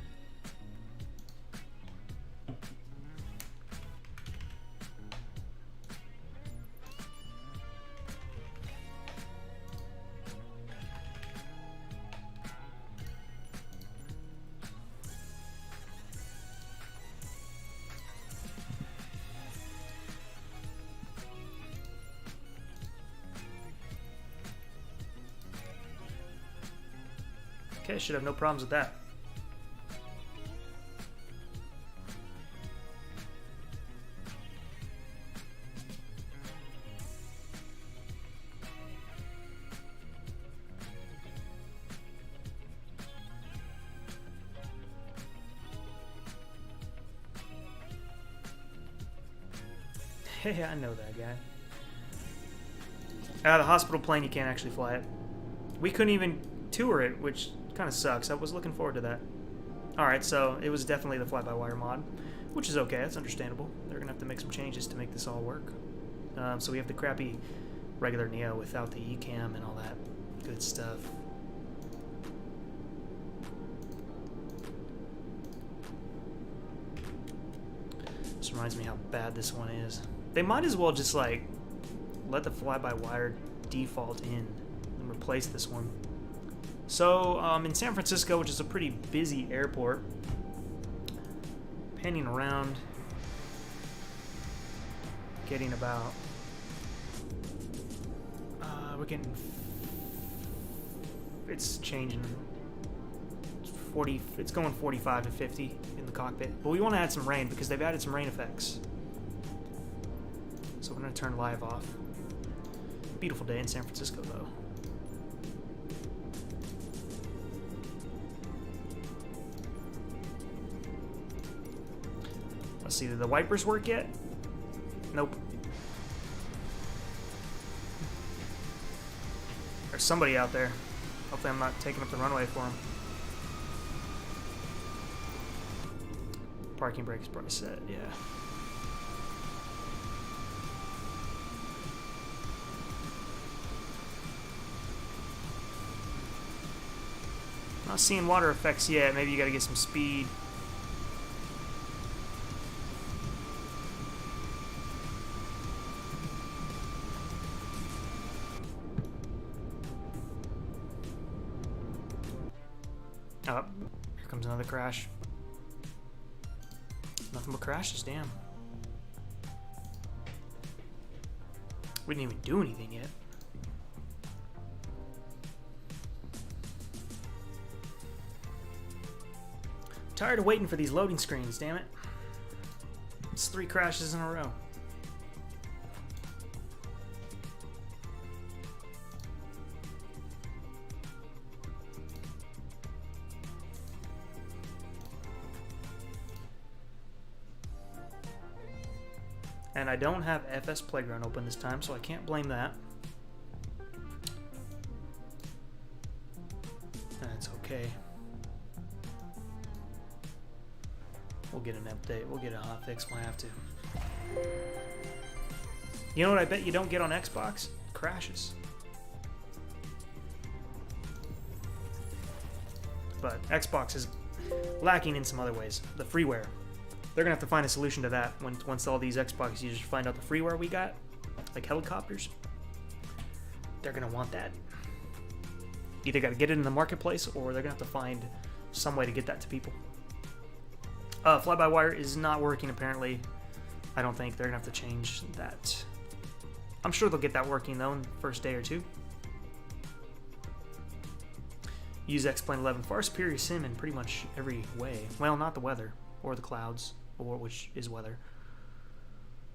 Okay, should have no problems with that. Hey, I know that guy. The hospital plane, you can't actually fly it. We couldn't even tour it, which kind of sucks. I was looking forward to that. Alright, so it was definitely the fly-by-wire mod, which is okay. That's understandable. They're going to have to make some changes to make this all work. So we have the crappy regular Neo without the eCam and all that good stuff. This reminds me how bad this one is. They might as well just like let the fly-by-wire default in and replace this one. So in San Francisco, which is a pretty busy airport, panning around, getting about we're getting, it's changing 40, it's going 45 to 50 in the cockpit, but we want to add some rain because they've added some rain effects. So we're going to turn live off. Beautiful day in San Francisco, though. Let's see, did the wipers work yet? Nope. There's somebody out there. Hopefully I'm not taking up the runway for him. Parking brake is probably set, yeah. Not seeing water effects yet. Maybe you gotta get some speed. Oh, here comes another crash. Nothing but crashes, damn. We didn't even do anything yet. Tired of waiting for these loading screens, damn it. It's 3 crashes in a row. And I don't have FS Playground open this time, so I can't blame that. That's okay. We'll get an update. We'll get a hotfix when I have to. You know what I bet you don't get on Xbox? Crashes. But Xbox is lacking in some other ways. The freeware. They're going to have to find a solution to that once all these Xbox users find out the freeware we got. Like helicopters. They're going to want that. Either got to get it in the marketplace or they're going to have to find some way to get that to people. Fly-by-wire is not working apparently. I don't think they're going to have to change that. I'm sure they'll get that working though in the first day or two. Use X-Plane 11. Far superior sim in pretty much every way. Well, not the weather or the clouds, or which is weather.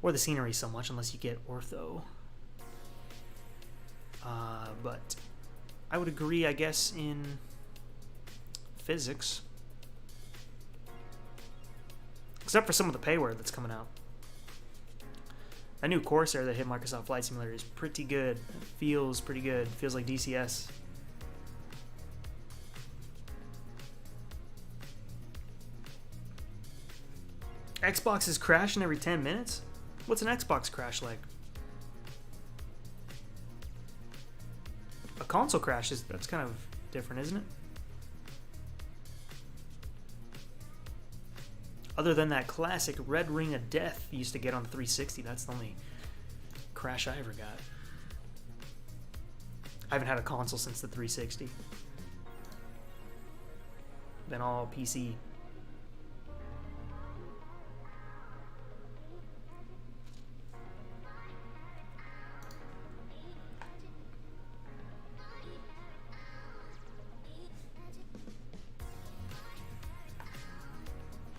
Or the scenery so much unless you get ortho. But I would agree, I guess, in physics. Except for some of the payware that's coming out. That new Corsair that hit Microsoft Flight Simulator is pretty good. It feels pretty good. It feels like DCS. Xbox is crashing every 10 minutes? What's an Xbox crash like? A console crash that's kind of different, isn't it? Other than that classic red ring of death you used to get on the 360, that's the only crash I ever got. I haven't had a console since the 360. Been all PC.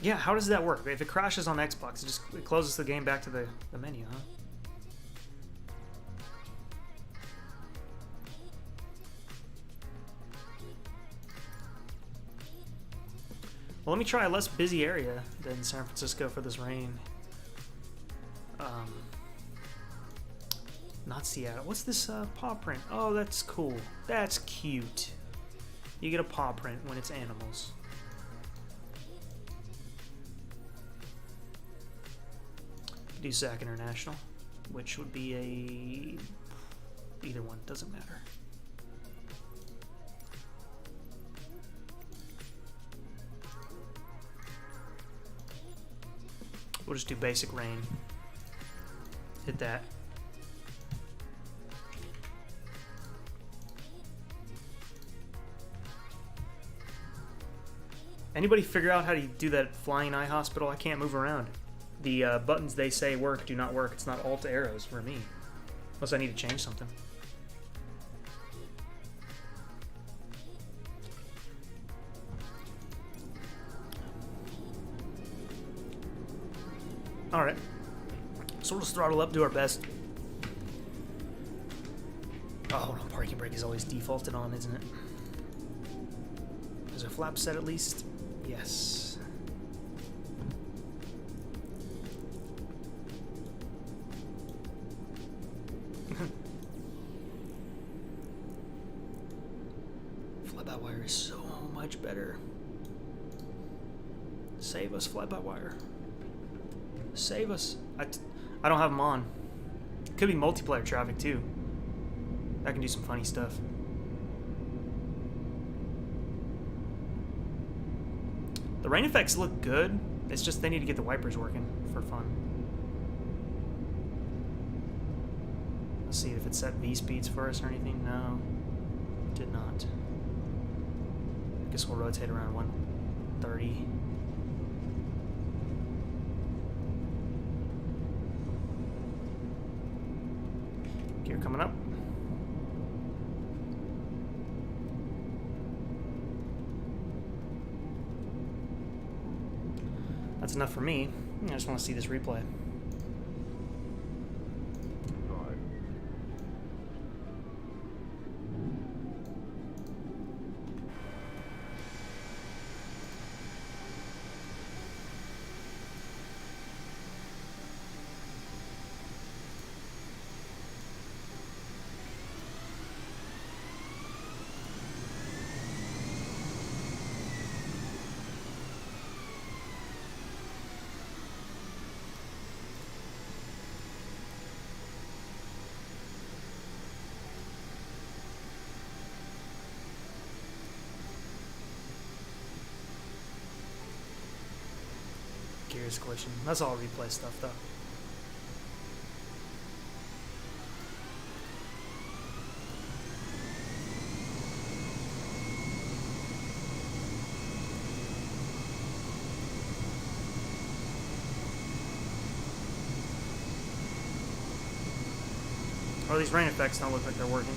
Yeah, how does that work? If it crashes on Xbox, it closes the game back to the menu, huh? Well, let me try a less busy area than San Francisco for this rain. Not Seattle. What's this paw print? Oh, that's cool. That's cute. You get a paw print when it's animals. Do SAC International, which would be a... either one, doesn't matter. We'll just do basic rain. Hit that. Anybody figure out how to do that flying eye hospital? I can't move around. The buttons they say work do not work. It's not alt arrows for me. Unless I need to change something. Alright. So we'll just throttle up, do our best. Oh, hold on. Parking brake is always defaulted on, isn't it? Is there flap set at least? Yes. Fly-by-wire is so much better. Save us, fly-by-wire. Save us. I don't have them on. Could be multiplayer traffic too. I can do some funny stuff. The rain effects look good. It's just they need to get the wipers working for fun. Let's see if it set V speeds for us or anything. No, it did not. I guess we'll rotate around 130. Gear coming up. That's enough for me. I just want to see this replay. Gears glitching. That's all replay stuff though. Oh, these rain effects don't look like they're working.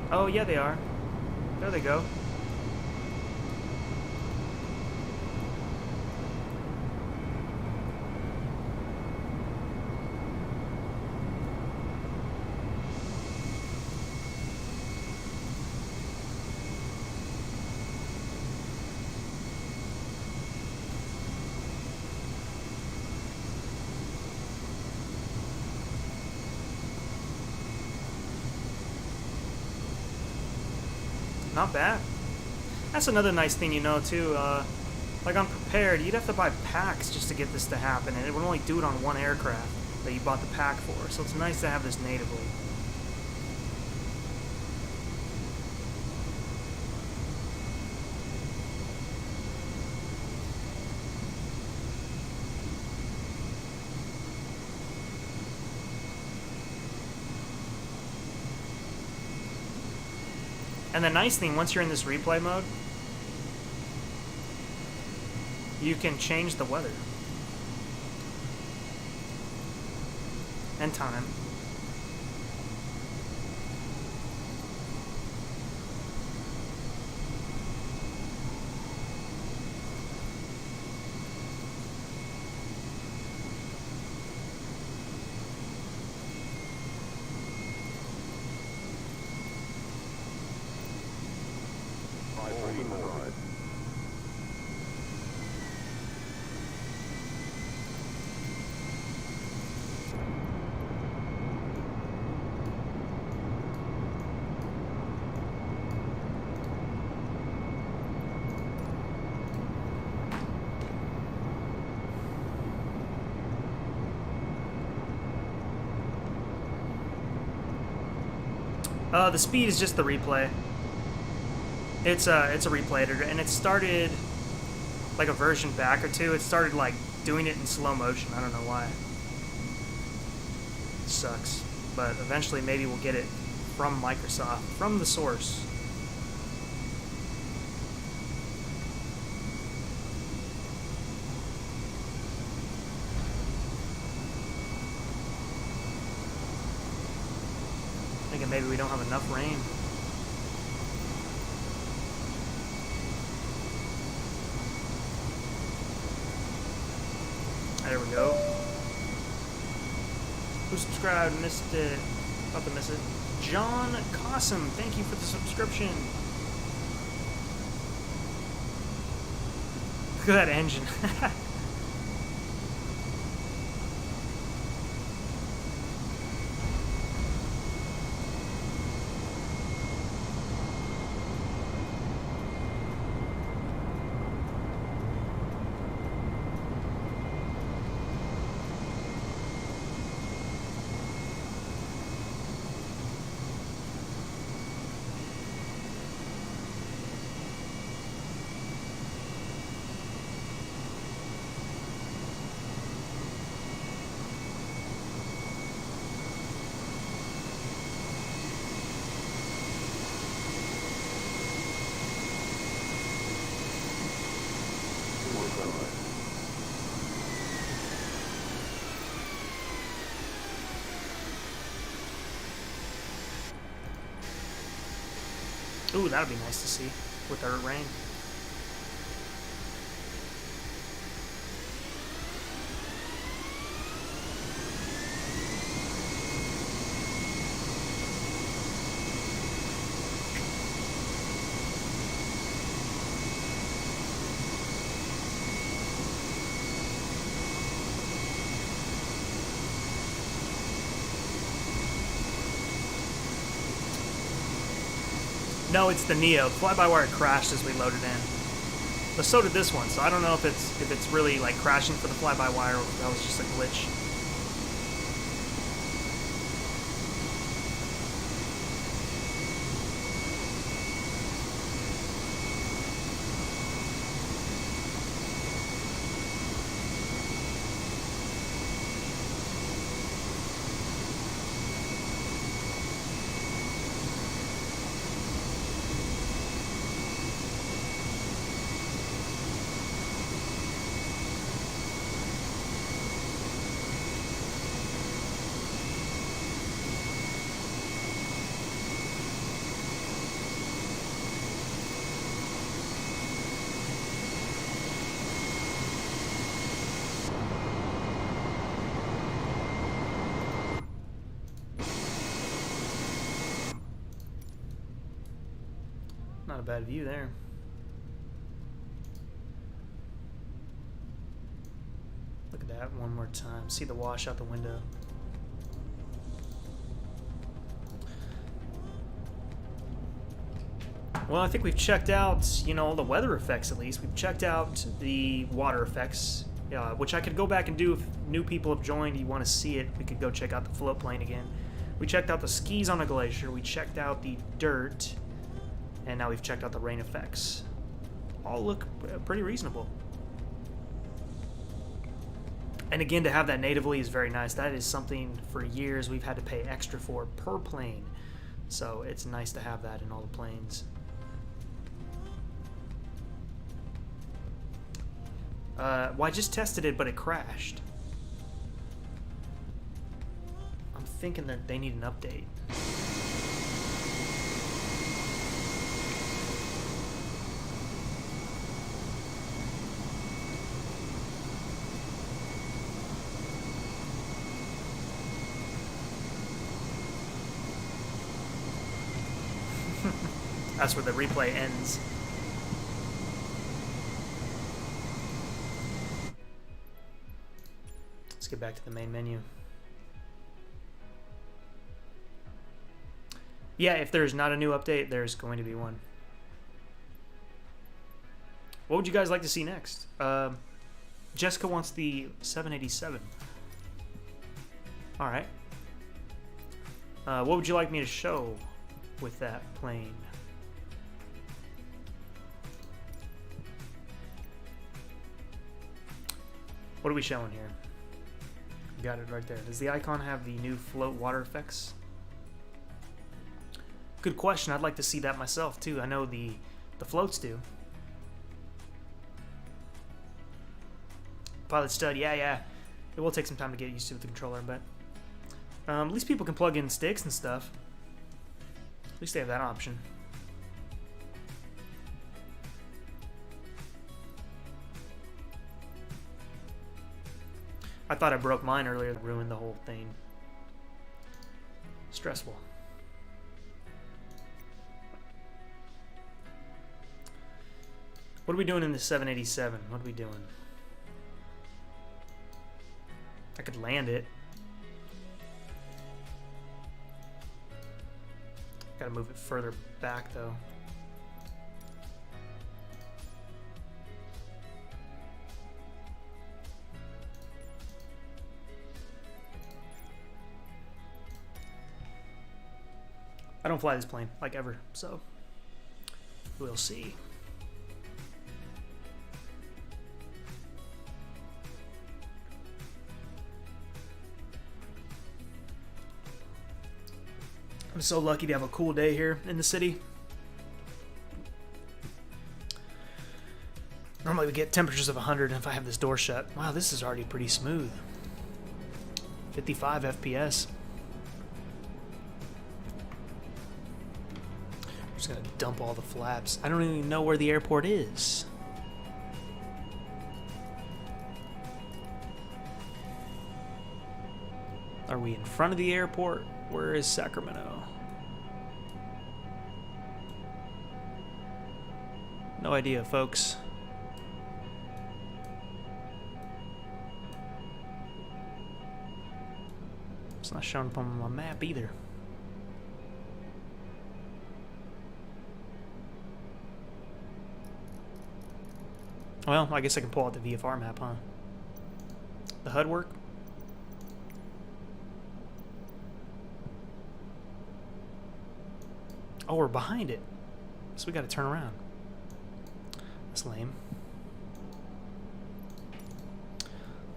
Oh, yeah, they are. There they go. Not bad. That's another nice thing, you know, too. Like on Prepared, you'd have to buy packs just to get this to happen, and it would only do it on one aircraft that you bought the pack for. So it's nice to have this natively. And the nice thing, once you're in this replay mode, you can change the weather and time. The speed is just the replay. It's a replay editor, and it started like a version back or two. It started like doing it in slow motion. I don't know why. It sucks, but eventually maybe we'll get it from Microsoft, from the source. Thinking maybe we don't have enough rain. There we go. Who subscribed? Missed it. About to miss it. John Cossum, thank you for the subscription. Look at that engine. Ooh, that would be nice to see with the rain. No, it's the Neo. Fly-by-wire crashed as we loaded in. But so did this one, so I don't know if it's really like crashing for the fly-by-wire or if that was just a glitch. Not a bad view there. Look at that one more time. See the wash out the window. Well, I think we've checked out, you know, the weather effects at least. We've checked out the water effects, which I could go back and do if new people have joined. You want to see it, we could go check out the float plane again. We checked out the skis on a glacier. We checked out the dirt. And now we've checked out the rain effects. All look pretty reasonable. And again, to have that natively is very nice. That is something for years we've had to pay extra for per plane. So it's nice to have that in all the planes. Well, I just tested it, but it crashed. I'm thinking that they need an update. That's where the replay ends. Let's get back to the main menu. Yeah, if there's not a new update, there's going to be one. What would you guys like to see next? Jessica wants the 787. All right. What would you like me to show? with that plane. What are we showing here? Got it right there. Does the icon have the new float water effects? Good question. I'd like to see that myself too. I know the floats do. Pilot stud, yeah. It will take some time to get used to with the controller, but at least people can plug in sticks and stuff. At least they have that option. I thought I broke mine earlier, ruined the whole thing. Stressful. What are we doing in the 787? What are we doing? I could land it. Gotta move it further back though. I don't fly this plane, like ever, so we'll see. I'm so lucky to have a cool day here in the city. Normally we get temperatures of 100 if I have this door shut. Wow, this is already pretty smooth. 55 FPS. I'm just gonna dump all the flaps. I don't even know where the airport is. Are we in front of the airport? Where is Sacramento? No idea, folks. It's not showing up on my map either. Well, I guess I can pull out the VFR map, huh? The HUD work? Oh, we're behind it. So we gotta turn around. That's lame.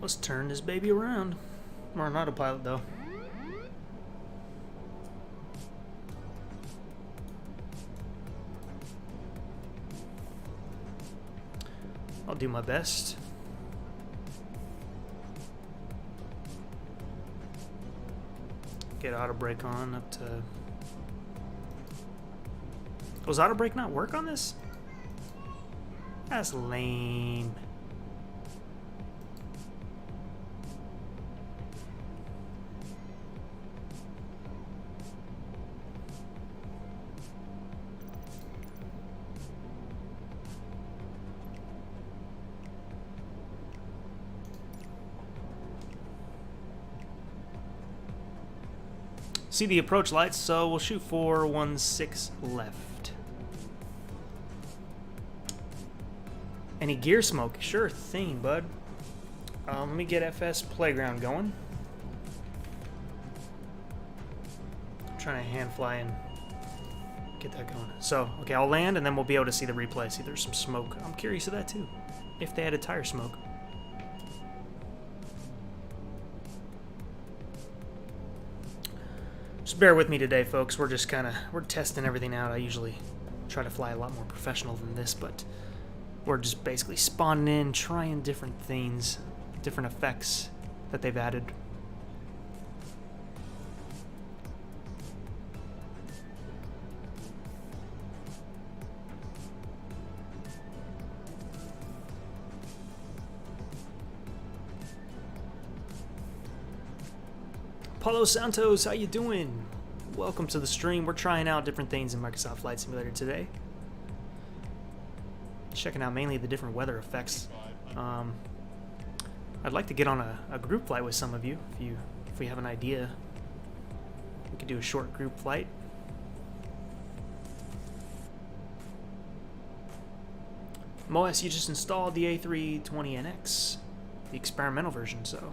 Let's turn this baby around. We're on autopilot though. I'll do my best. Get auto brake on up to... Does auto brake not work on this? That's lame. See the approach lights, so we'll shoot 416 left. Any gear smoke? Sure thing, bud. Let me get FS Playground going. I'm trying to hand fly and get that going. So, okay, I'll land and then we'll be able to see the replay. See, there's some smoke. I'm curious of that too. If they had a tire smoke. Just bear with me today, folks. We're just we're testing everything out. I usually try to fly a lot more professional than this, but we're just basically spawning in, trying different things, different effects that they've added. Paulo Santos, how you doing? Welcome to the stream. We're trying out different things in Microsoft Flight Simulator today. Checking out mainly the different weather effects. I'd like to get on a group flight with some of you. If we have an idea, we could do a short group flight. Moas, you just installed the A320NX, the experimental version, so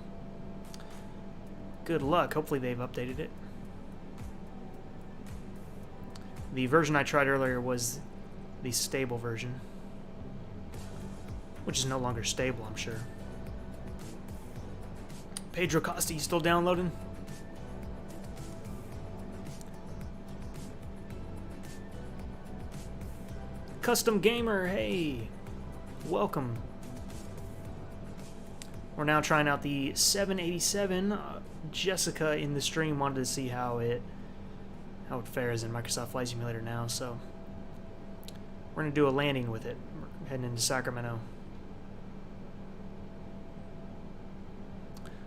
good luck. Hopefully they've updated it. The version I tried earlier was the stable version, which is no longer stable, I'm sure. Pedro Costa, you still downloading? Custom Gamer, hey, welcome. We're now trying out the 787. Jessica in the stream wanted to see how it fares in Microsoft Flight Simulator now, so we're gonna do a landing with it. We're heading into Sacramento.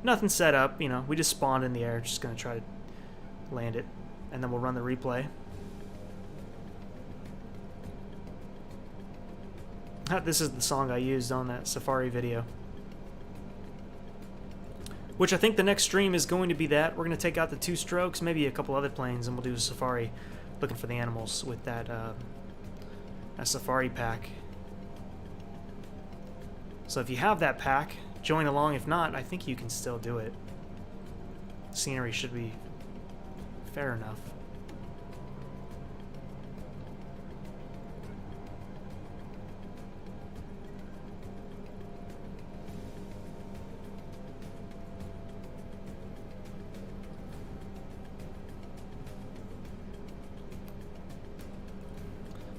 Nothing set up, you know. We just spawned in the air, just gonna try to land it, and then we'll run the replay. This is the song I used on that Safari video. Which I think the next stream is going to be that. We're going to take out the 2 strokes, maybe a couple other planes, and we'll do a Safari looking for the animals with that, that Safari pack. So if you have that pack, join along. If not, I think you can still do it. Scenery should be fair enough.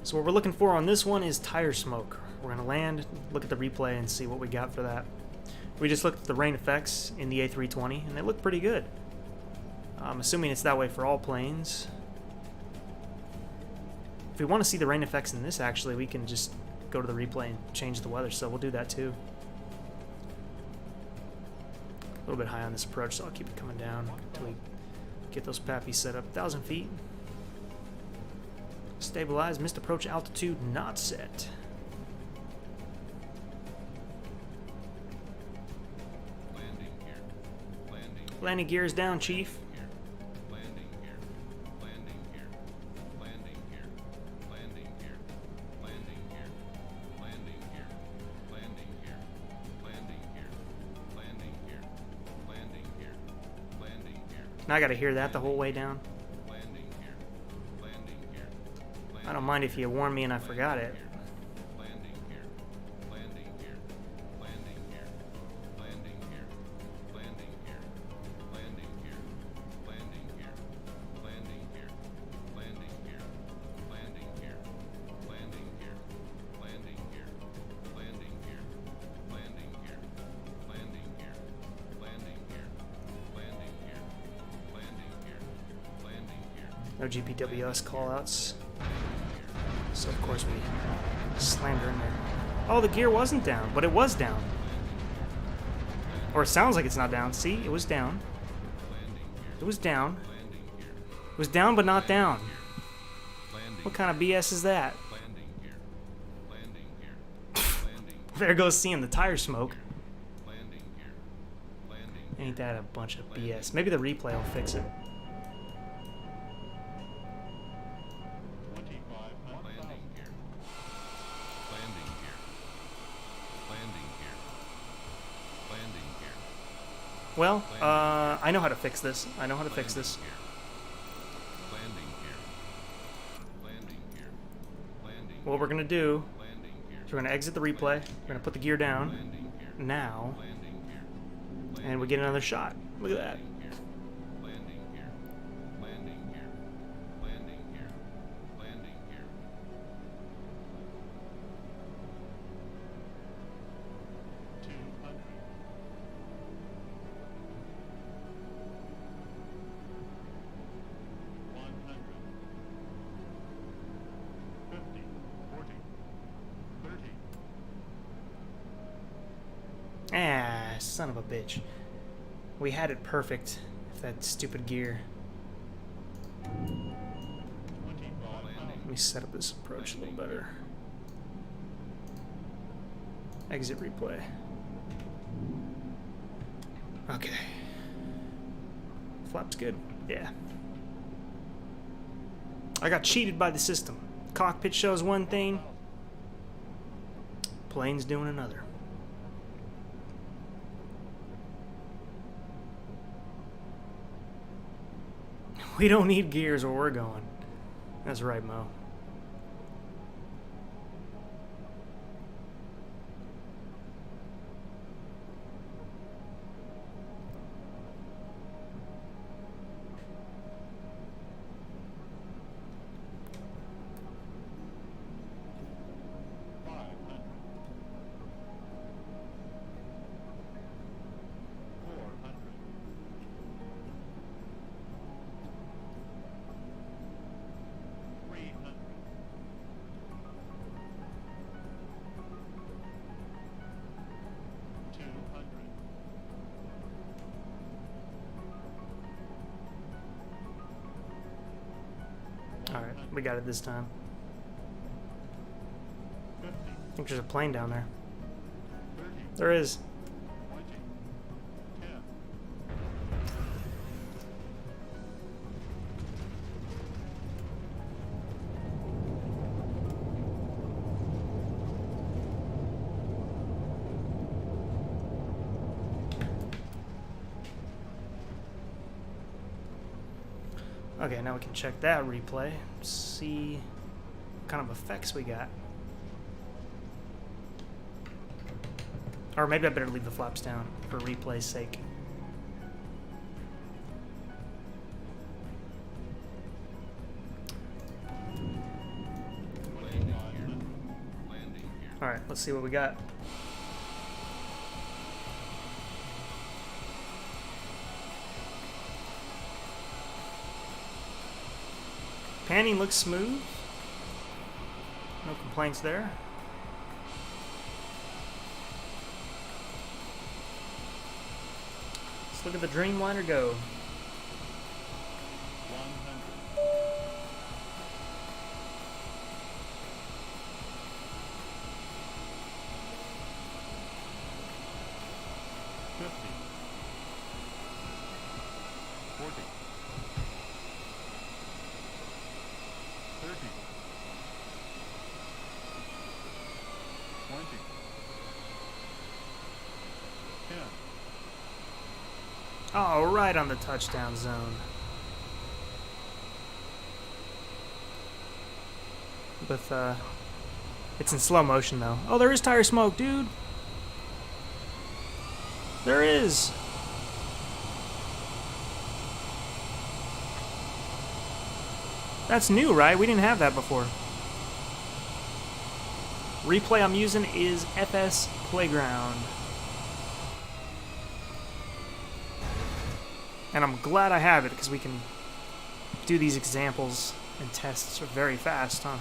So what we're looking for on this one is tire smoke. We're going to land, look at the replay, and see what we got for that. We just looked at the rain effects in the A320, and they look pretty good. I'm assuming it's that way for all planes. If we want to see the rain effects in this, actually, we can just go to the replay and change the weather, so we'll do that too. A little bit high on this approach, so I'll keep it coming down until we get those pappies set up. 1,000 feet. Stabilize, missed approach altitude not set. Landing gear. Landing gear is down, Chief. Landing gear. Landing gear. Landing gear. Landing gear. Landing gear. Landing gear. Landing gear. Landing gear. Landing gear. Landing gear. Landing gear. Now I gotta hear that the whole way down. I don't mind if you warn me and I forgot it. Landing gear. Landing gear. Landing gear. Landing gear. Landing gear. Landing gear. Landing gear. Landing gear. Landing gear. Landing gear. Landing gear. Landing gear. Landing gear. Landing gear. Landing gear. Landing gear. Landing gear. Landing gear. Landing gear. No GPWS callouts. So of course we slammed her in there. Oh, the gear wasn't down, but it was down. Or it sounds like it's not down. See, it was down. It was down. It was down, but not down. What kind of BS is that? There goes seeing the tire smoke. Ain't that a bunch of BS? Maybe the replay will fix it. Well, I know how to fix this. I know how to fix this. What we're going to do is we're going to exit the replay. We're going to put the gear down now. And we get another shot. Look at that. Ah, son of a bitch. We had it perfect. If that stupid gear. Let me set up this approach a little better. Exit replay. Okay. Flap's good. Yeah. I got cheated by the system. Cockpit shows one thing. Plane's doing another. We don't need gears where we're going. That's right, Mo. Alright, we got it this time. I think there's a plane down there. There is. Okay, now we can check that replay, see what kind of effects we got. Or maybe I better leave the flaps down for replay's sake. Alright, let's see what we got. Panning looks smooth. No complaints there. Let's look at the Dreamliner go. Oh, right on the touchdown zone. With, it's in slow motion, though. Oh, there is tire smoke, dude! There is! That's new, right? We didn't have that before. Replay I'm using is FS Playground. And I'm glad I have it, because we can do these examples and tests very fast, huh?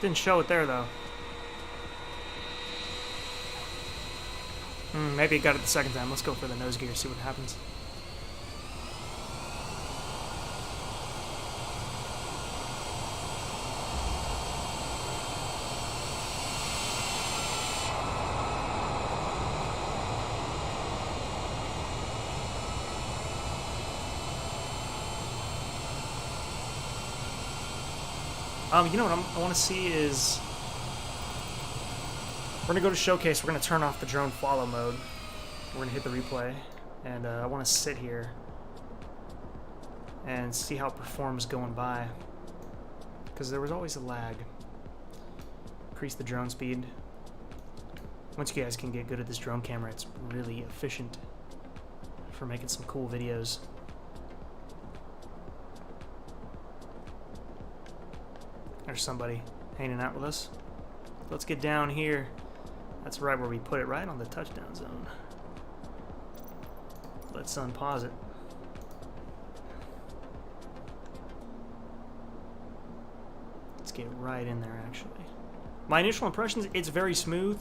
Didn't show it there, though. Maybe it got it the second time. Let's go for the nose gear, see what happens. You know what I want to see is, we're going to go to showcase, we're going to turn off the drone follow mode, we're going to hit the replay, and I want to sit here and see how it performs going by, because there was always a lag. Increase the drone speed. Once you guys can get good at this drone camera, it's really efficient for making some cool videos. There's somebody hanging out with us. Let's get down here. That's right where we put it, right on the touchdown zone. Let's unpause it. Let's get right in there, actually. My initial impressions, it's very smooth.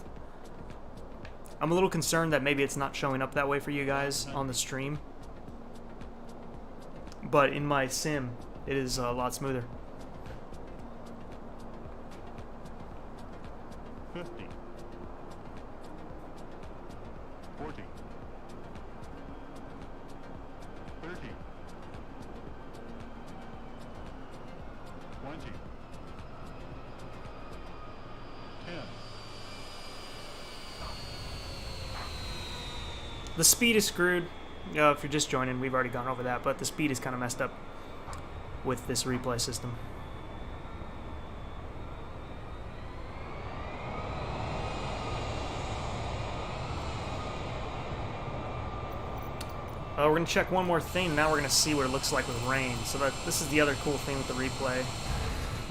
I'm a little concerned that maybe it's not showing up that way for you guys on the stream. But in my sim, it is a lot smoother. 50, 40, 30, 20, 10. The speed is screwed. If you're just joining, we've already gone over that, but the speed is kind of messed up with this replay system. We're going to check one more thing. Now we're going to see what it looks like with rain. So this is the other cool thing with the replay,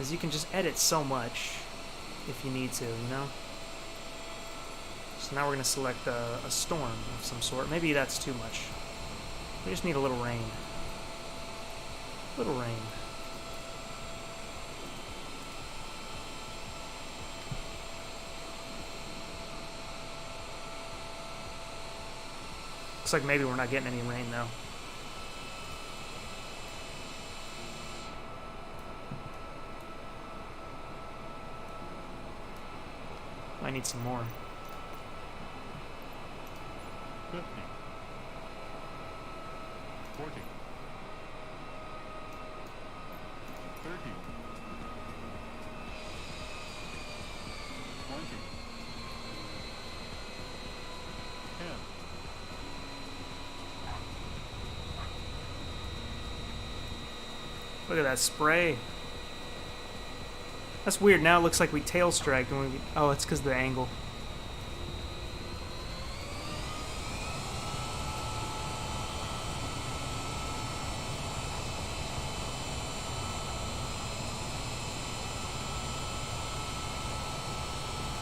is you can just edit so much if you need to, you know? So now we're going to select a storm of some sort. Maybe that's too much. We just need a little rain. Little rain. Looks like maybe we're not getting any rain though. I need some more. 50, 40, 30, 20, 10. Look at that spray. That's weird. Now it looks like we tail striked when we... Oh, it's because of the angle.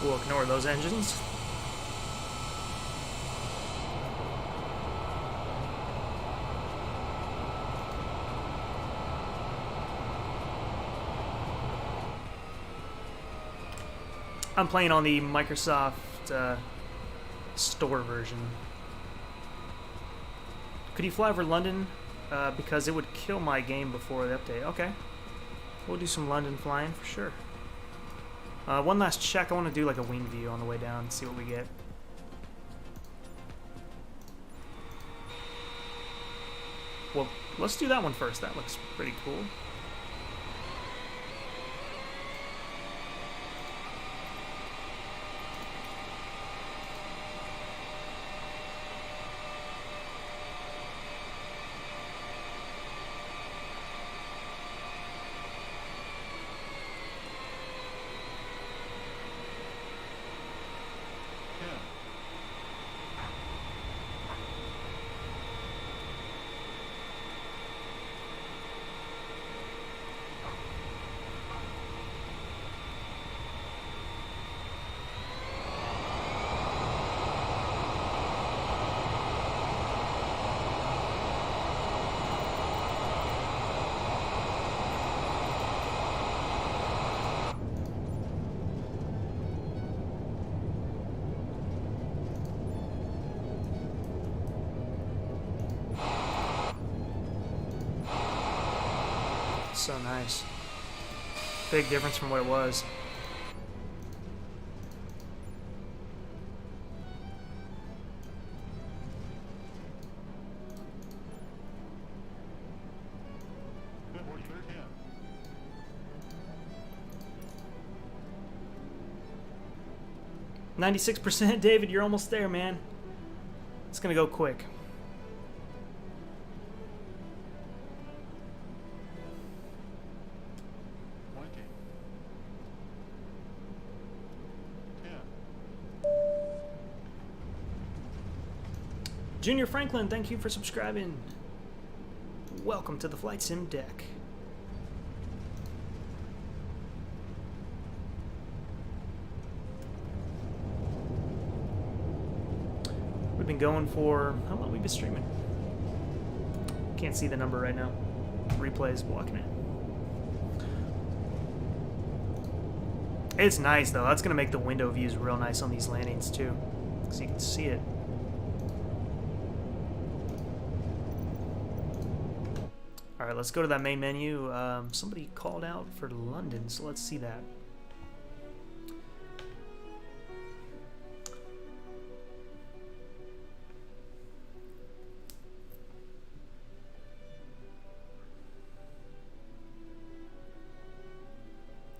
We'll ignore those engines. I'm playing on the Microsoft Store version. Could you fly over London? Because it would kill my game before the update. Okay. We'll do some London flying for sure. One last check. I want to do like a wing view on the way down and see what we get. Well, let's do that one first. That looks pretty cool. So nice. Big difference from what it was. Yeah. 96%, David, you're almost there, man. It's gonna go quick. Junior Franklin, thank you for subscribing. Welcome to the Flight Sim deck. We've been going for how long? We've been streaming. Can't see the number right now. Replay is blocking it. It's nice though. That's gonna make the window views real nice on these landings too. so you can see it. Alright, let's go to that main menu. Somebody called out for London, so let's see that.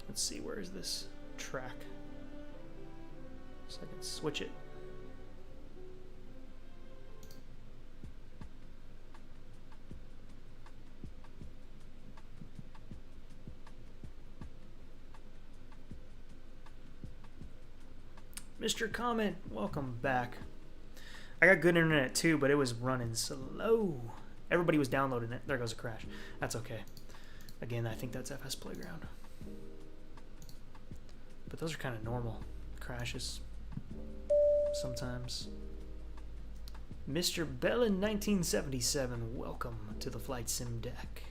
Let's see, where is this track? So I can switch it. Mr. Comment, welcome back. I got good internet too, but it was running slow. Everybody was downloading it. There goes a crash. That's okay. Again, I think that's FS Playground. But those are kind of normal crashes sometimes. Mr. Bellin 1977, welcome to the Flight Sim deck.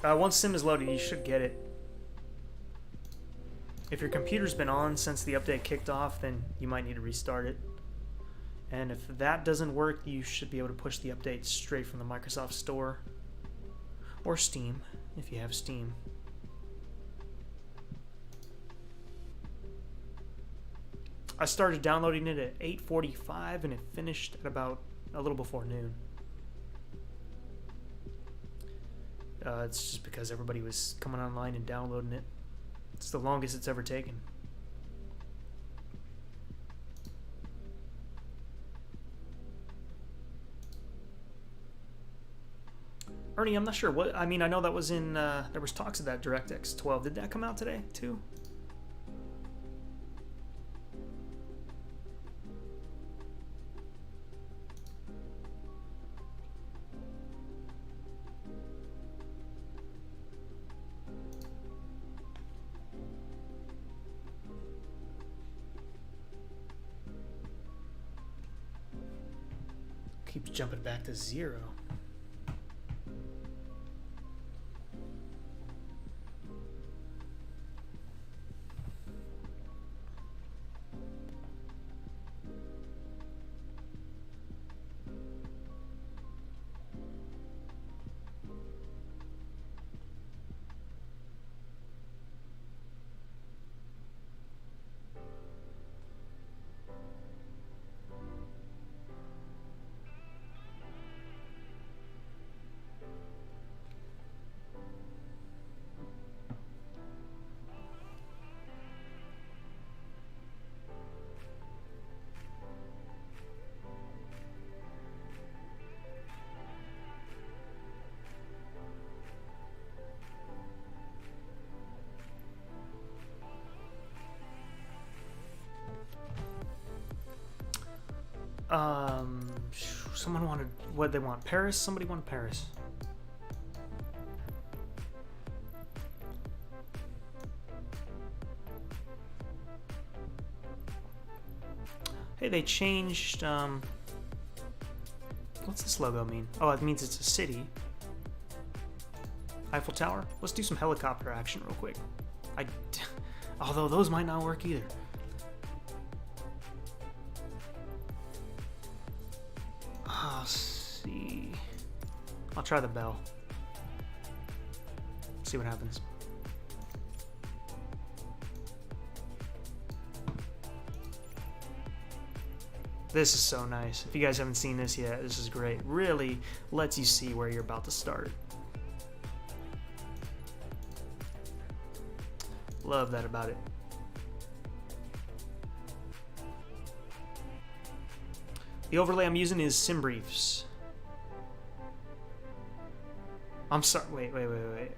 Once Sim is loaded, you should get it. If your computer's been on since the update kicked off, then you might need to restart it. And if that doesn't work, you should be able to push the update straight from the Microsoft Store. Or Steam, if you have Steam. I started downloading it at 8:45 and it finished at about a little before noon. It's just because everybody was coming online and downloading it. It's the longest it's ever taken. Ernie, I'm not sure what. I mean, I know that was in. There was talks of that DirectX 12. Did that come out today too? Keeps jumping back to 0. Someone wanted, what they want? Paris? Somebody wanted Paris. Hey, they changed, what's this logo mean? Oh, it means it's a city. Eiffel Tower? Let's do some helicopter action real quick. Although those might not work either. See. I'll try the bell. See what happens. This is so nice. If you guys haven't seen this yet, this is great. Really lets you see where you're about to start. Love that about it. The overlay I'm using is SimBriefs. I'm sorry. Wait.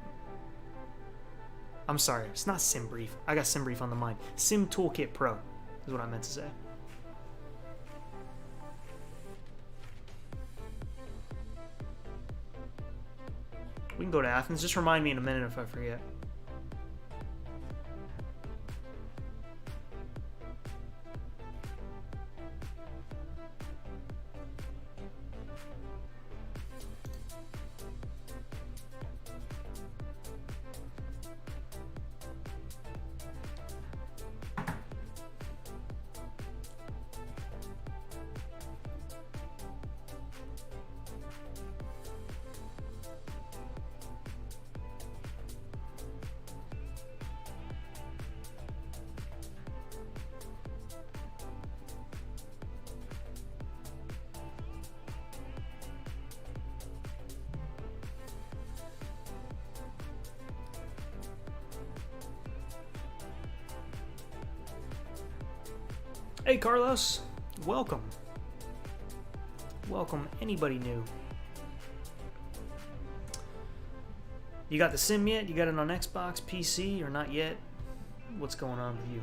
I'm sorry. It's not SimBrief. I got SimBrief on the mind. Sim Toolkit Pro is what I meant to say. We can go to Athens. Just remind me in a minute if I forget. Hey Carlos, welcome. Welcome anybody new. You got the sim yet? You got it on Xbox, PC, or not yet? What's going on with you?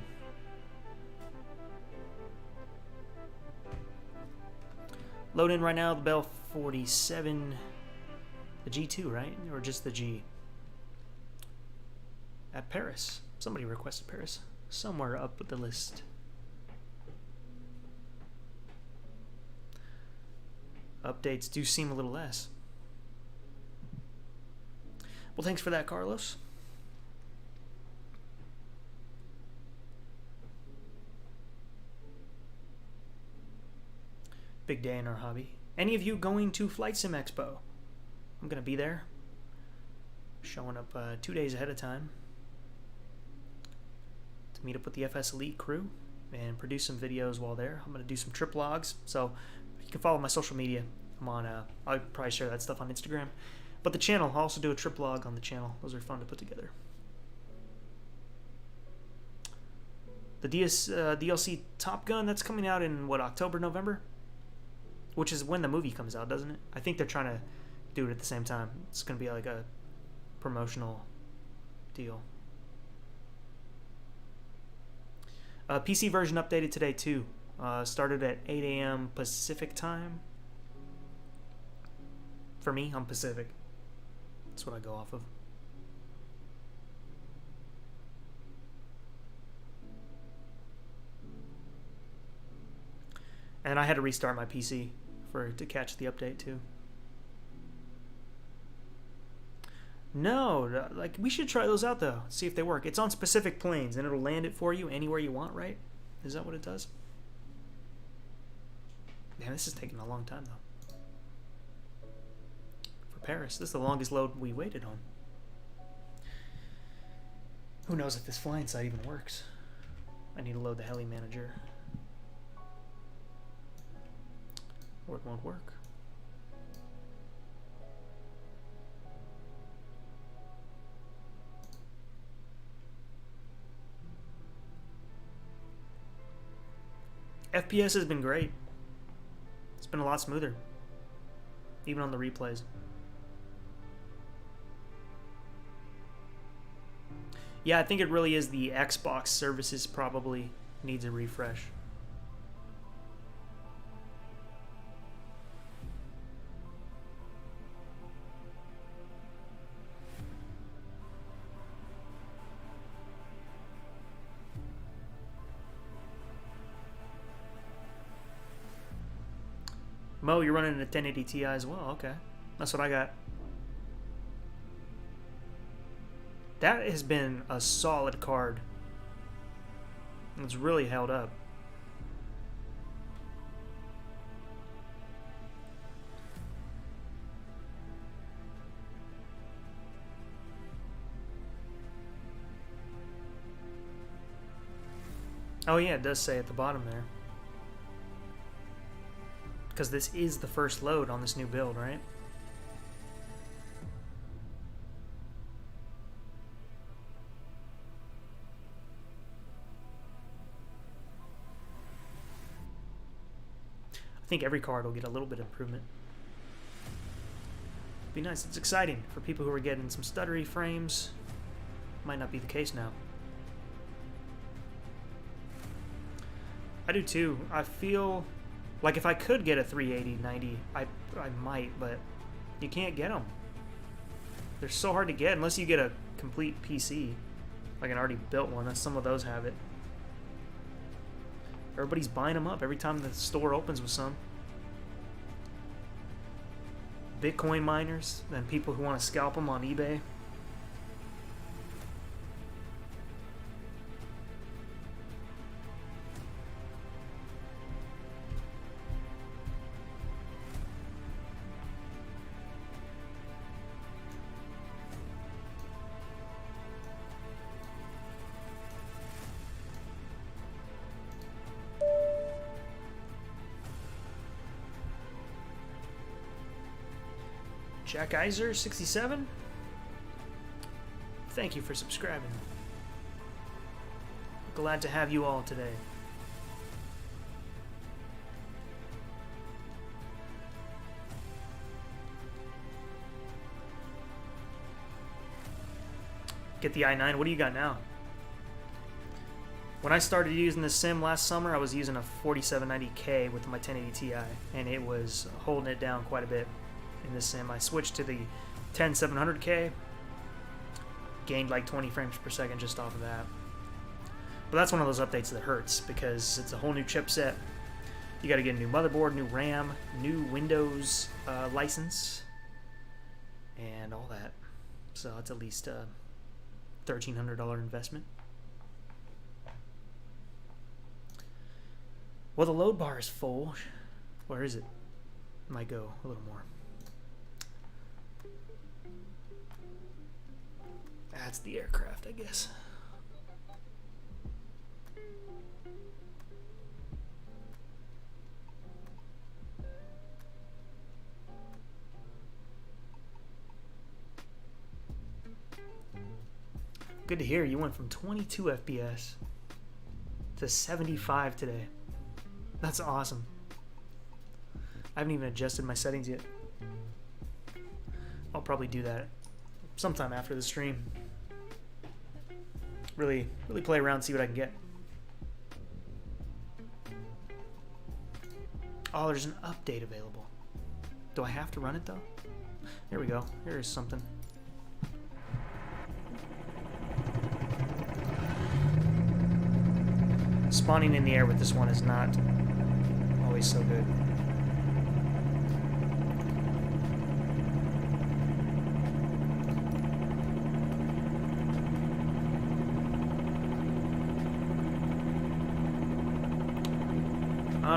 Load in right now the Bell 47, the G2, right? Or just the G? At Paris. Somebody requested Paris. Somewhere up with the list. Updates do seem a little less. Well, thanks for that, Carlos. Big day in our hobby. Any of you going to Flight Sim Expo? I'm going to be there. Showing up 2 days ahead of time to meet up with the FSElite crew and produce some videos while there. I'm going to do some trip logs, so you can follow my social media. I'm on, I'll probably share that stuff on Instagram. But the channel, I'll also do a trip log on the channel. Those are fun to put together. The DLC Top Gun, that's coming out in, what, October, November? Which is when the movie comes out, doesn't it? I think they're trying to do it at the same time. It's going to be like a promotional deal. PC version updated today, too. Started at 8 a.m. Pacific time. For me, I'm Pacific. That's what I go off of. And I had to restart my PC to catch the update too. No, like we should try those out though. See if they work. It's on specific planes and it'll land it for you anywhere you want, right? Is that what it does? Man, this is taking a long time though. For Paris, this is the longest load we waited on. Who knows if this flying site even works? I need to load the heli manager. Or it won't work. FPS has been great. It's been a lot smoother. Even on the replays. Yeah, I think it really is the Xbox services probably needs a refresh. Mo, you're running a 1080 Ti as well. Okay. That's what I got. That has been a solid card. It's really held up. Oh yeah, it does say at the bottom there. Because this is the first load on this new build, right? I think every card will get a little bit of improvement. Be nice. It's exciting for people who are getting some stuttery frames. Might not be the case now. I do too. I feel like if I could get a 380, 90, I might, but you can't get them. They're so hard to get unless you get a complete PC, like an already built one. Some of those have it. Everybody's buying them up every time the store opens with some. Bitcoin miners, and people who want to scalp them on eBay. Jack Iser 67. Thank you for subscribing. Glad to have you all today. Get the i9. What do you got now? When I started using this sim last summer, I was using a 4790K with my 1080 Ti, and it was holding it down quite a bit. In this sim, I switched to the 10700K, gained like 20 frames per second just off of that. But that's one of those updates that hurts because it's a whole new chipset. You got to get a new motherboard, new RAM, new Windows license, and all that. So it's at least a $1,300 investment. Well, the load bar is full. Where is it? Might go a little more. That's the aircraft, I guess. Good to hear. You went from 22 FPS to 75 today. That's awesome. I haven't even adjusted my settings yet. I'll probably do that sometime after the stream. Really play around, see what I can get. Oh, there's an update available. Do I have to run it though? There we go. Here's something. Spawning in the air with this one is not always so good.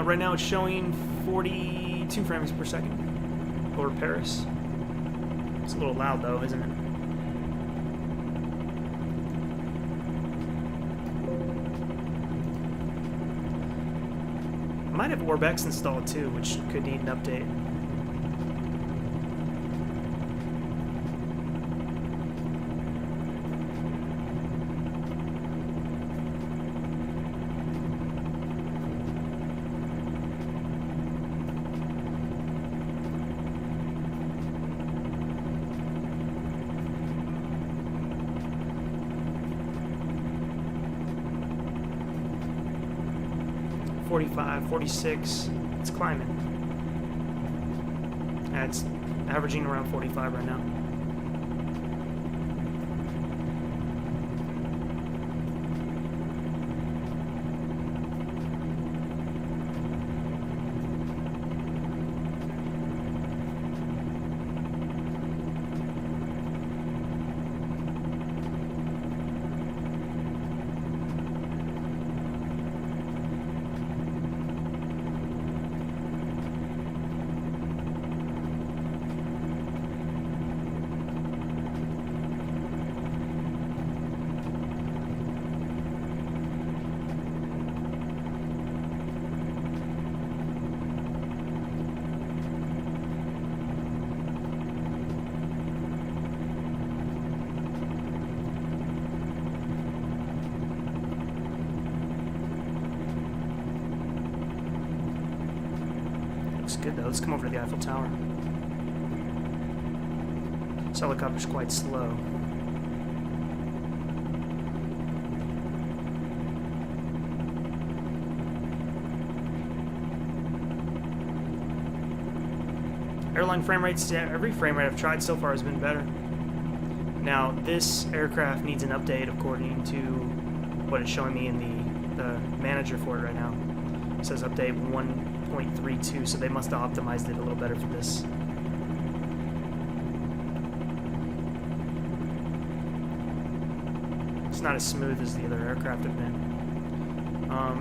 Right now it's showing 42 frames per second over Paris. It's a little loud though, isn't it? I might have Orbex installed too, which could need an update. .45, 46, it's climbing. Yeah, it's averaging around 45 right now. Good though. Let's come over to the Eiffel Tower. This helicopter's quite slow. Airline frame rates, yeah, every frame rate I've tried so far has been better. Now, this aircraft needs an update according to what it's showing me in the manager for it right now. It says update 1.32, so they must have optimized it a little better for this. It's not as smooth as the other aircraft have been.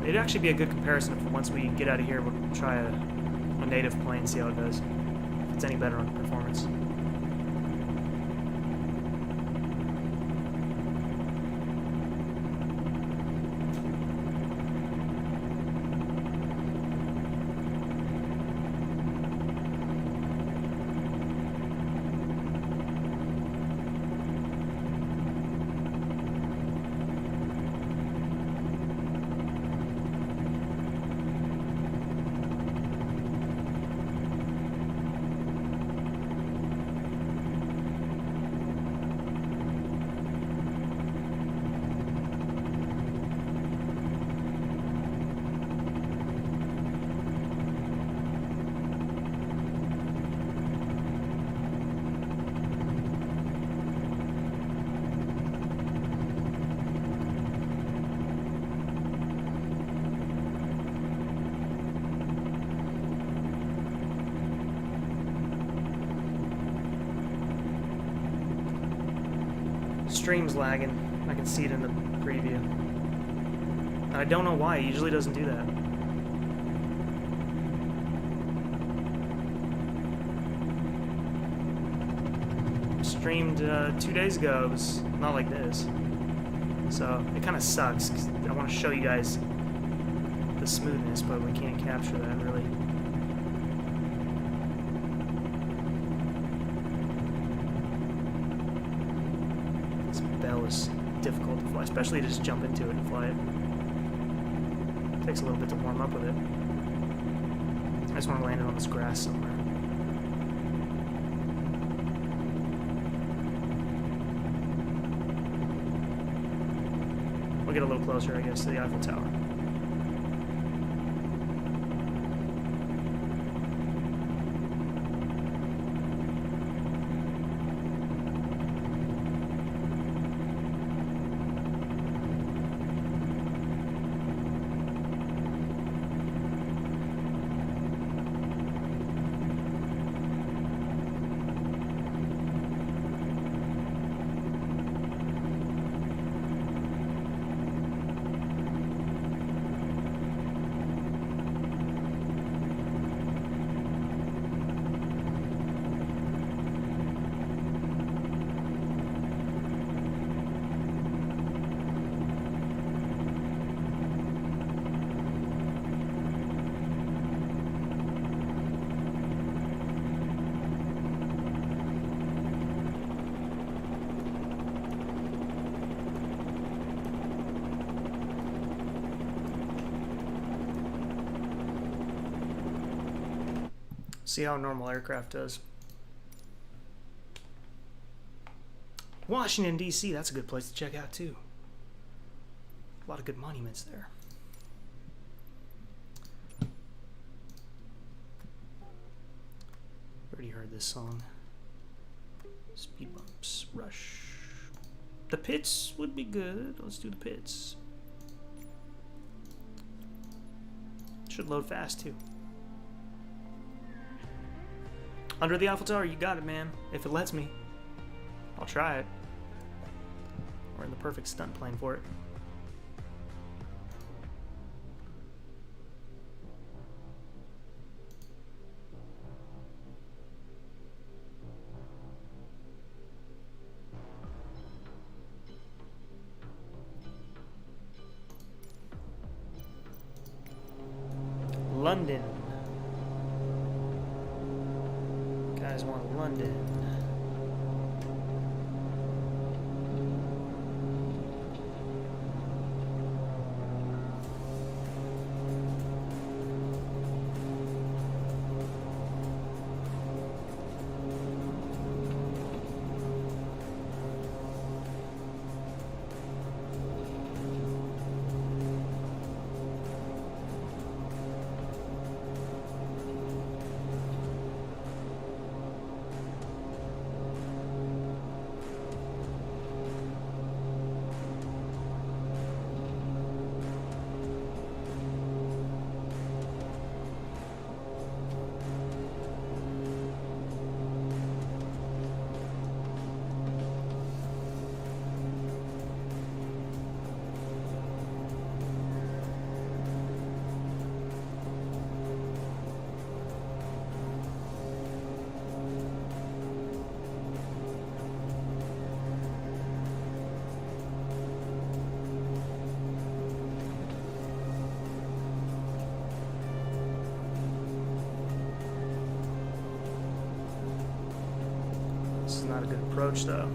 It'd actually be a good comparison if once we get out of here, we'll try a native plane, see how it does. If it's any better on performance. Stream's lagging. I can see it in the preview. I don't know why. It usually doesn't do that. Streamed 2 days ago. It was not like this. So it kind of sucks, 'cause I want to show you guys the smoothness, but we can't capture that really. Was difficult to fly, especially to just jump into it and fly it. Takes a little bit to warm up with it. I just want to land it on this grass somewhere. We'll get a little closer, I guess, to the Eiffel Tower. See how a normal aircraft does. Washington, D.C., that's a good place to check out, too. A lot of good monuments there. Already heard this song. Speed bumps, rush. The pits would be good. Let's do the pits. Should load fast, too. Under the Eiffel Tower, you got it, man. If it lets me, I'll try it. We're in the perfect stunt plane for it. London. Guys want London. This is not a good approach, though.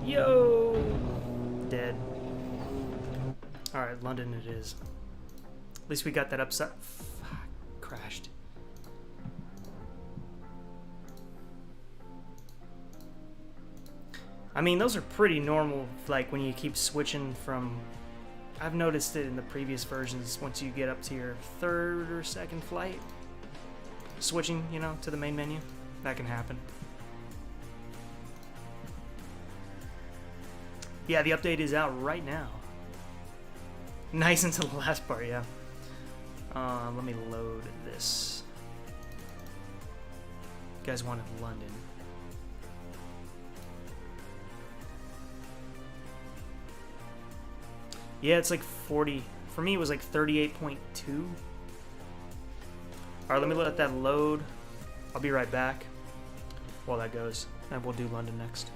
Yo! Dead. Alright, London it is. At least we got that upside. Fuck, crashed. I mean, those are pretty normal, like when you keep switching from... I've noticed it in the previous versions, once you get up to your third or second flight, switching, you know, to the main menu. That can happen. Yeah, the update is out right now. Nice until the last part, yeah. Let me load this. You guys wanted London. Yeah, it's like 40. For me, it was like 38.2. Alright, let me let that load. I'll be right back while that goes. And we'll do London next.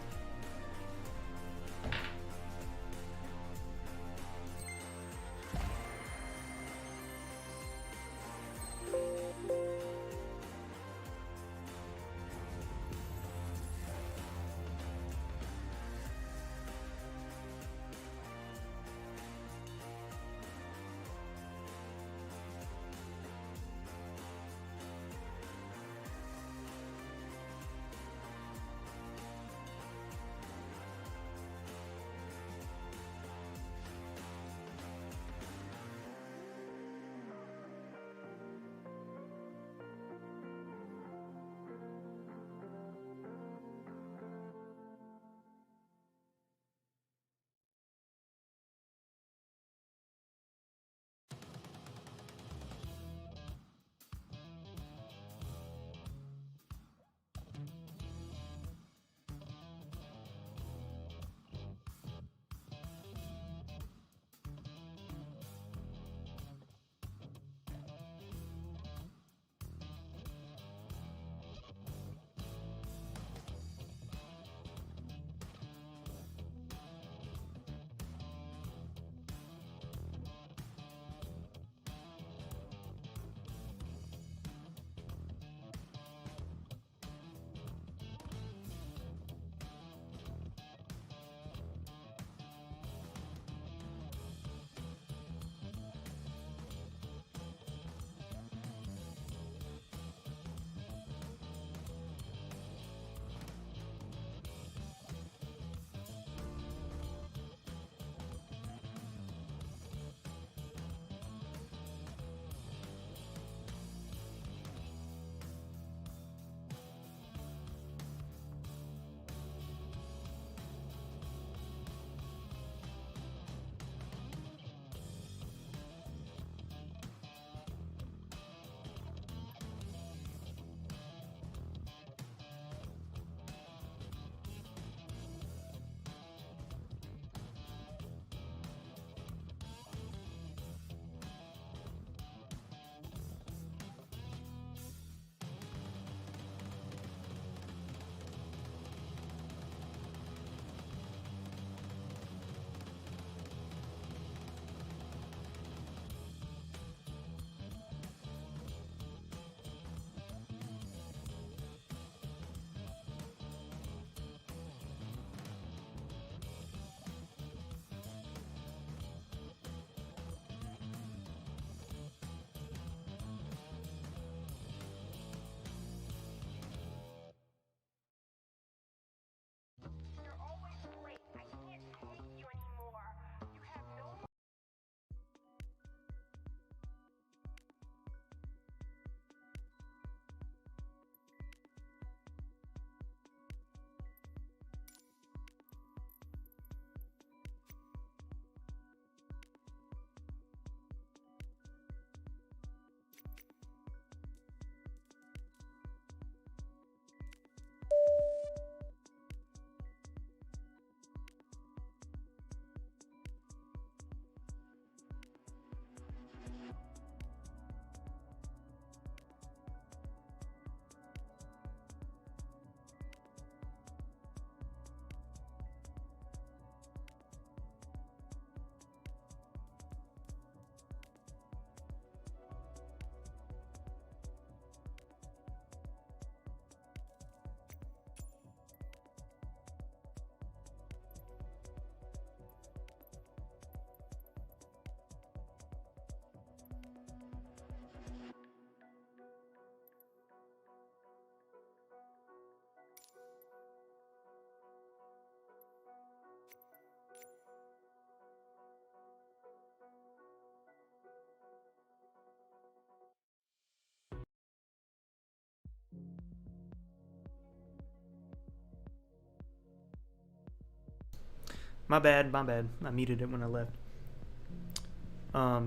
My bad, my bad. I muted it when I left.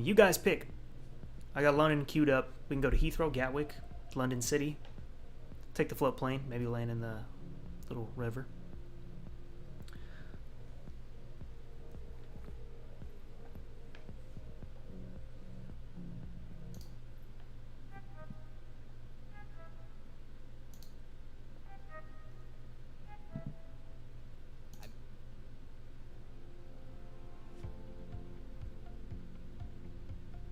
You guys pick. I got London queued up. We can go to Heathrow, Gatwick, London City. Take the float plane. Maybe land in the little river.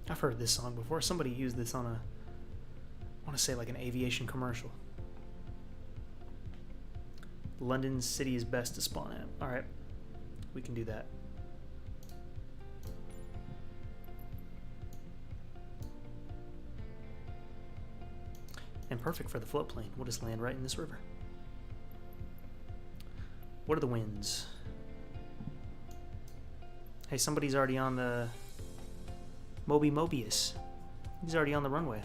I've heard this song before. Somebody used this on a, I want to say like an aviation commercial. London City is best to spawn at. Alright, we can do that. And perfect for the float plane. We'll just land right in this river. What are the winds? Hey, somebody's already on the Mobius. He's already on the runway.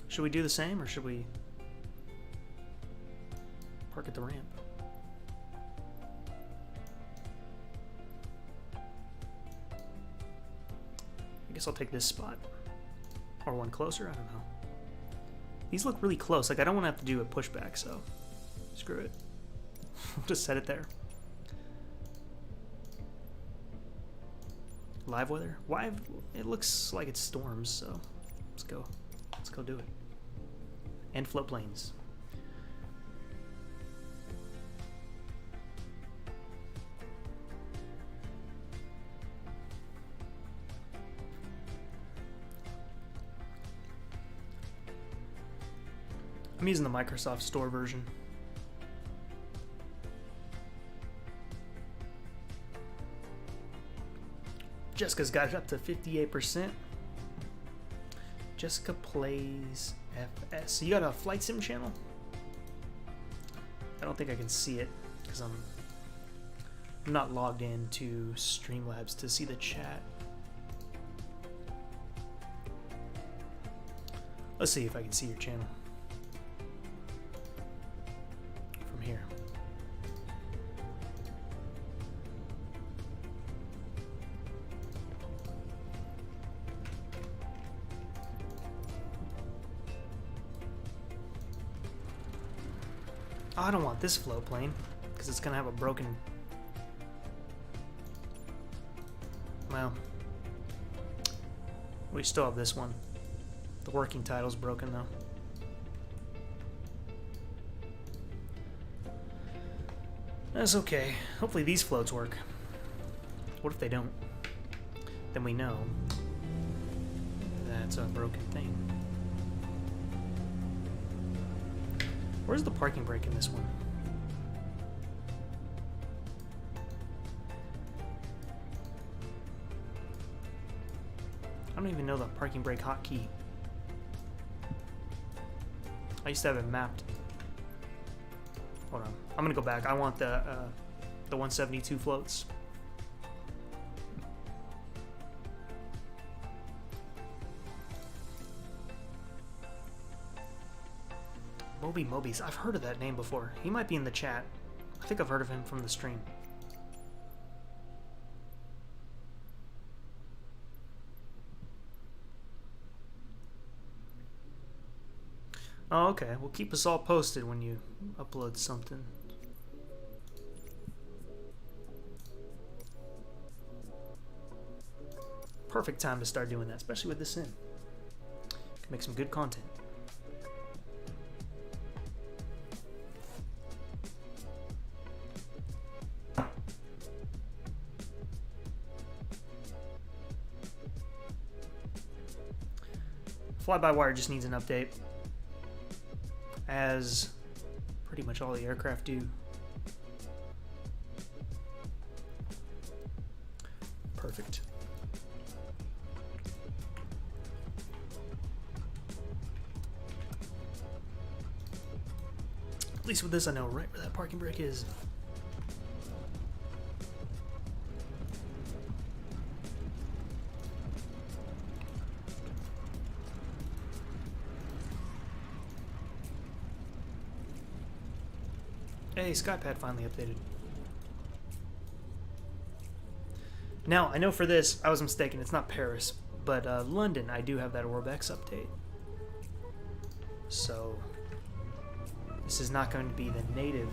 Should we do the same, or should we park at the ramp? I guess I'll take this spot. Or one closer, I don't know. These look really close. Like, I don't want to have to do a pushback, so screw it. I'll just set it there. Live weather? Why? It looks like it storms, so let's go. Let's go do it. And float planes. I'm using the Microsoft Store version. Jessica's got it up to 58%. Jessica plays FS. So you got a Flight Sim channel? I don't think I can see it because I'm not logged in to Streamlabs to see the chat. Let's see if I can see your channel from here. I don't want this float plane because it's gonna have a broken. Well, we still have this one. The working title's broken though. That's okay. Hopefully these floats work. What if they don't? Then we know that's a broken thing. Where's the parking brake in this one? I don't even know the parking brake hotkey. I used to have it mapped. Hold on. I'm gonna go back. I want the 172 floats. Mobies. I've heard of that name before. He might be in the chat. I think I've heard of him from the stream. Oh, okay. Well, keep us all posted when you upload something. Perfect time to start doing that, especially with this in. Can make some good content. Fly-by-wire just needs an update, as pretty much all the aircraft do. Perfect. At least with this, I know right where that parking brake is. Hey, SkyPad finally updated. Now, I know for this, I was mistaken. It's not Paris, but London, I do have that Orbex update. So, this is not going to be the native.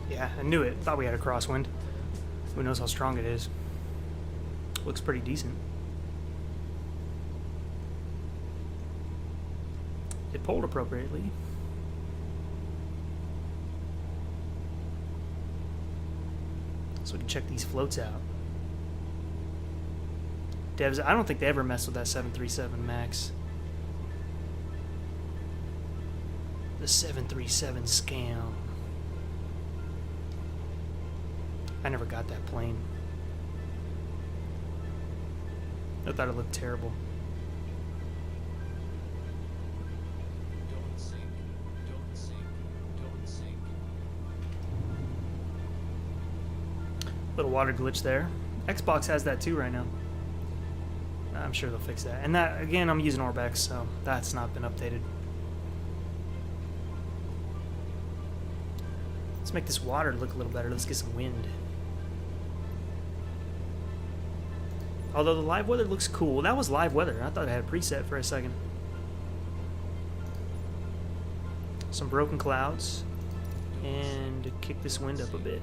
Yeah, I knew it. Thought we had a crosswind. Who knows how strong it is. Looks pretty decent. It pulled appropriately. So we can check these floats out. Devs, I don't think they ever messed with that 737 MAX. The 737 scam. I never got that plane. I thought it looked terrible. Don't sink. Don't sink. Don't sink. Little water glitch there. Xbox has that too right now. I'm sure they'll fix that. And that, again, I'm using Orbex, so that's not been updated. Let's make this water look a little better. Let's get some wind. Although the live weather looks cool. That was live weather. I thought it had a preset for a second. Some broken clouds. And kick this wind up a bit.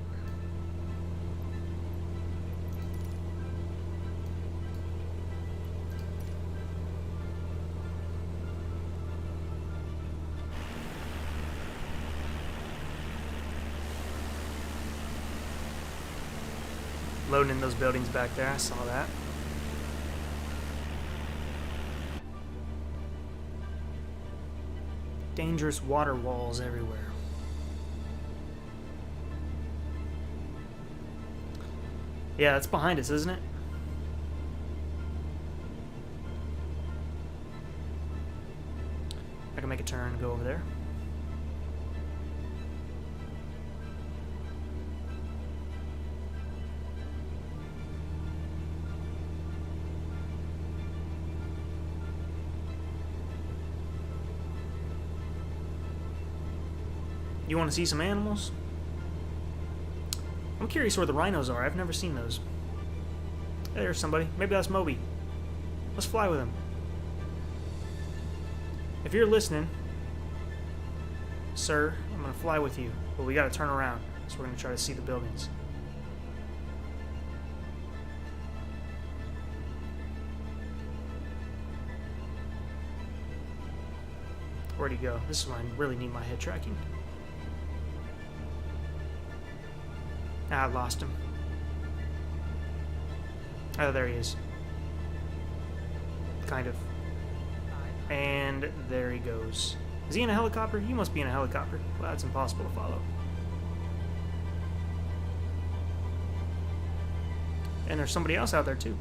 Loading in those buildings back there. I saw that. Dangerous water walls everywhere. Yeah, that's behind us, isn't it? I can make a turn and go over there. You want to see some animals? I'm curious where the rhinos are. I've never seen those. Hey, there's somebody. Maybe that's Moby. Let's fly with him. If you're listening, sir, I'm going to fly with you. But we got to turn around. So we're going to try to see the buildings. Where'd he go? This is when I really need my head tracking. Ah, I lost him. Oh, there he is. Kind of. And there he goes. Is he in a helicopter? You must be in a helicopter. Well, that's impossible to follow. And there's somebody else out there, too.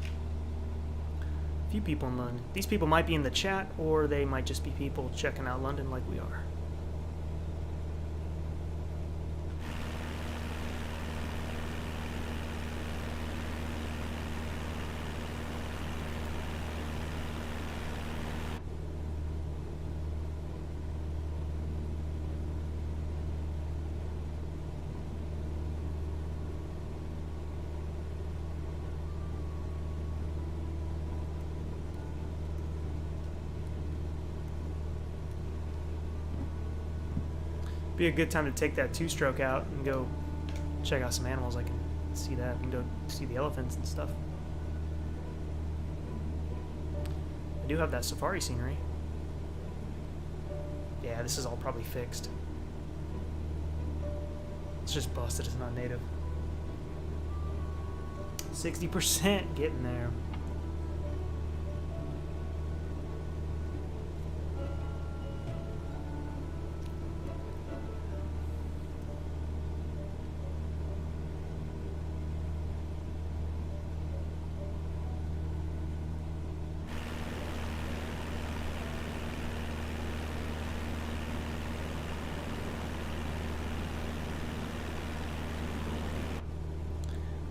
A few people in London. These people might be in the chat, or they might just be people checking out London like we are. Be a good time to take that two-stroke out and go check out some animals. I can see that and go see the elephants and stuff. I do have that safari scenery. Yeah, this is all probably fixed. It's just busted. It's not native. 60% getting there.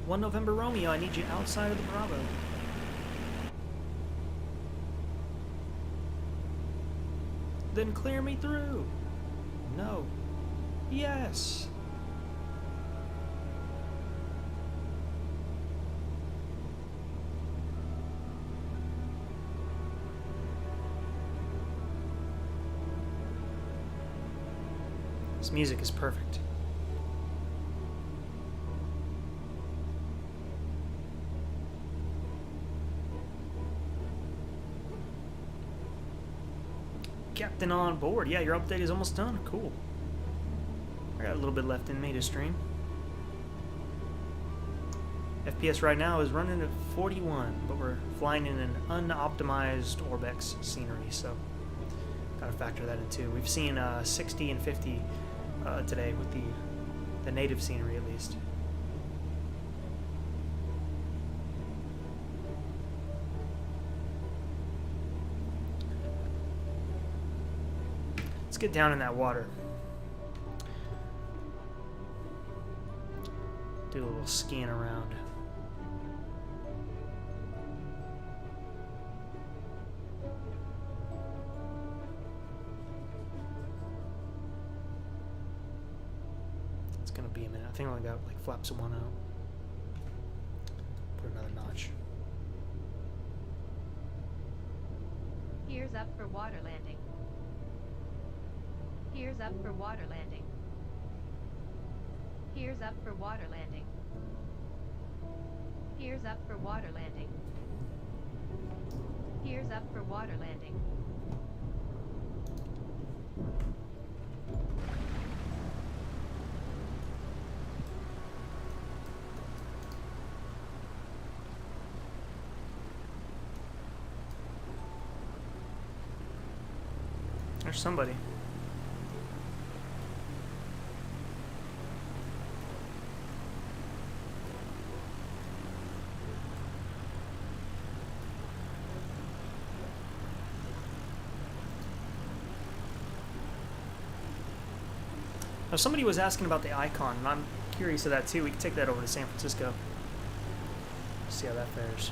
One November Romeo, I need you outside of the Bravo. Then clear me through. No. Yes. This music is perfect. Captain on board. Yeah, your update is almost done. Cool. I got a little bit left in me to stream. FPS right now is running at 41, but we're flying in an unoptimized Orbex scenery, so gotta factor that in too. We've seen 60 and 50 today with the native scenery at least. Let's get down in that water. Do a little skiing around. It's gonna be a minute. I think I only got like flaps of one out. Put another notch. Gears up for water landing. Gears up for water landing. Gears up for water landing. Gears up for water landing. Gears up for water landing. There's somebody. Now somebody was asking about the icon, and I'm curious of that too. We can take that over to San Francisco. See how that fares.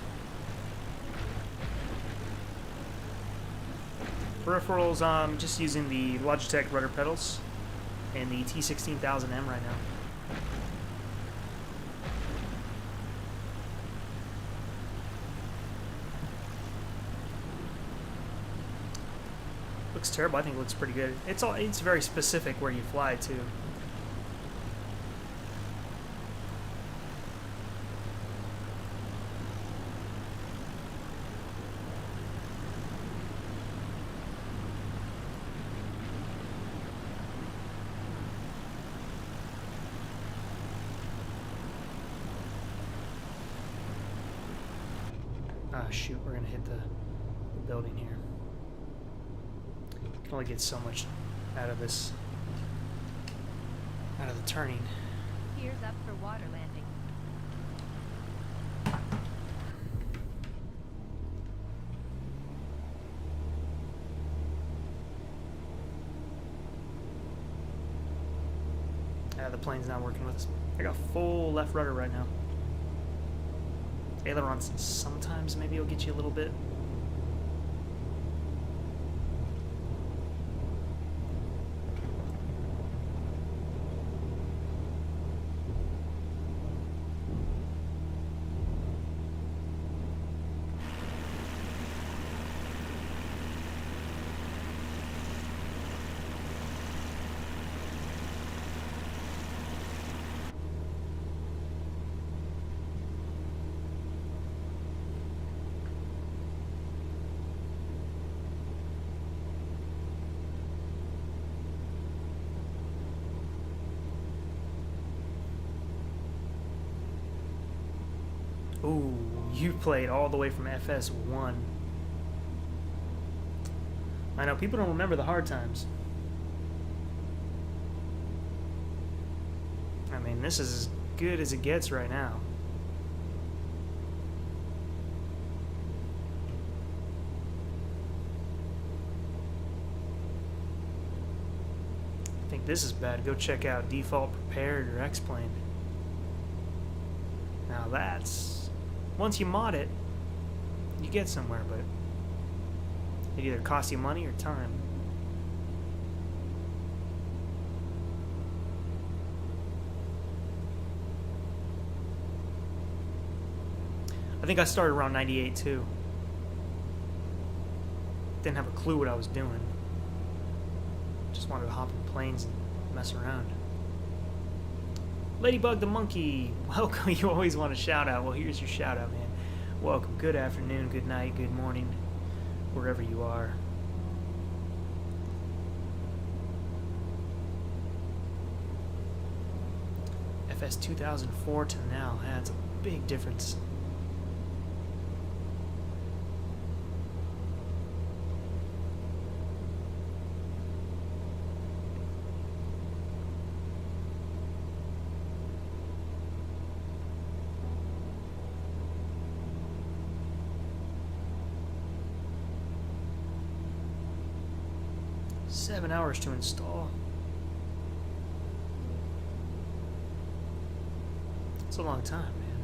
Peripherals, I'm just using the Logitech Rudder pedals and the T16000M right now. Looks terrible. I think it looks pretty good. It's very specific where you fly to. Ah, shoot, we're gonna hit the building here. Can only get so much out of this, out of the turning. Gears up for water landing. The plane's not working with us. I got full left rudder right now. Ailerons sometimes maybe it'll get you a little bit. Ooh, you played all the way from FS1. I know, people don't remember the hard times. I mean, this is as good as it gets right now. I think this is bad. Go check out Default Prepared or X-Plane. Now that's... once you mod it, you get somewhere, but it either costs you money or time. I think I started around 98 too. Didn't have a clue what I was doing. Just wanted to hop in planes and mess around. Ladybug the Monkey, welcome. You always want a shout out. Well, here's your shout out, man. Welcome. Good afternoon, good night, good morning, wherever you are. FS 2004 to now, that's a big difference. $7 hours to install. It's a long time, man.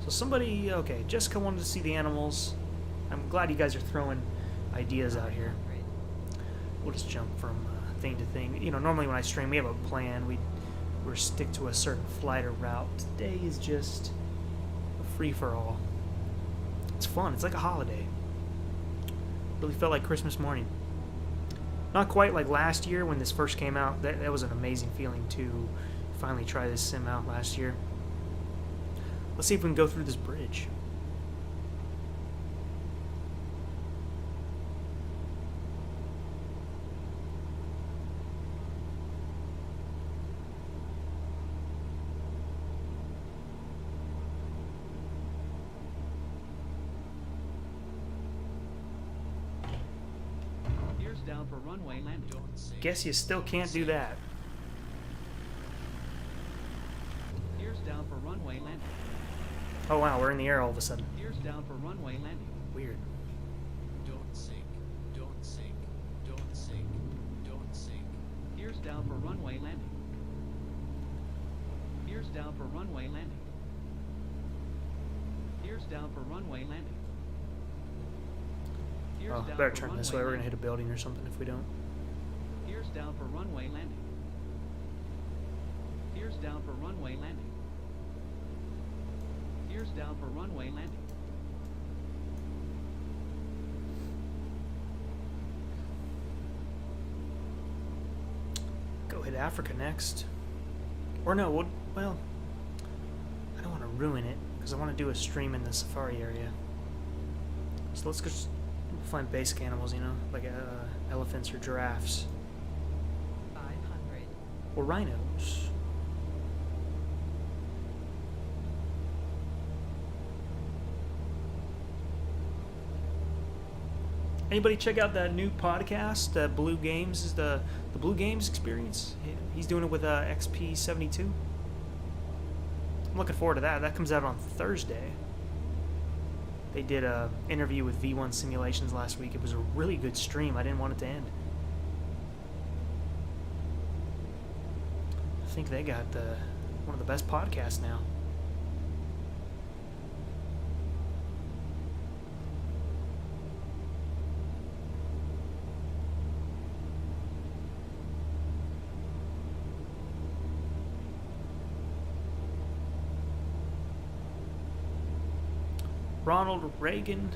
So somebody, okay, Jessica wanted to see the animals. I'm glad you guys are throwing ideas out here. We'll just jump from thing to thing. You know, normally when I stream, we have a plan. We stick to a certain flight or route. Today is just a free-for-all. It's fun. It's like a holiday. Really felt like Christmas morning. Not quite like last year when this first came out. That was an amazing feeling to finally try this sim out last year. Let's see if we can go through this bridge. Down for runway landing. Guess you still can't do that. Gears down for runway landing. Oh wow, we're in the air all of a sudden. Gears down for runway landing. Weird. Don't sink. Don't sink. Don't sink. Don't sink. Gears down for runway landing. Gears down for runway landing. Gears down for runway landing. Oh, better turn this way. We're gonna hit a building or something if we don't. Gears down for runway landing. Gears down for runway landing. Gears down for runway landing. Go hit Africa next. Or no, well, I don't want to ruin it because I want to do a stream in the safari area. So let's go find basic animals, you know, like elephants or giraffes. 500. Or rhinos. Anybody check out that new podcast? Blue Games is the Blue Games Experience. He's doing it with XP72. I'm looking forward to that. That comes out on Thursday. They did an interview with V1 Simulations last week. It was a really good stream. I didn't want it to end. I think they got one of the best podcasts now. Ronald Reagan.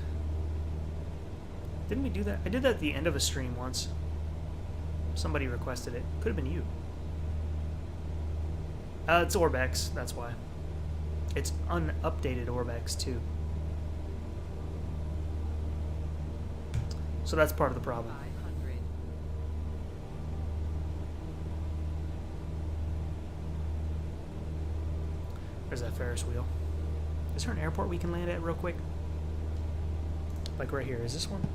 Didn't we do that? I did that at the end of a stream once. Somebody requested it. Could have been you. It's Orbex, that's why. It's unupdated Orbex too. So that's part of the problem. 500. There's that Ferris wheel. Is there an airport we can land at real quick? Like right here. Is this one?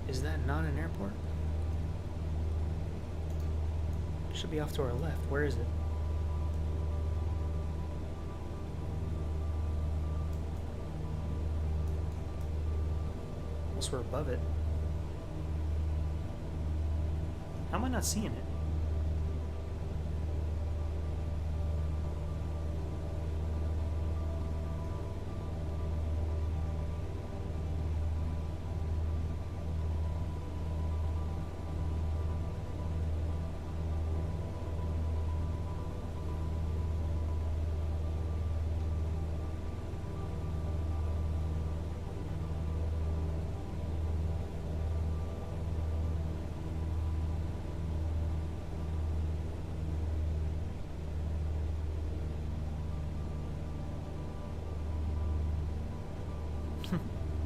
Is that not an airport? Should be off to our left. Where is it? Unless we're above it. How am I not seeing it?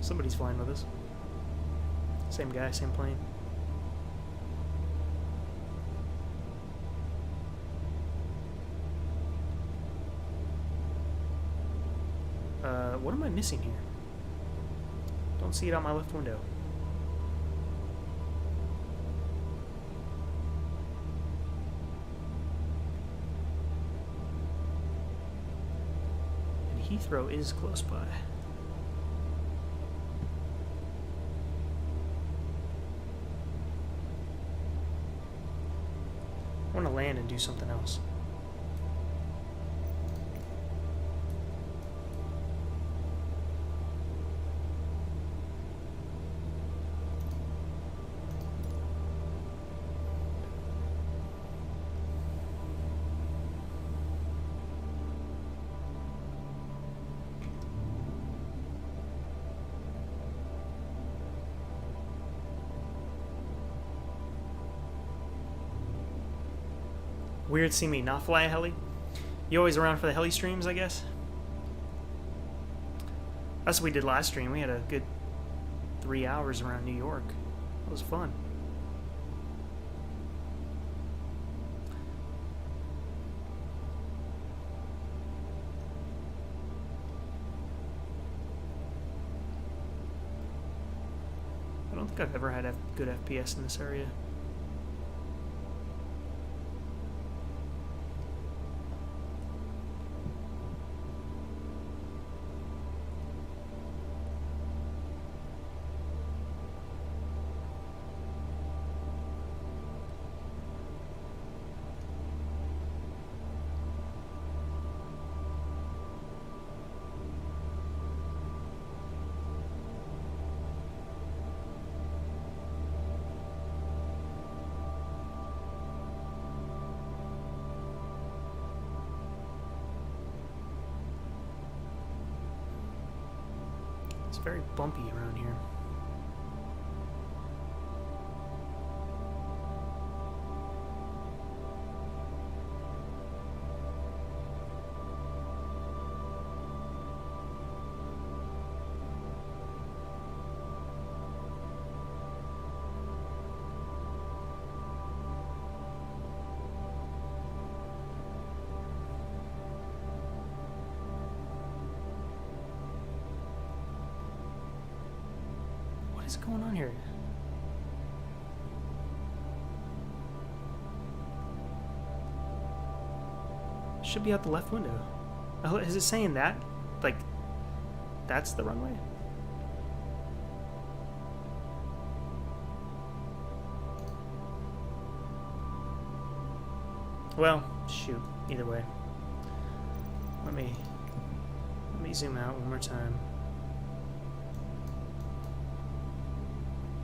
Somebody's flying with us. Same guy, same plane. What am I missing here? Don't see it on my left window. And Heathrow is close by. I want to land and do something else. Weird seeing me not fly a heli. You always around for the heli streams, I guess? That's what we did last stream. We had a good 3 hours around New York. It was fun. I don't think I've ever had good FPS in this area. It's very bumpy around here. What is going on here? Should be out the left window. Oh, is it saying that? Like, that's the runway? Well, shoot. Either way. Let me zoom out one more time.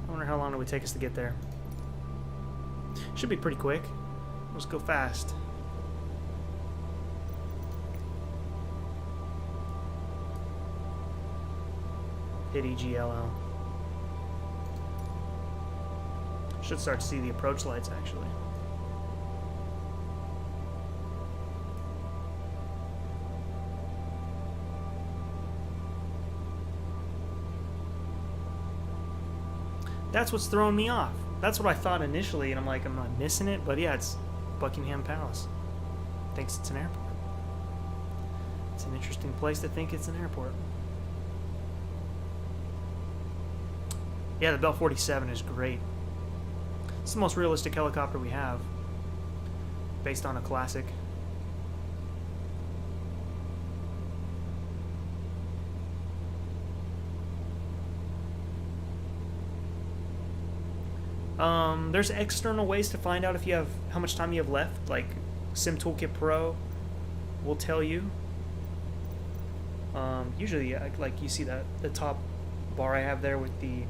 I wonder how long it would take us to get there. Should be pretty quick. Let's go fast. Hit EGLL. Should start to see the approach lights actually. That's what's throwing me off. That's what I thought initially, and I'm like, am I missing it? But yeah, it's Buckingham Palace. Thinks it's an airport. It's an interesting place to think it's an airport. Yeah, the Bell 47 is great. It's the most realistic helicopter we have, based on a classic. There's external ways to find out if you have how much time you have left. Like Sim Toolkit Pro will tell you. Usually, like you see that the top bar I have there with the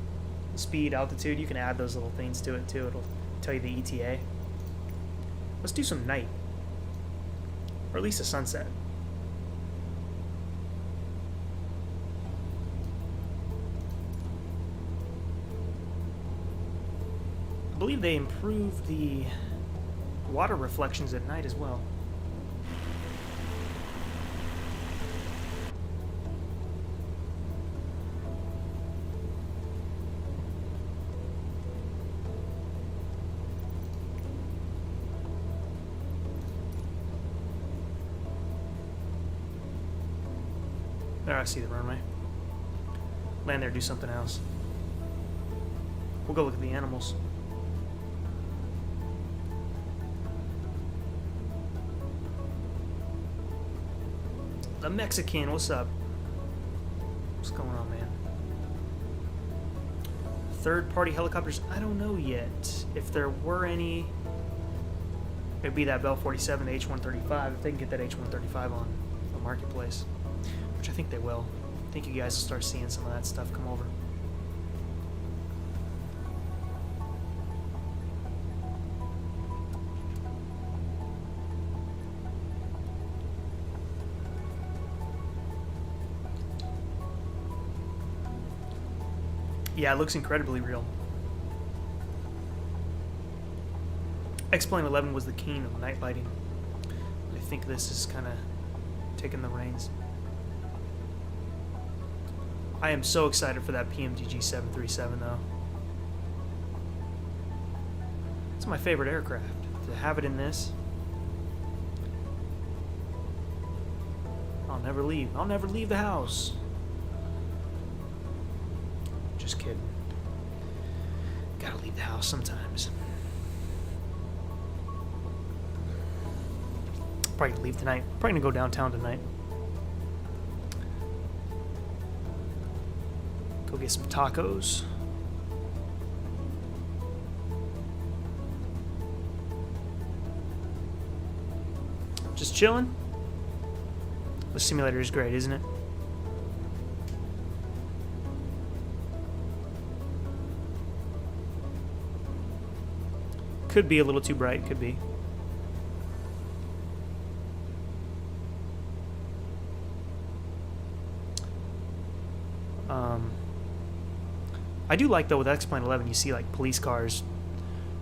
speed, altitude. You can add those little things to it too. It'll tell you the ETA. Let's do some night, or at least a sunset. I believe they improved the water reflections at night as well. There, I see the runway. Land there, do something else. We'll go look at the animals. The Mexican, what's up? What's going on, man? Third-party helicopters, I don't know yet. If there were any, it'd be that Bell 47, the H-135, if they can get that H-135 on the marketplace, which I think they will. I think you guys will start seeing some of that stuff come over. Yeah, it looks incredibly real. X-Plane 11 was the king of night lighting. I think this is kind of taking the reins. I am so excited for that PMDG 737 though. It's my favorite aircraft. To have it in this, I'll never leave. I'll never leave the house. Just kidding. Gotta leave the house sometimes. Probably gonna leave tonight. Probably gonna go downtown tonight. Go get some tacos. Just chilling. The simulator is great, isn't it? Could be a little too bright, could be. I do like though with X-Plane 11 you see like police cars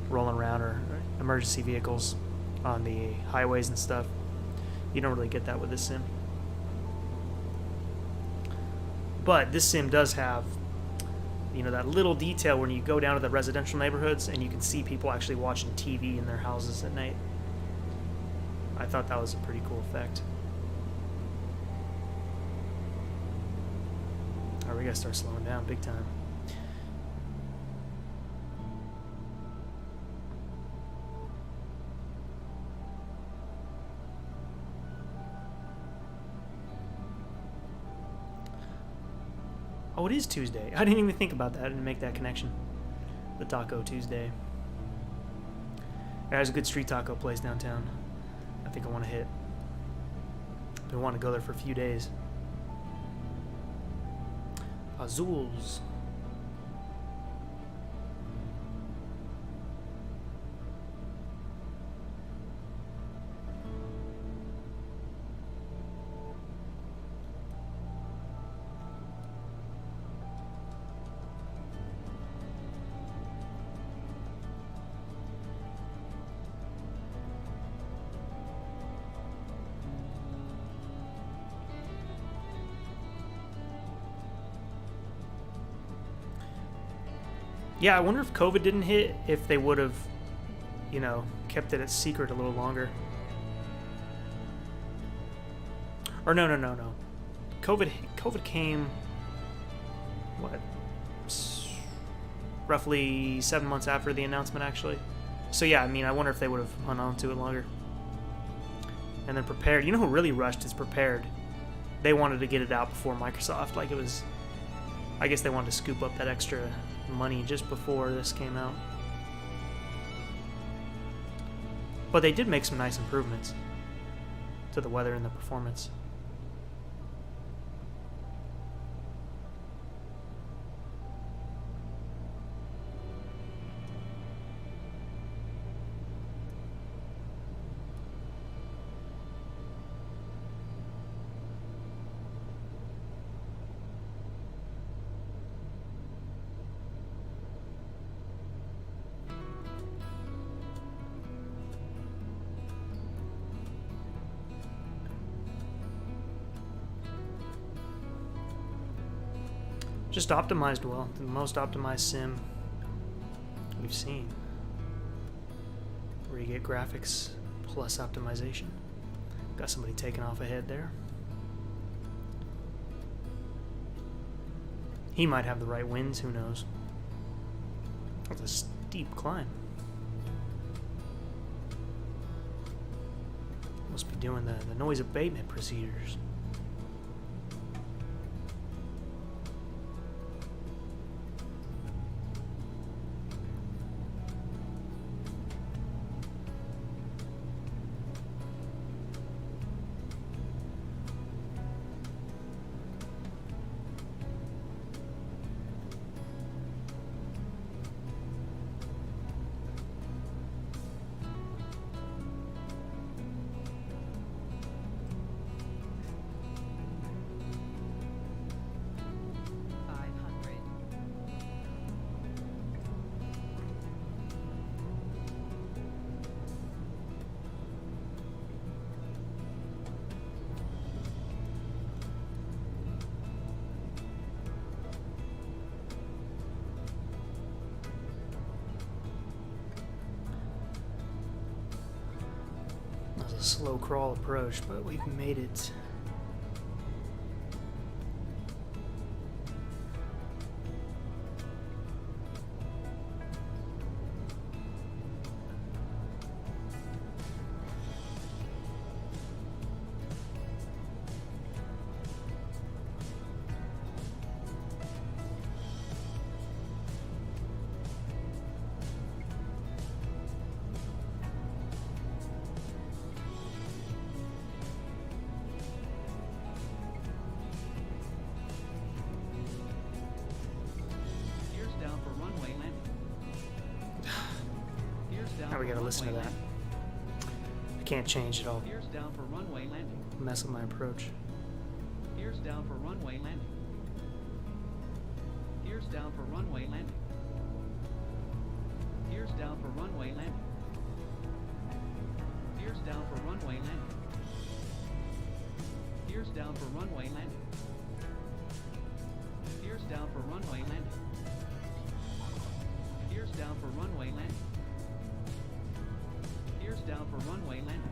rolling around or emergency vehicles on the highways and stuff. You don't really get that with this sim. But this sim does have, you know, that little detail when you go down to the residential neighborhoods and you can see people actually watching TV in their houses at night. I thought that was a pretty cool effect. Alright, we gotta start slowing down big time. Oh, it is Tuesday. I didn't even think about that. I didn't make that connection. The Taco Tuesday. There's a good street taco place downtown. I think I want to hit. Been wanting to go there for a few days. Azules. Yeah, I wonder if COVID didn't hit, if they would have, you know, kept it a secret a little longer. Or no. COVID came, what, roughly 7 months after the announcement, actually. So yeah, I mean, I wonder if they would have hung on to it longer. And then Prepared. You know who really rushed is Prepared. They wanted to get it out before Microsoft. Like, it was, I guess they wanted to scoop up that extra money just before this came out. But they did make some nice improvements to the weather and the performance. Just optimized well. The most optimized sim we've seen. Where you get graphics plus optimization. Got somebody taking off ahead there. He might have the right winds, who knows. That's a steep climb. Must be doing the noise abatement procedures. Slow crawl approach, but we've made it. Now we gotta listen to that. I can't change it all. Gears down for runway landing. Mess up my approach. Gears down for runway landing. Gears down for runway landing. Gears down for runway landing. Gears down for runway landing. Gears down for runway landing. Gears down for runway landing. Gears down for runway landing. Gears down for runway landing.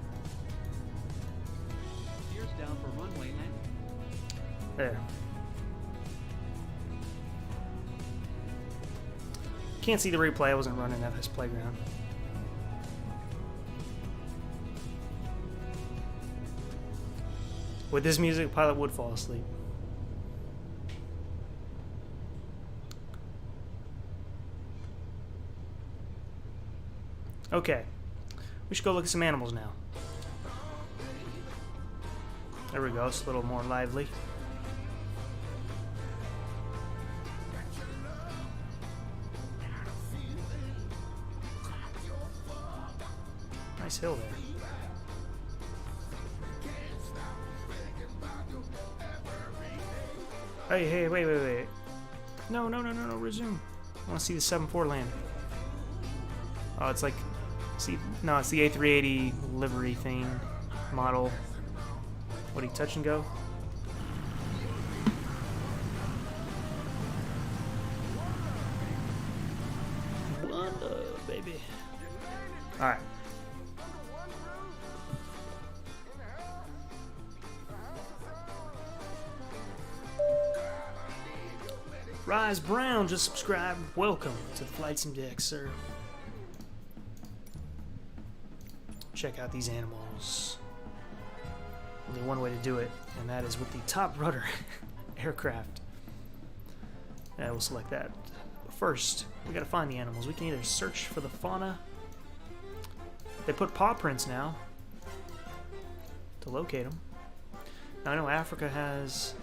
Gears down for runway landing. There. Can't see the replay. I wasn't running FS Playground. With this music, pilot would fall asleep. Okay. We should go look at some animals now. There we go. It's a little more lively. Nice hill there. Hey, wait. No, resume. I want to see the 7.4 land. Oh, it's like, see, no, it's the A380 livery thing, model. What do you touch and go? baby. Alright. Rise Brown just subscribed. Welcome to the Flight Sim Deck, sir. Check out these animals. Only one way to do it, and that is with the top rudder aircraft. And we'll select that. But first, we gotta find the animals. We can either search for the fauna. They put paw prints now to locate them. Now I know Africa has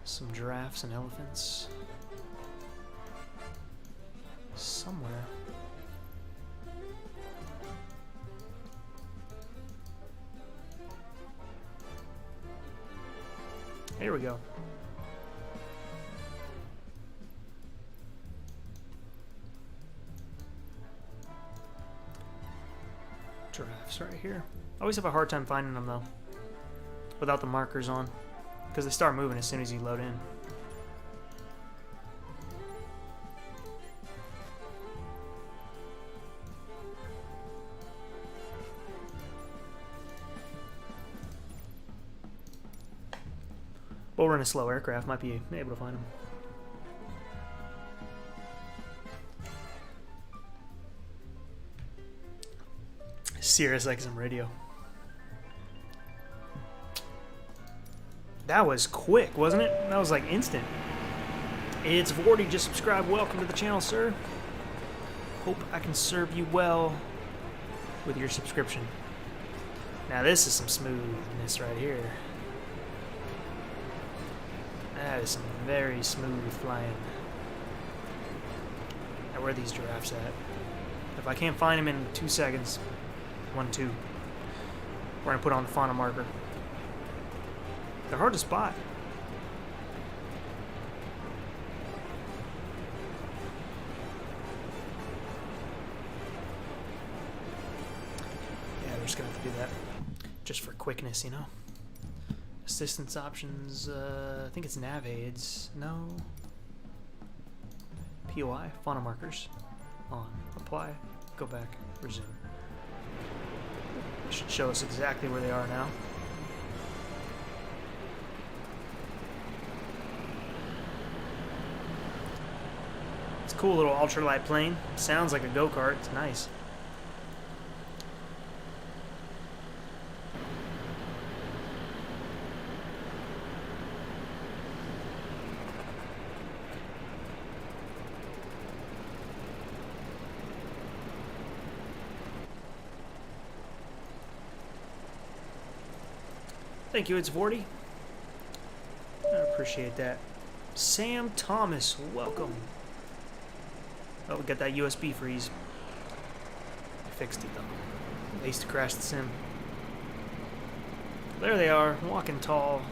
some giraffes and elephants somewhere. Here we go. Giraffes right here. I always have a hard time finding them though, without the markers on, because they start moving as soon as you load in. But we're in a slow aircraft, might be able to find them. Sirius XM radio. That was quick, wasn't it? That was like instant. It's Vorty, just subscribed. Welcome to the channel, sir. Hope I can serve you well with your subscription. Now this is some smoothness right here. That is some very smooth flying. Now where are these giraffes at? If I can't find them in 2 seconds, 1, 2, we're gonna put on the fauna marker. They're hard to spot. Yeah, we're just gonna have to do that just for quickness, you know. Assistance options, I think it's nav aids. No. POI, fauna markers. On. Apply. Go back. Resume. It should show us exactly where they are now. It's a cool little ultralight plane. Sounds like a go-kart. It's nice. Thank you, it's Vorty. I appreciate that. Sam Thomas, welcome. Oh, we got that USB freeze. I fixed it though. I used to crash the sim. There they are, walking tall,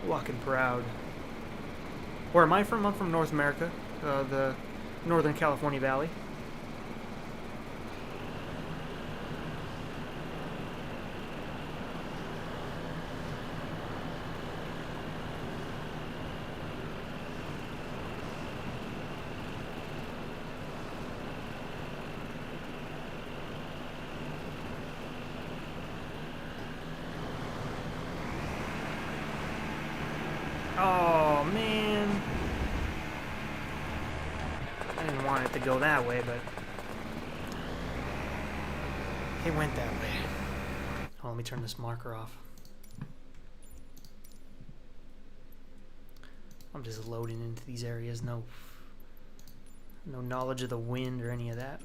walking proud. Where am I from? I'm from North America, the Northern California Valley. Oh, man. I didn't want it to go that way, but it went that way. Oh, let me turn this marker off. I'm just loading into these areas. No knowledge of the wind or any of that.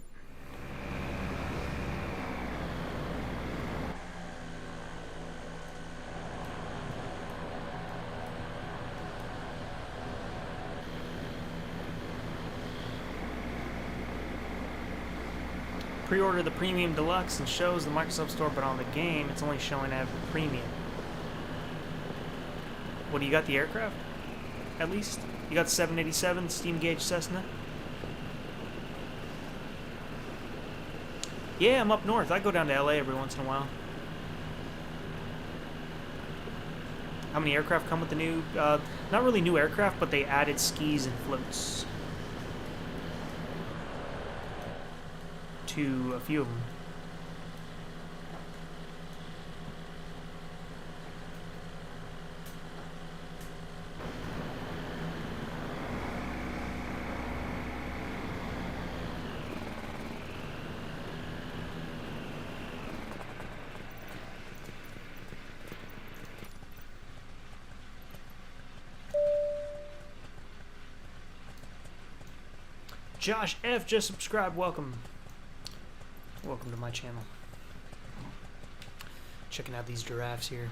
Pre-order the Premium Deluxe and shows the Microsoft Store, but on the game it's only showing as Premium. What do you got, the aircraft? At least? You got 787 Steam Gauge Cessna? Yeah, I'm up north. I go down to LA every once in a while. How many aircraft come with the new, not really new aircraft, but they added skis and floats. to a few of them. Josh F just subscribed. Welcome. Welcome to my channel. Checking out these giraffes here.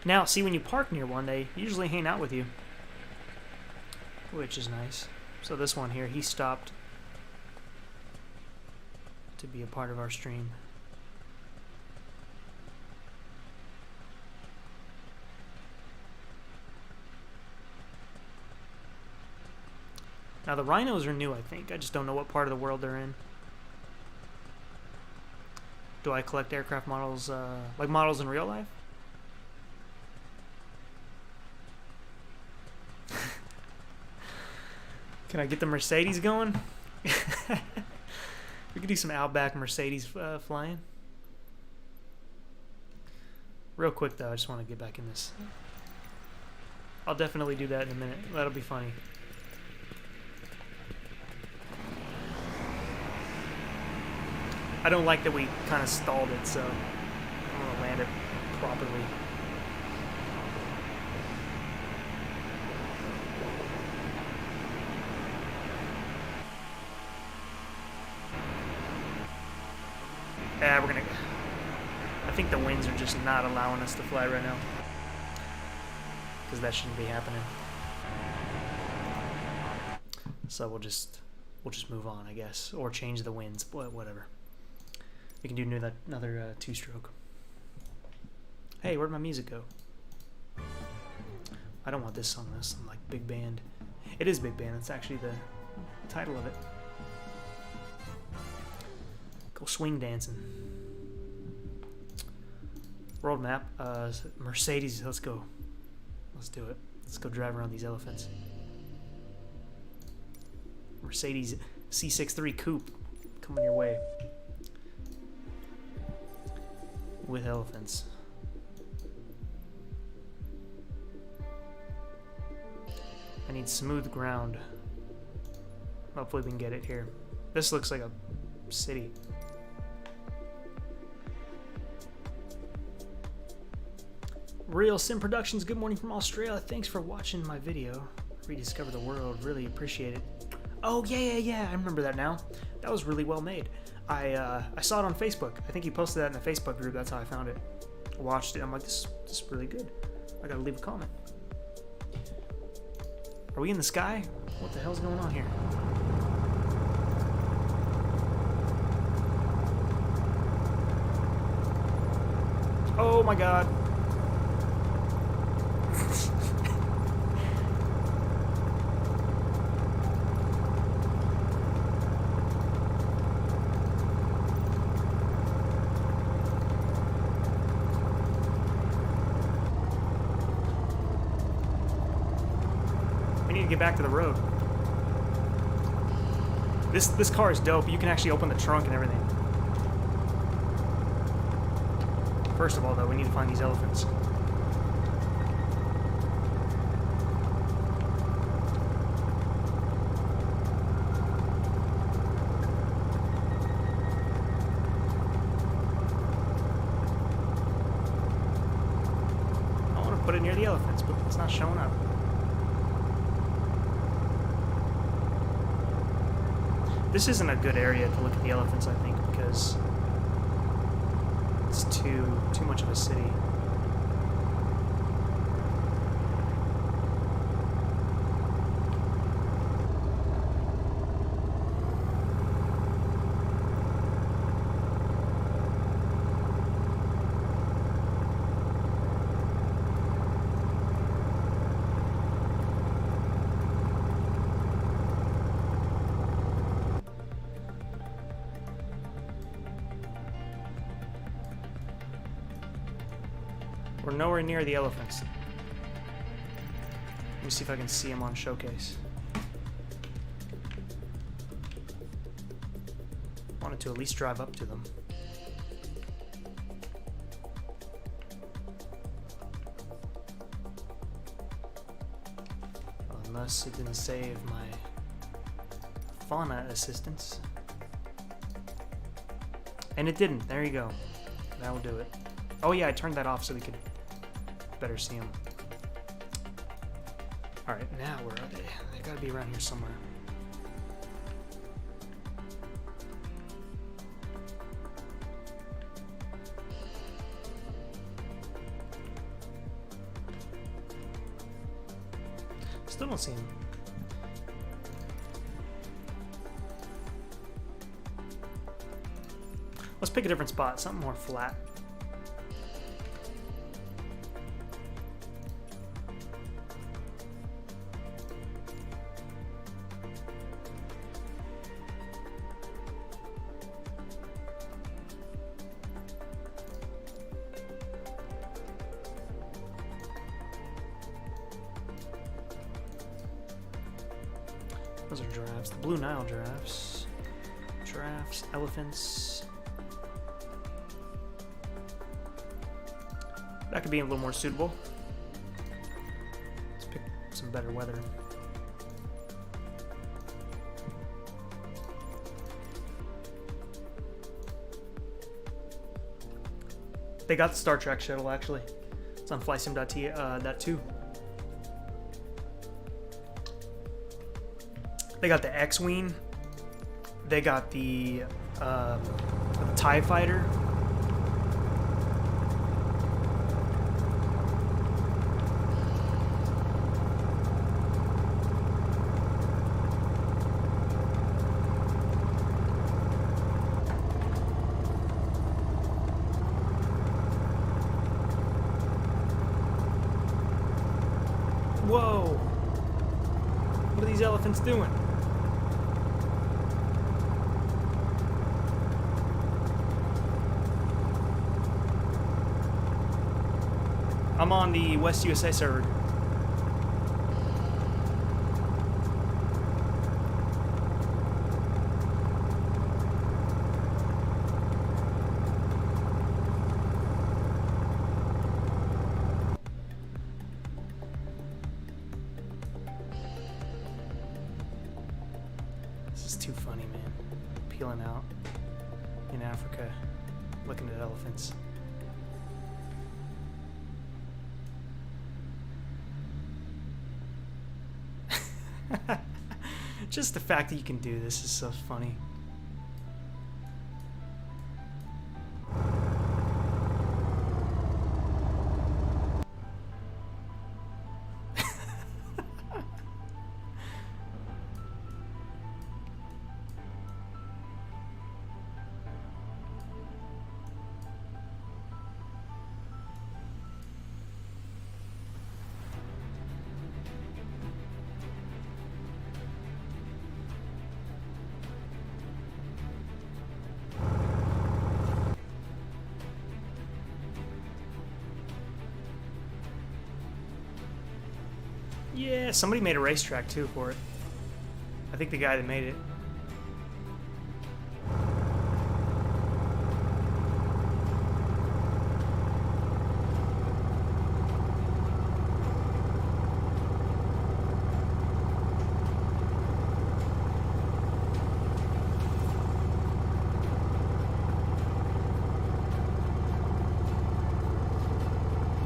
Now, see, when you park near one, they usually hang out with you, which is nice. So this one here, he stopped to be a part of our stream. Now the rhinos are new, I think. I just don't know what part of the world they're in. Do I collect aircraft models, like models in real life? Can I get the Mercedes going? We could do some Outback Mercedes flying. Real quick though, I just want to get back in this. I'll definitely do that in a minute. That'll be funny. I don't like that we kind of stalled it, so I'm going to land it properly. Yeah, we're going to... I think the winds are just not allowing us to fly right now, because that shouldn't be happening. So we'll just move on, I guess, or change the winds, whatever. We can do another two-stroke. Hey, where'd my music go? I don't want this song. This song like big band. It is big band. It's actually the title of it. Go swing dancing. World map. Mercedes. Let's go. Let's do it. Let's go drive around these elephants. Mercedes C63 Coupe coming your way. With elephants. I need smooth ground. Hopefully we can get it here. This looks like a city. Real Sim Productions, good morning from Australia. Thanks for watching my video. Rediscover the world, really appreciate it. Oh yeah, I remember that now. That was really well made. I saw it on Facebook. I think he posted that in the Facebook group. That's how I found it. I watched it. I'm like, this is really good. I gotta leave a comment. Are we in the sky? What the hell's going on here? Oh my god. Get back to the road. This car is dope. You can actually open the trunk and everything. First of all, though, we need to find these elephants. I want to put it near the elephants, but it's not showing up. This isn't a good area to look at the elephants, I think, because it's too much of a city. We're nowhere near the elephants. Let me see if I can see them on showcase. Wanted to at least drive up to them. Unless it didn't save my fauna assistance. And it didn't. There you go. That'll do it. Oh yeah, I turned that off so we could better see them. Alright, now where are they? They gotta be around here somewhere. Still don't see him. Let's pick a different spot, something more flat. Those are giraffes. The Blue Nile giraffes. Giraffes, elephants. That could be a little more suitable. Let's pick some better weather. They got the Star Trek shuttle actually. It's on FlightSim.t.2. They got the X-Wing. They got the TIE Fighter. Whoa! What are these elephants doing? I'm on the West USA server. This is too funny, man. Peeling out in Africa, looking at elephants. Just the fact that you can do this is so funny. Yeah, somebody made a racetrack too for it. I think the guy that made it.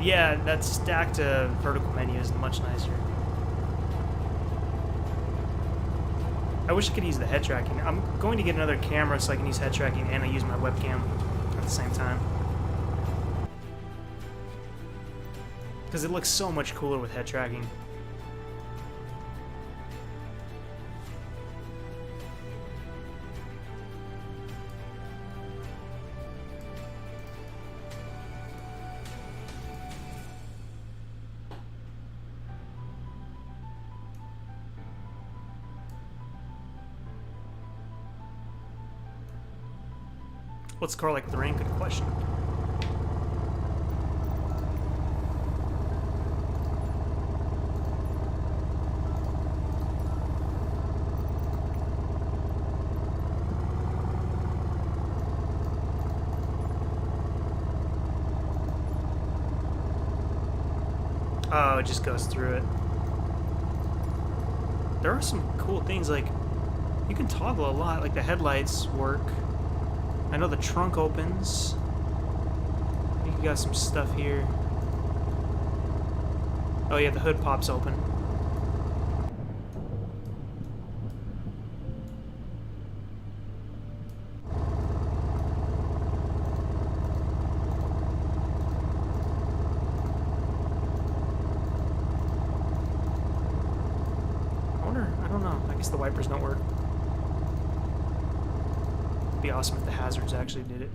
Yeah, that stacked vertical menu is much nicer. I wish I could use the head tracking. I'm going to get another camera so I can use head tracking and I use my webcam at the same time. Because it looks so much cooler with head tracking. What's the car like with the rain? Good question. Oh, it just goes through it. There are some cool things, like you can toggle a lot, like the headlights work. I know the trunk opens. I think you got some stuff here. Oh yeah, the hood pops open. I don't know. I guess the wipers don't work. It'd be awesome if the hazards actually did it.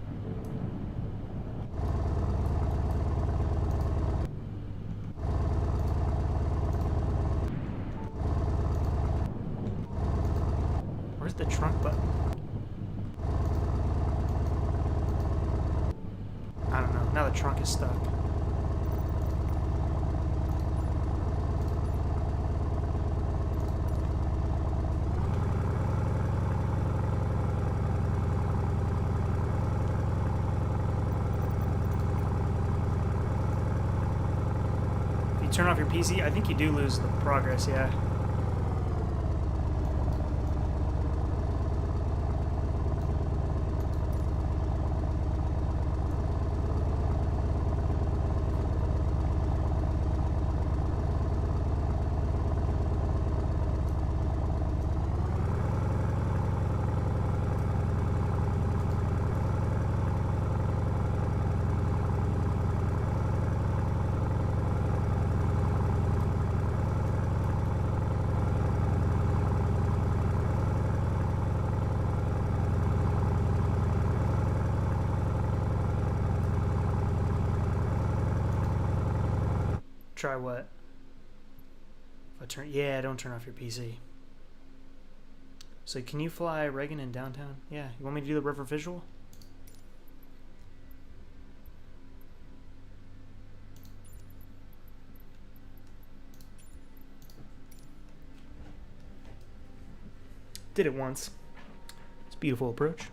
Where's the trunk button? I don't know. Now the trunk is stuck. Turn off your PC, I think you do lose the progress, yeah. Try what? If I turn, yeah, don't turn off your PC. So can you fly Reagan in downtown? Yeah, you want me to do the river visual? Did it once. It's a beautiful approach.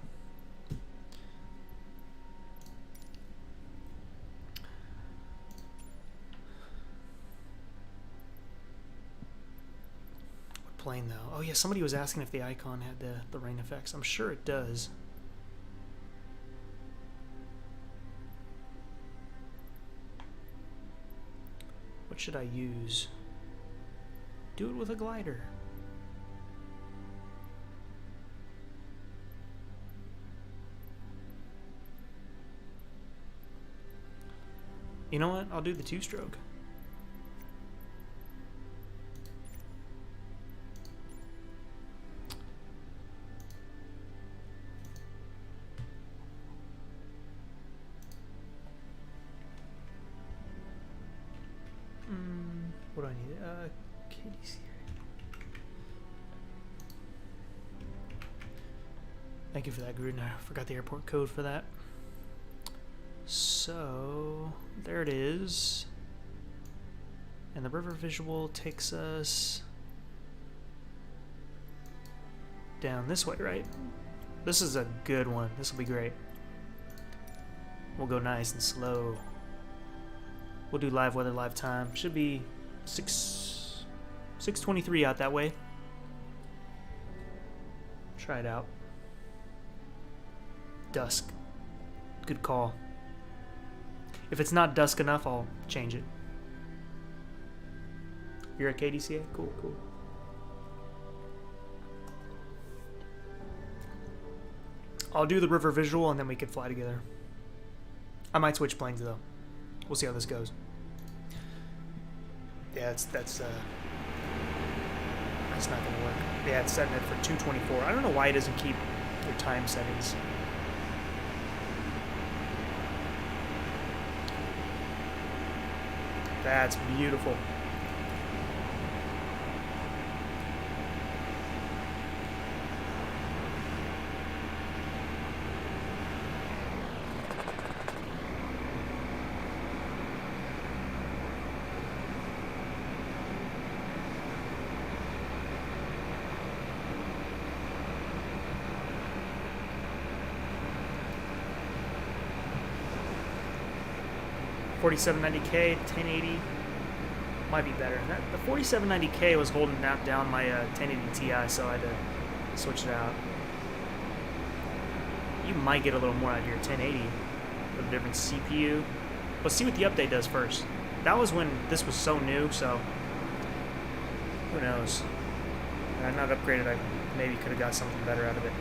Plane though. Oh yeah, somebody was asking if the icon had the rain effects. I'm sure it does. What should I use? Do it with a glider. You know what? I'll do the two-stroke. What do I need? KDC. Thank you for that, Gruden. I forgot the airport code for that. So, there it is. And the river visual takes us down this way, right? This is a good one. This will be great. We'll go nice and slow. We'll do live weather, live time. Should be 6:23 out that way. Try it out. Dusk. Good call. If it's not dusk enough, I'll change it. You're at KDCA? Cool, cool. I'll do the river visual and then we can fly together. I might switch planes though. We'll see how this goes. Yeah, that's not gonna work. Yeah, it's setting it for 2:24. I don't know why it doesn't keep your time settings. That's beautiful. $47.90K, 1080. Might be better. The 4790K was holding down my 1080 Ti, so I had to switch it out. You might get a little more out of your 1080 with a different CPU. Let's see what the update does first. That was when this was so new, so who knows? Had I not upgraded, I maybe could have got something better out of it.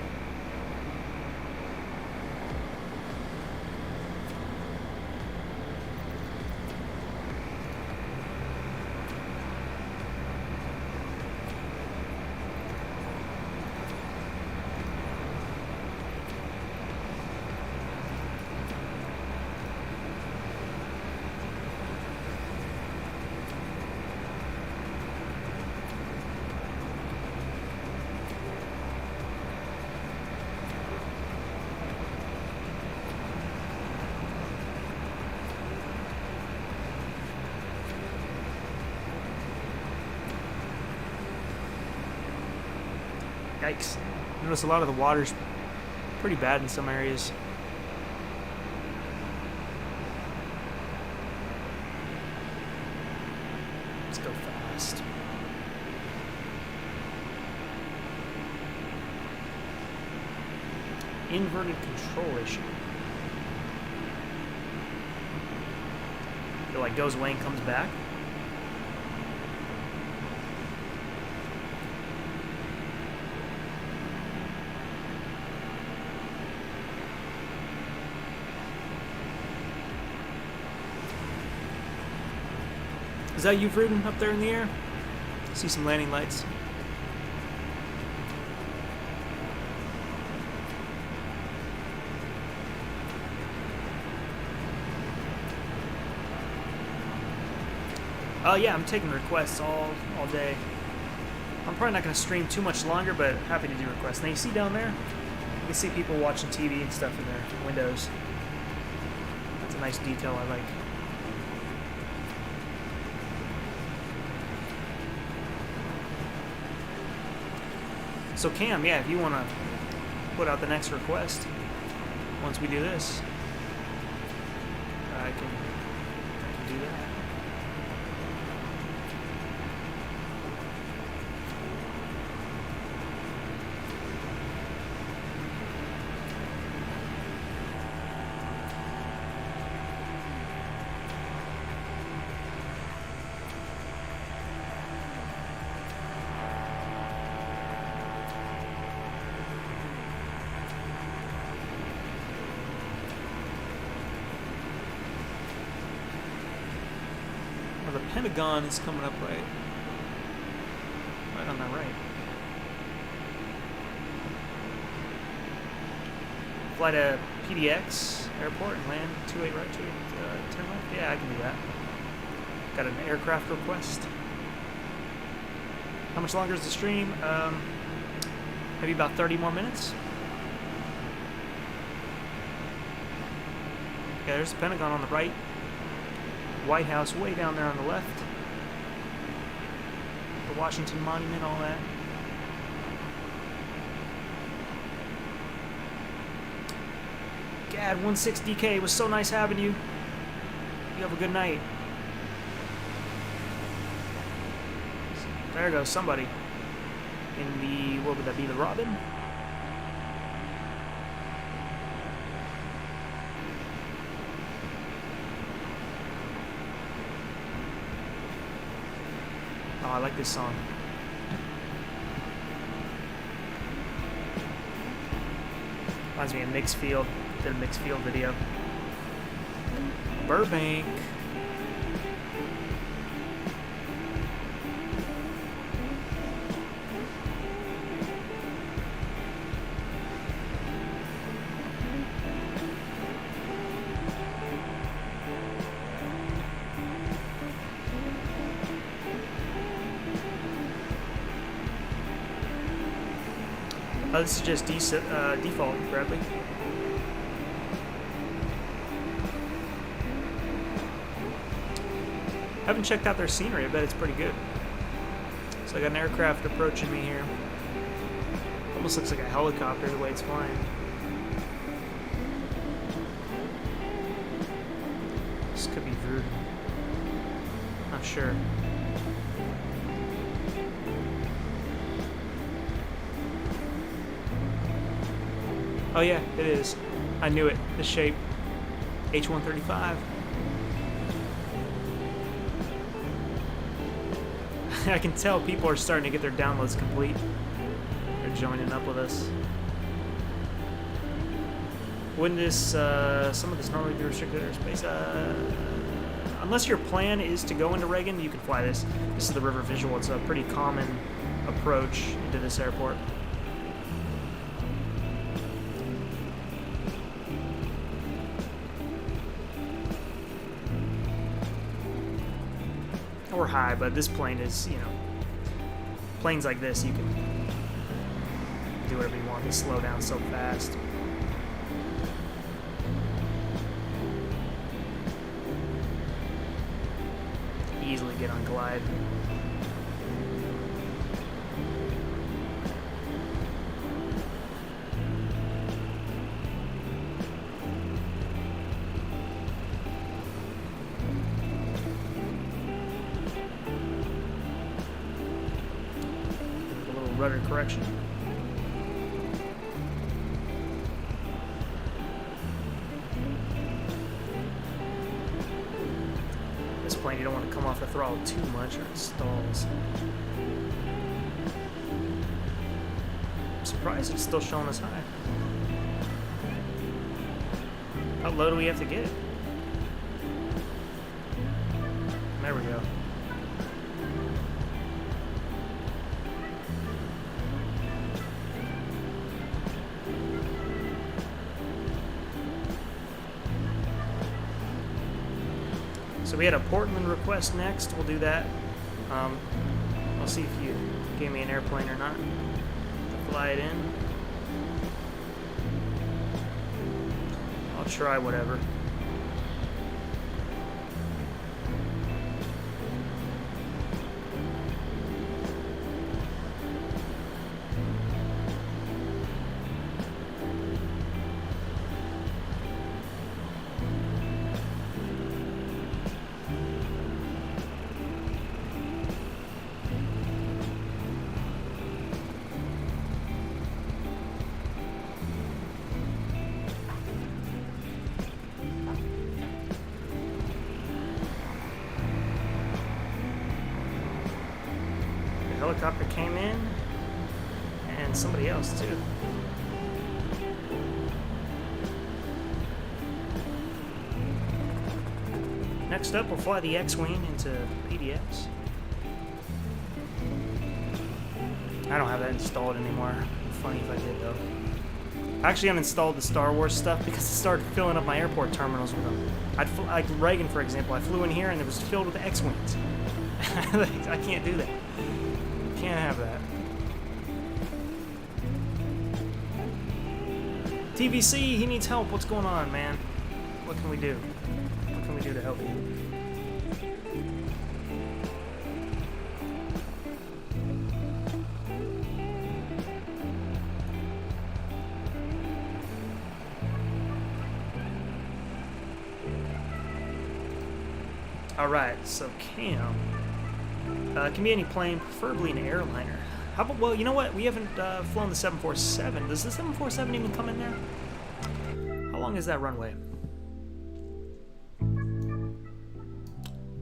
Yikes. Notice a lot of the water's pretty bad in some areas. Let's go fast. Inverted control issue. It like goes away and comes back. Is that you, Vruden, up there in the air? See some landing lights. Yeah, I'm taking requests all day. I'm probably not going to stream too much longer, but happy to do requests. Now you see down there, you can see people watching TV and stuff in their windows. That's a nice detail I like. So Cam, yeah, if you want to put out the next request, once we do this, I can do that. The Pentagon is coming up right on that right. Fly to PDX airport and land 28 right, 28 turn left. Yeah, I can do that. Got an aircraft request. How much longer is the stream? Maybe about 30 more minutes. Okay, there's the Pentagon on the right. White House way down there on the left. The Washington Monument, all that. Gad, 16DK, it was so nice having you. You have a good night. There goes somebody. In the, what would that be, the Robin? Oh, I like this song. Reminds me of Mixed Field. Did a Mixed Field video. Burbank. Oh, this is just default, Bradley. Haven't checked out their scenery. I bet it's pretty good. So I got an aircraft approaching me here. Almost looks like a helicopter the way it's flying. This could be Vruden. Not sure. Oh yeah, it is. I knew it. The shape. H135. I can tell people are starting to get their downloads complete. They're joining up with us. Wouldn't this, some of this normally be restricted airspace? Unless your plan is to go into Reagan, you can fly this. This is the river visual. It's a pretty common approach into this airport. Or high, but this plane is, you know, planes like this, you can do whatever you want. They slow down so fast. Easily get on glide. A little rudder correction. Plane, you don't want to come off the throttle too much or it stalls. I'm surprised it's still showing us high. How low do we have to get? There we go. So we had a Portland request next. We'll do that. I'll see if you gave me an airplane or not to fly it in. I'll try whatever. Helicopter came in, and somebody else too. Next up, we'll fly the X-Wing into PDX. I don't have that installed anymore. It'd be funny if I did though. I actually uninstalled the Star Wars stuff because it started filling up my airport terminals with them. Like Reagan, for example, I flew in here and it was filled with X-Wings. I can't do that. Can't have that. TVC, he needs help. What's going on, man? What can we do? What can we do to help you? Alright, so Cam. Can be any plane, preferably an airliner. How about, well, you know what? We haven't flown the 747. Does the 747 even come in there? How long is that runway?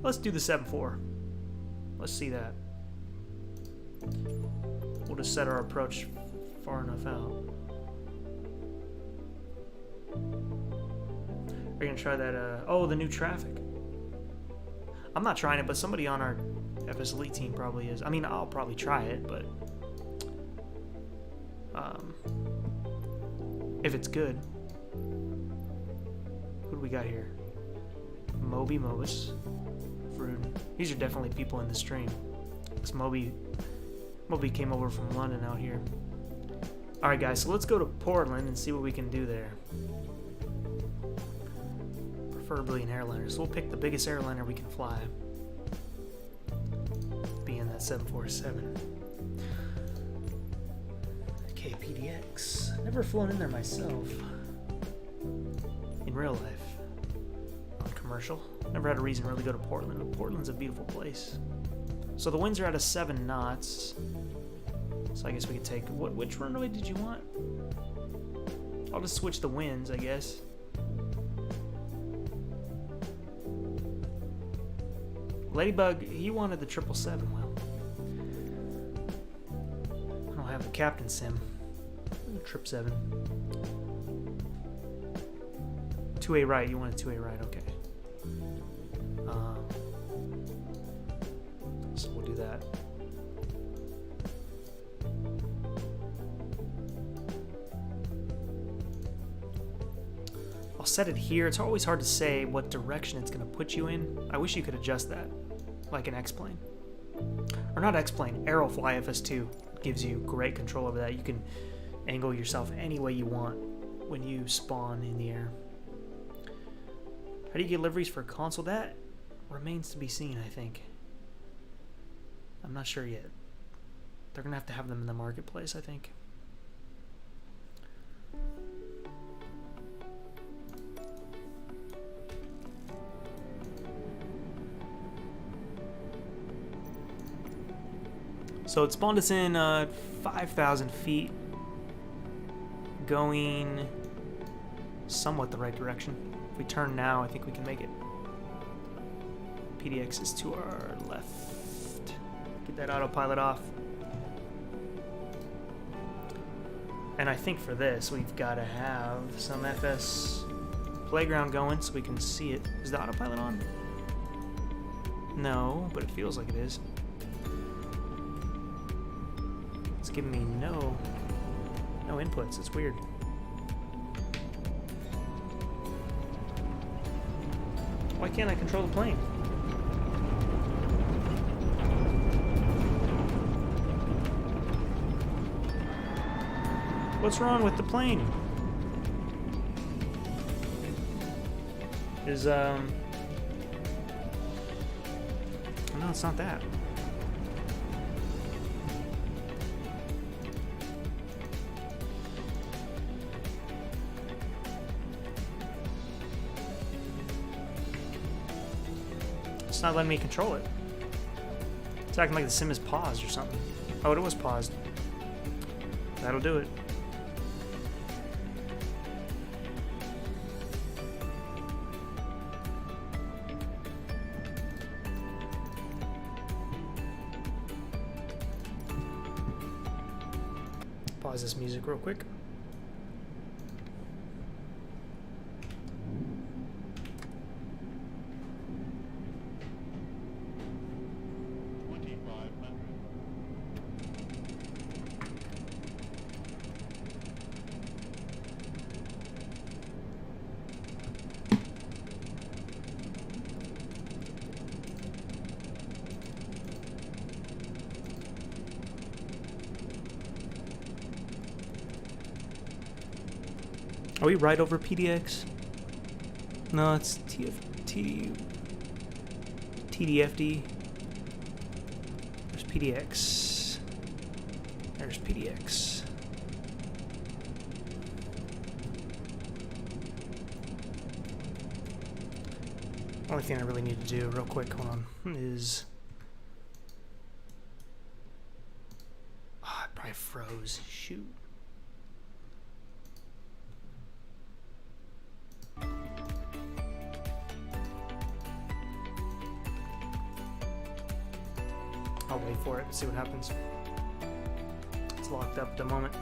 Let's do the 74. Let's see that. We'll just set our approach far enough out. We're gonna try that, oh, the new traffic. I'm not trying it, but somebody on our FSElite team probably is. I mean, I'll probably try it, but if it's good. Who do we got here? Moby, Mobus, Rudder. These are definitely people in the stream. Because Moby came over from London out here. Alright guys, so let's go to Portland and see what we can do there. Preferably an airliner. So we'll pick the biggest airliner we can fly. Being that 747. Okay, PDX. Never flown in there myself. In real life. On commercial. Never had a reason to really go to Portland. But Portland's a beautiful place. So the winds are at a 7 knots. So I guess we could take... Which runway did you want? I'll just switch the winds, I guess. Ladybug, he wanted the 777. Well, I don't have the Captain Sim. 777. 2A right. You wanted 2A right. Okay. So we'll do that. I'll set it here. It's always hard to say what direction it's going to put you in. I wish you could adjust that, like an X-Plane. Or not X-Plane, Aerofly FS2 gives you great control over that. You can angle yourself any way you want when you spawn in the air. How do you get liveries for a console? That remains to be seen, I think. I'm not sure yet. They're going to have them in the marketplace, I think. So it spawned us in 5,000 feet, going somewhat the right direction. If we turn now, I think we can make it. PDX is to our left. Get that autopilot off. And I think for this, we've got to have some FS playground going so we can see it. Is the autopilot on? No, but it feels like it is. It's giving me no inputs. It's weird. Why can't I control the plane? What's wrong with the plane? No, it's not that. It's not letting me control it. It's acting like the sim is paused or something. Oh, it was paused. That'll do it. Pause this music real quick. Are we right over PDX? No, it's TDFD. There's PDX. There's PDX. Only thing I really need to do real quick, hold on, is... Oh, it probably froze. Shoot. I'll wait for it and see what happens. It's locked up at the moment.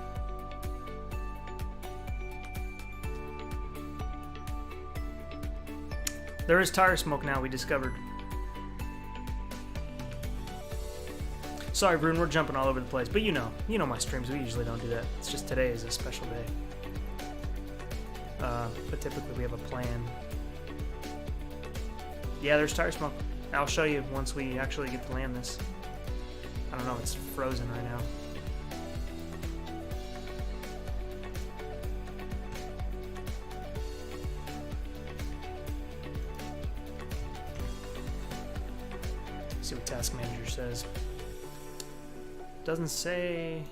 There is tire smoke now, we discovered. Sorry, Brune, we're jumping all over the place, but you know my streams, we usually don't do that. It's just today is a special day. But typically we have a plan. Yeah, there's tire smoke. I'll show you once we actually get to land this. I don't know, it's frozen right now. See what task manager says. Doesn't say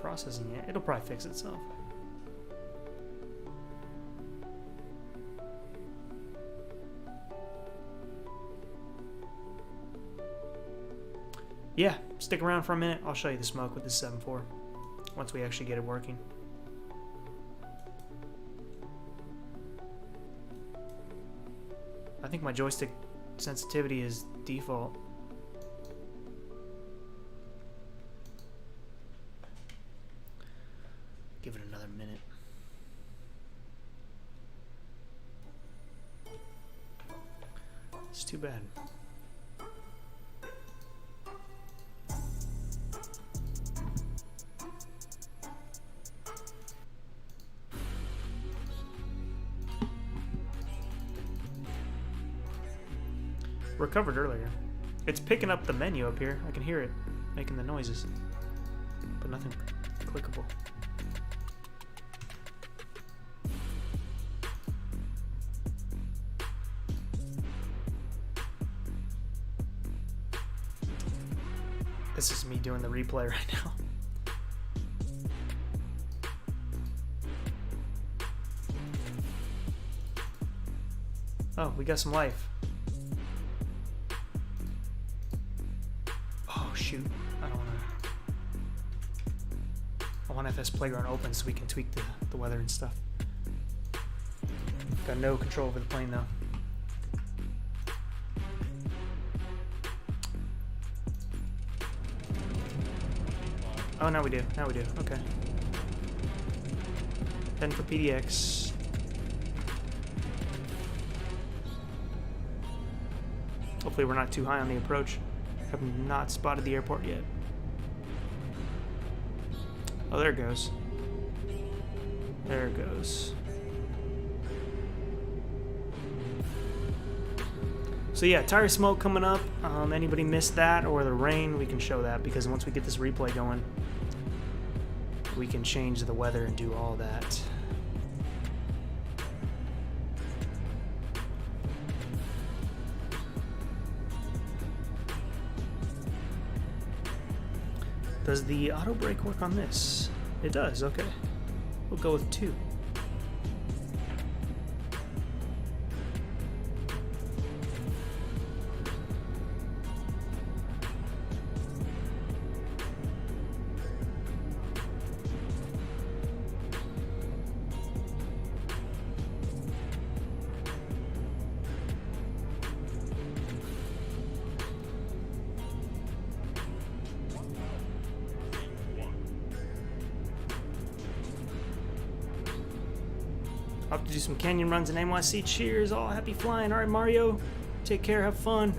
processing yet. It'll probably fix itself. Yeah, stick around for a minute. I'll show you the smoke with the 7.4 once we actually get it working. I think my joystick sensitivity is default. Give it another minute. It's too bad. Recovered earlier. It's picking up the menu up here. I can hear it making the noises, but nothing clickable. This is me doing the replay right now. Oh, we got some life. Oh shoot, I don't wanna... I want FS Playground open so we can tweak the weather and stuff. Got no control over the plane though. Oh, now we do. Now we do. Okay. Heading for PDX. Hopefully we're not too high on the approach. Have not spotted the airport yet. Oh, there it goes. There it goes. So yeah, tire smoke coming up. Anybody missed that or the rain, we can show that because once we get this replay going, we can change the weather and do all that. Does the auto brake work on this? It does, okay. We'll go with 2. I'll have to do some canyon runs in NYC. Cheers, all happy flying. All right, Mario, take care, have fun.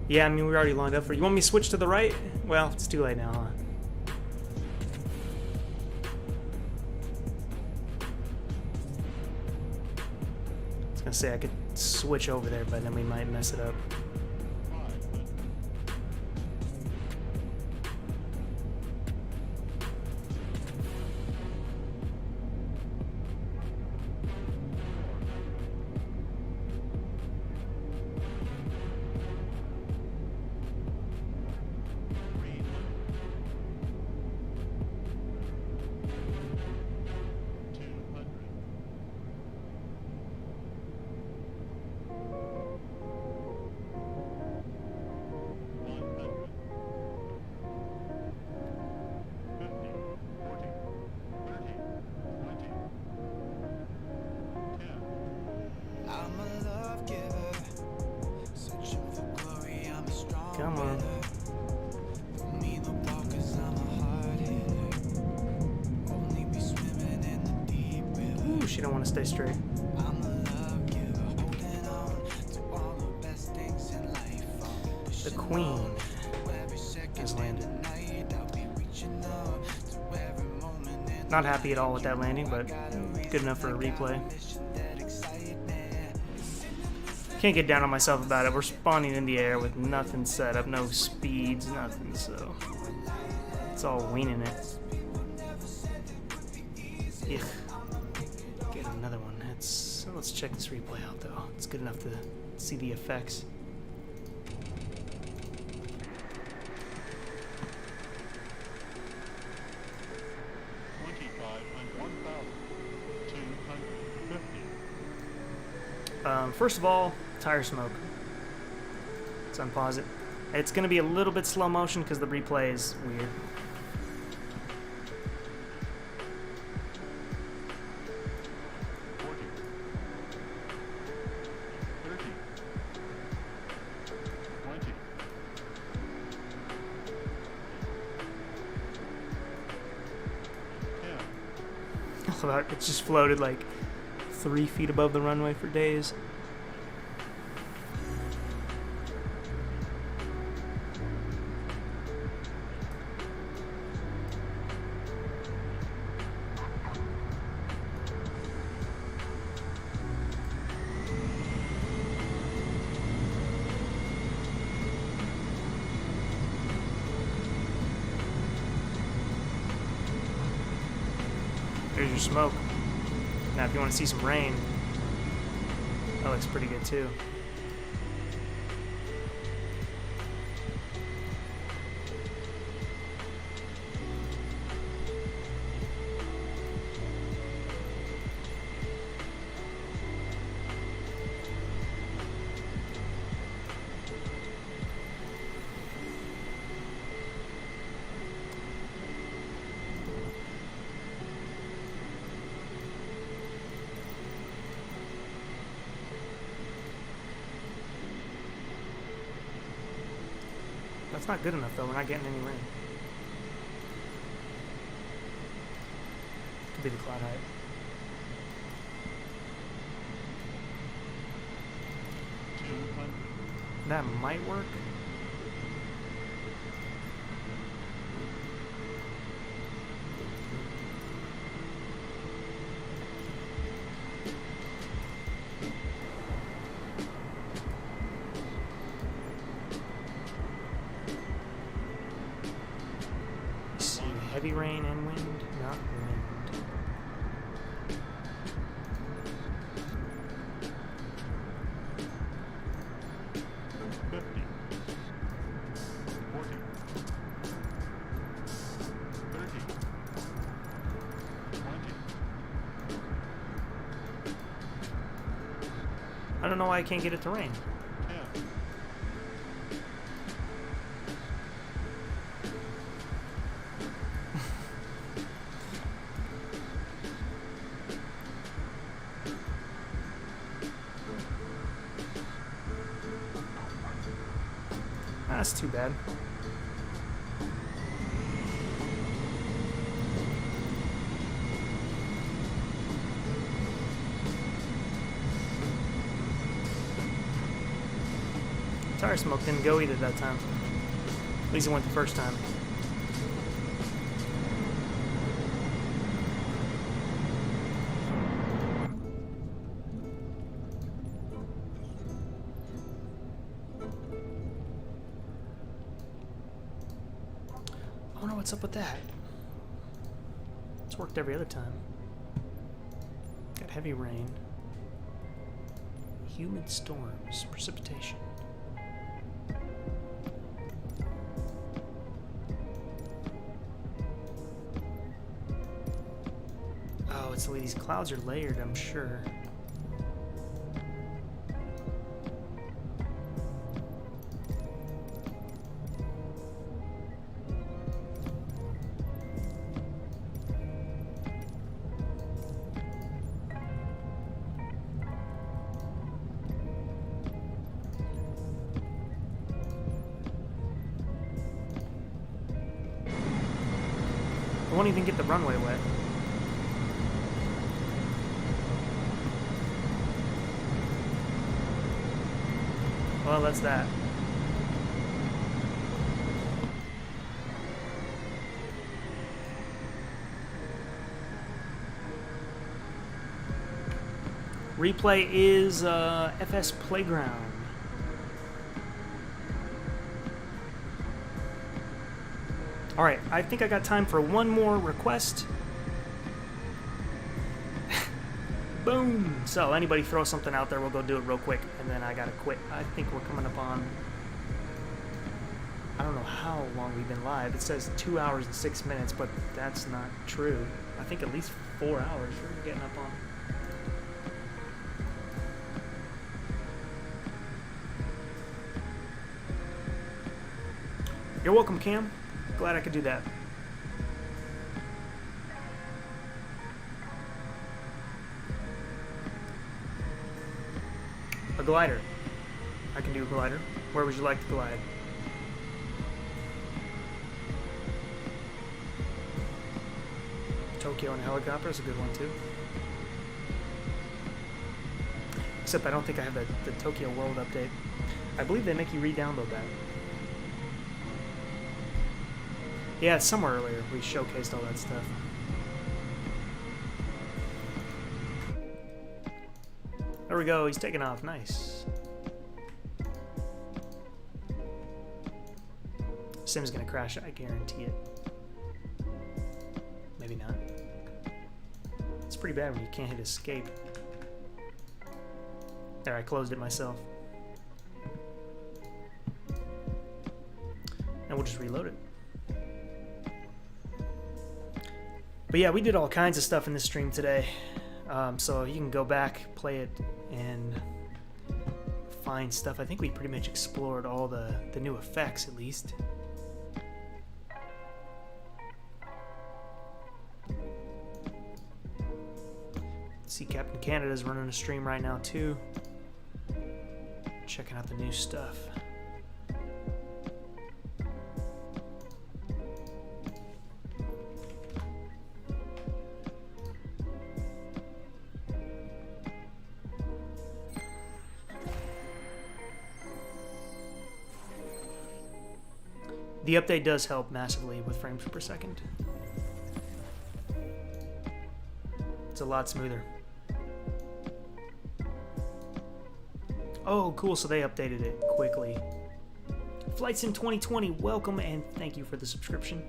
Yeah, I mean, we already lined up for you. You want me to switch to the right? Well, it's too late now, huh? I was gonna say I could switch over there, but then we might mess it up. Come on. Ooh, she don't want to stay straight. The Queen has landed. Not happy at all with that landing, but good enough for a replay. Can't get down on myself about it. We're spawning in the air with nothing set up, no speeds, nothing, so it's all winging it. Ugh. Get another one. Let's check this replay out though. It's good enough to see the effects. First of all, tire smoke. Let's unpause it. It's going to be a little bit slow motion because the replay is weird. It just floated like 3 feet above the runway for days. There's your smoke. Now if you want to see some rain, that looks pretty good too. That's not good enough though, we're not getting any rain. Could be the cloud height. That might work. Heavy rain and wind, not wind. I don't know why I can't get it to rain. That's too bad. Tire smoke didn't go either that time. At least it went the first time. I wonder what's up with that. It's worked every other time. Got heavy rain. Humid storms. Precipitation. Oh, it's the way these clouds are layered, I'm sure. I won't even get the runway wet. Well, that's that. Replay is FS Playground. Alright, I think I got time for one more request. Boom! So, anybody throw something out there, we'll go do it real quick, and then I gotta quit. I think we're coming up on... I don't know how long we've been live. It says 2 hours and 6 minutes, but that's not true. I think at least 4 hours we're getting up on. You're welcome, Cam. Glad I could do that. A glider. I can do a glider. Where would you like to glide? Tokyo and helicopter is a good one too. Except I don't think I have the Tokyo World update. I believe they make you re-download that. Yeah, it's somewhere earlier. We showcased all that stuff. There we go. He's taking off. Nice. Sim's gonna crash. I guarantee it. Maybe not. It's pretty bad when you can't hit escape. There, I closed it myself. And we'll just reload it. But yeah, we did all kinds of stuff in this stream today. So you can go back, play it, and find stuff. I think we pretty much explored all the new effects, at least. See, Captain Canada's running a stream right now, too. Checking out the new stuff. The update does help massively with frames per second. It's a lot smoother. Oh, cool, so they updated it quickly. Flight Sim 2020, welcome and thank you for the subscription.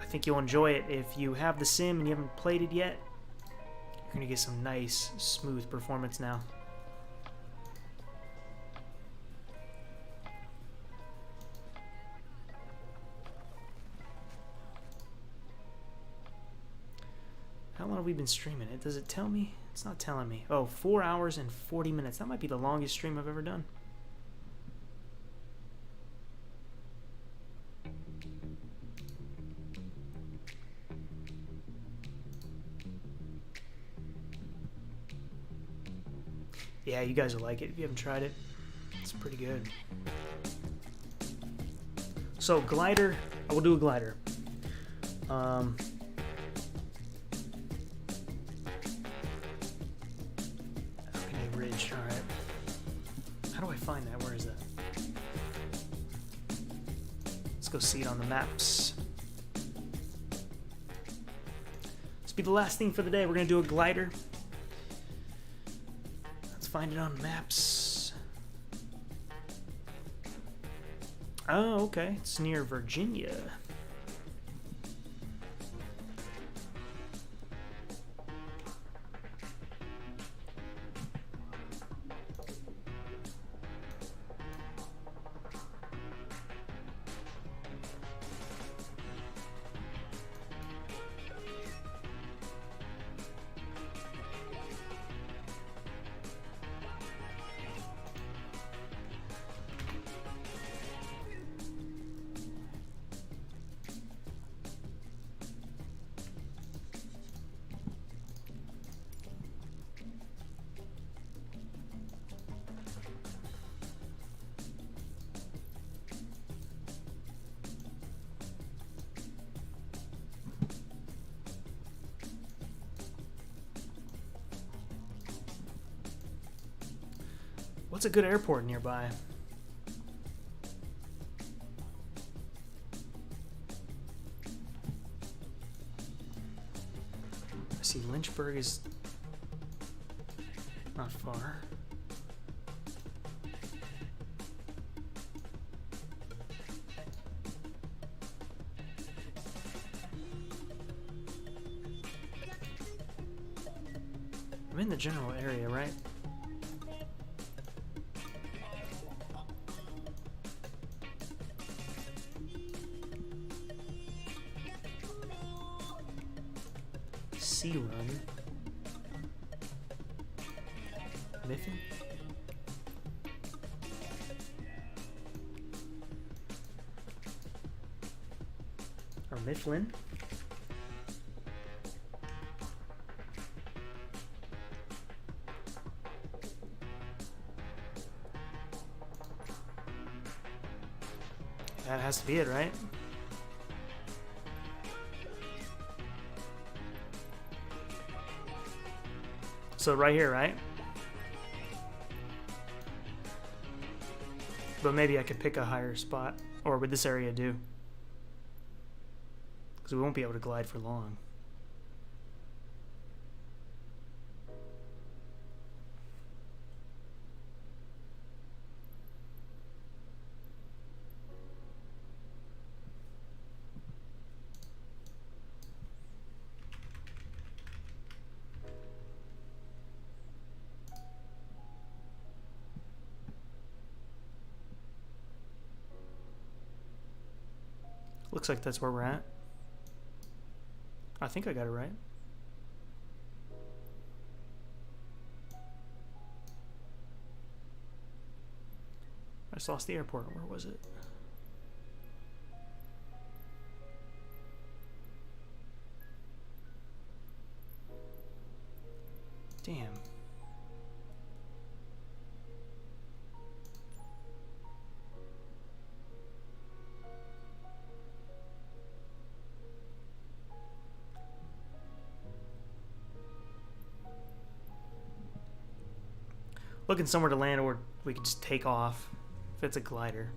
I think you'll enjoy it. If you have the sim and you haven't played it yet, you're gonna get some nice, smooth performance now. How long have we been streaming it? Does it tell me? It's not telling me. Oh, 4 hours and 40 minutes. That might be the longest stream I've ever done. Yeah, you guys will like it if you haven't tried it. It's pretty good. So, glider. I will do a glider. Ridge, alright. How do I find that? Where is that? Let's go see it on the maps. This will be the last thing for the day. We're going to do a glider. Let's find it on maps. Oh, okay. It's near Virginia. What's a good airport nearby? I see Lynchburg is not far. I'm in the general area, right? Run. Miffin? Or Mifflin. That has to be it, right? So right here, right? But maybe I could pick a higher spot. Or would this area do? Because we won't be able to glide for long. Looks like that's where we're at. I think I got it right. I just lost the airport. Where was it? Damn. Looking somewhere to land, or we could just take off if it's a glider.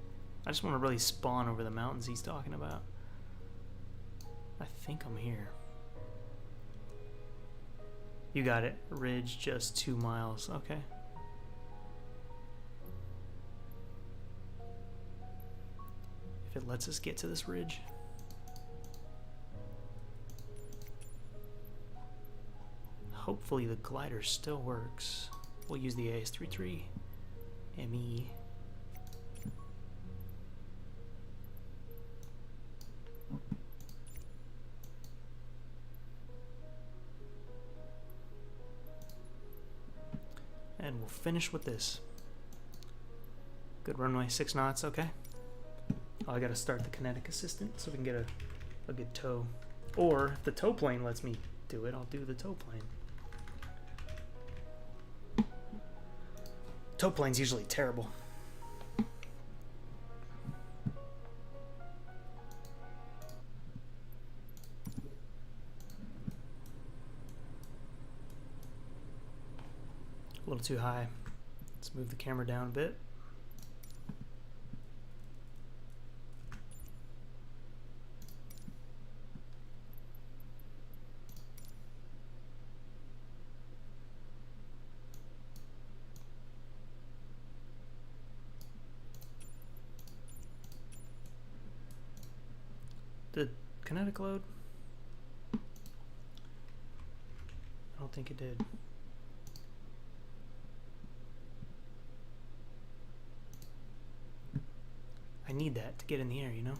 I just want to really spawn over the mountains he's talking about. I think I'm here. You got it. Ridge just 2 miles. Okay. If it lets us get to this ridge. Hopefully the glider still works. We'll use the AS33 ME. And we'll finish with this. Good runway, 6 knots, okay. Oh, I gotta start the kinetic assistant so we can get a good tow. Or if the tow plane lets me do it, I'll do the tow plane. Tow plane's usually terrible. A little too high. Let's move the camera down a bit. Did kinetic load? I don't think it did. I need that to get in the air, you know?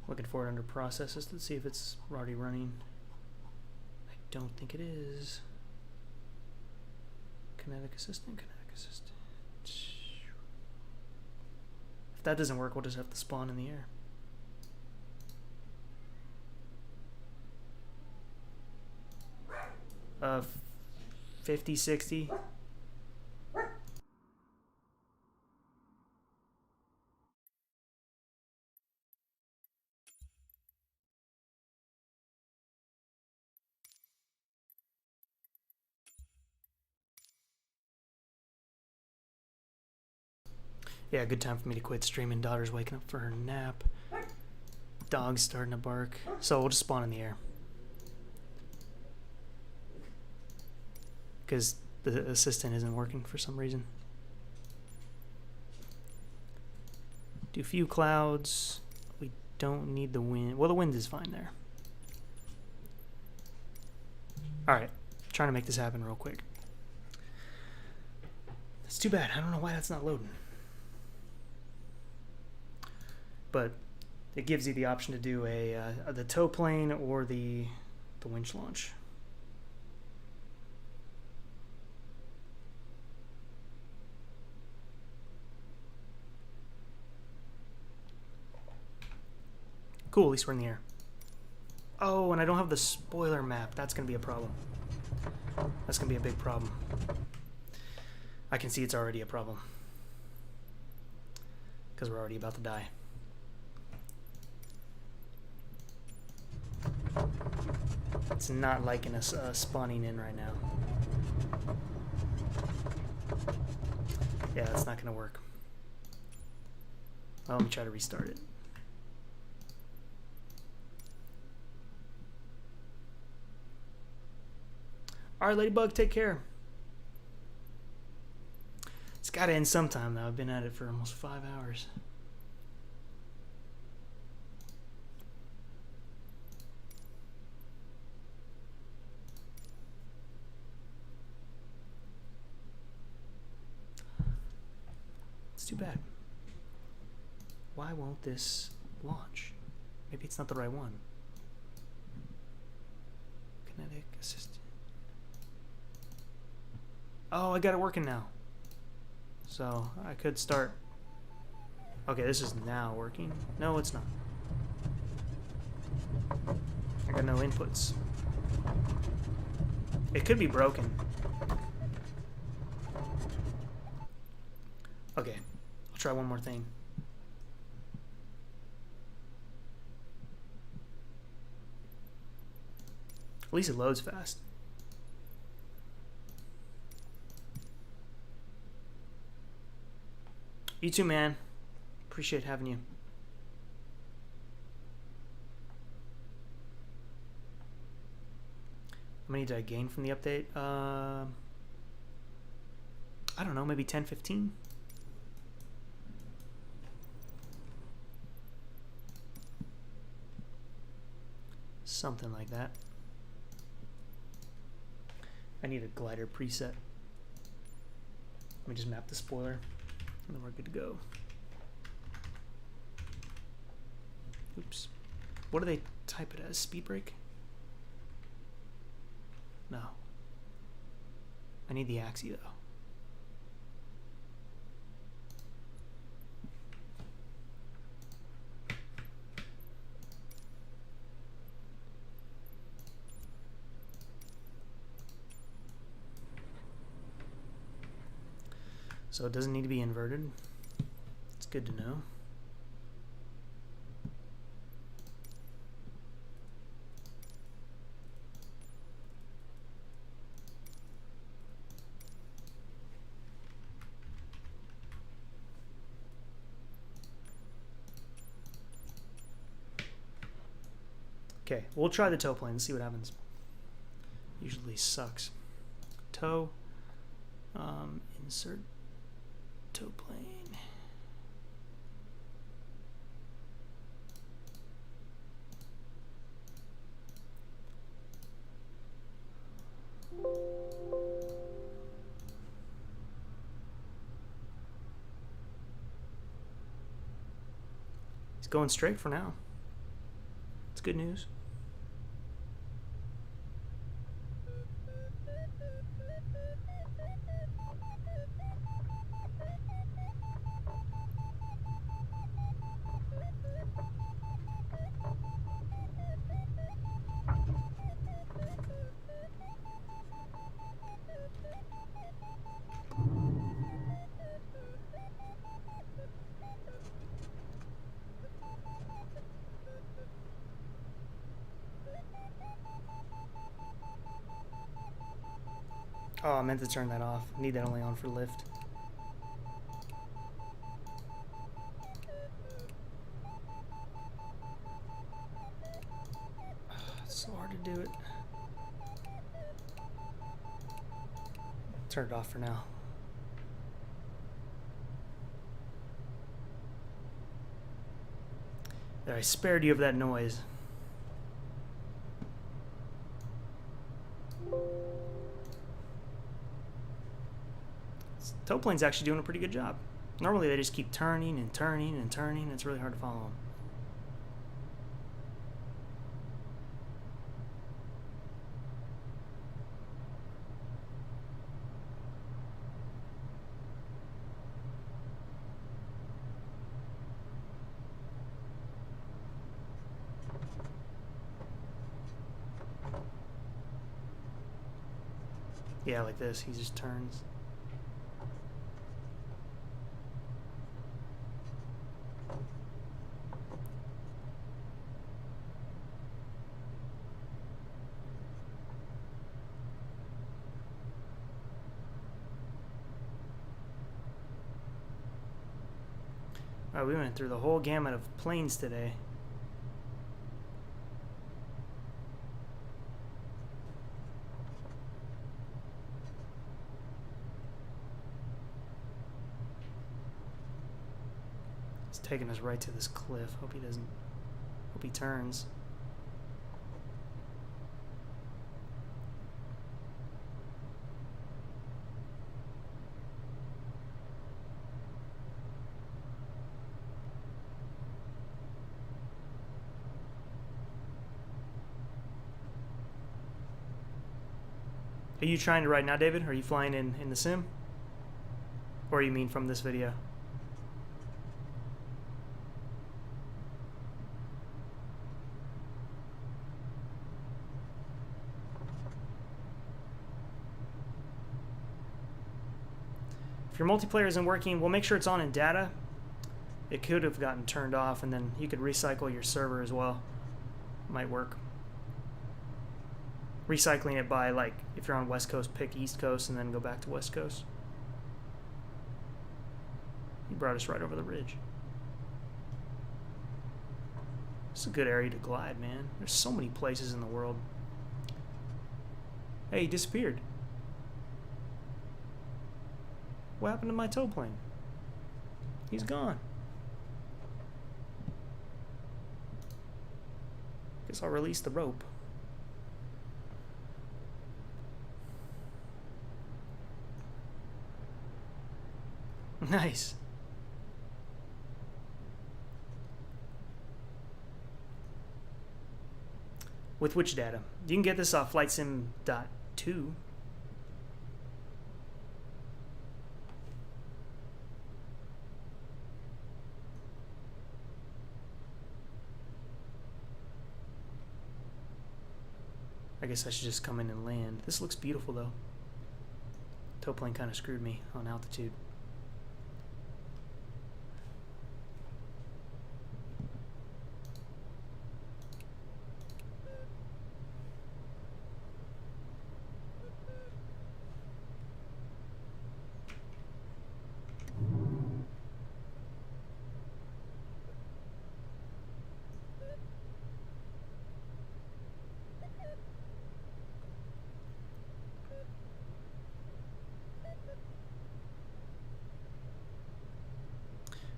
Looking for it under processes to see if it's already running. I don't think it is. Kinetic assistant, kinetic assistant. If that doesn't work, we'll just have to spawn in the air. Uh, 50, 60. Yeah, good time for me to quit streaming. Daughter's waking up for her nap. Dog's starting to bark. So we'll just spawn in the air. Because the assistant isn't working for some reason. Do few clouds. We don't need the wind. Well, the wind is fine there. Alright. trying to make this happen real quick. It's too bad. I don't know why that's not loading. But it gives you the option to do the tow plane or the winch launch. Cool, at least we're in the air. Oh, and I don't have the spoiler map. That's going to be a problem. That's going to be a big problem. I can see it's already a problem. Because we're already about to die. It's not liking us spawning in right now. Yeah, that's not going to work. Well, let me try to restart it. Alright, Ladybug, take care. It's got to end sometime, though. I've been at it for almost 5 hours. It's too bad. Why won't this launch? Maybe it's not the right one. Kinetic assistant. Oh, I got it working now. So I could start. Okay, this is now working. No, it's not. I got no inputs. It could be broken. Okay, I'll try one more thing. At least it loads fast. You too, man. Appreciate having you. How many did I gain from the update? I don't know, maybe 10, 15? Something like that. I need a glider preset. Let me just map the spoiler. And then we're good to go. Oops. What do they type it as? Speed brake? No. I need the axis though. So it doesn't need to be inverted. It's good to know. Okay, we'll try the tow plane and see what happens. Usually sucks. Tow. Insert tow plane. He's going straight for now. It's good news. Oh, I meant to turn that off. I need that only on for lift. It's so hard to do it. Turn it off for now. There, I spared you of that noise. Tow plane's actually doing a pretty good job. Normally they just keep turning and turning and turning. It's really hard to follow them. Yeah, like this. He just turns. Alright, we went through the whole gamut of planes today. It's taking us right to this cliff. Hope he turns. Are you trying to ride now, David? Are you flying in the sim? Or you mean from this video? If your multiplayer isn't working, we'll make sure it's on in data. It could have gotten turned off, and then you could recycle your server as well. Might work. Recycling it by, like, if you're on West Coast, pick East Coast and then go back to West Coast. He brought us right over the ridge. It's a good area to glide, man. There's so many places in the world. Hey, he disappeared. What happened to my tow plane? He's gone. Guess I'll release the rope. Nice. With which data? You can get this off FlightSim.2. I guess I should just come in and land. This looks beautiful though. Tow plane kind of screwed me on altitude.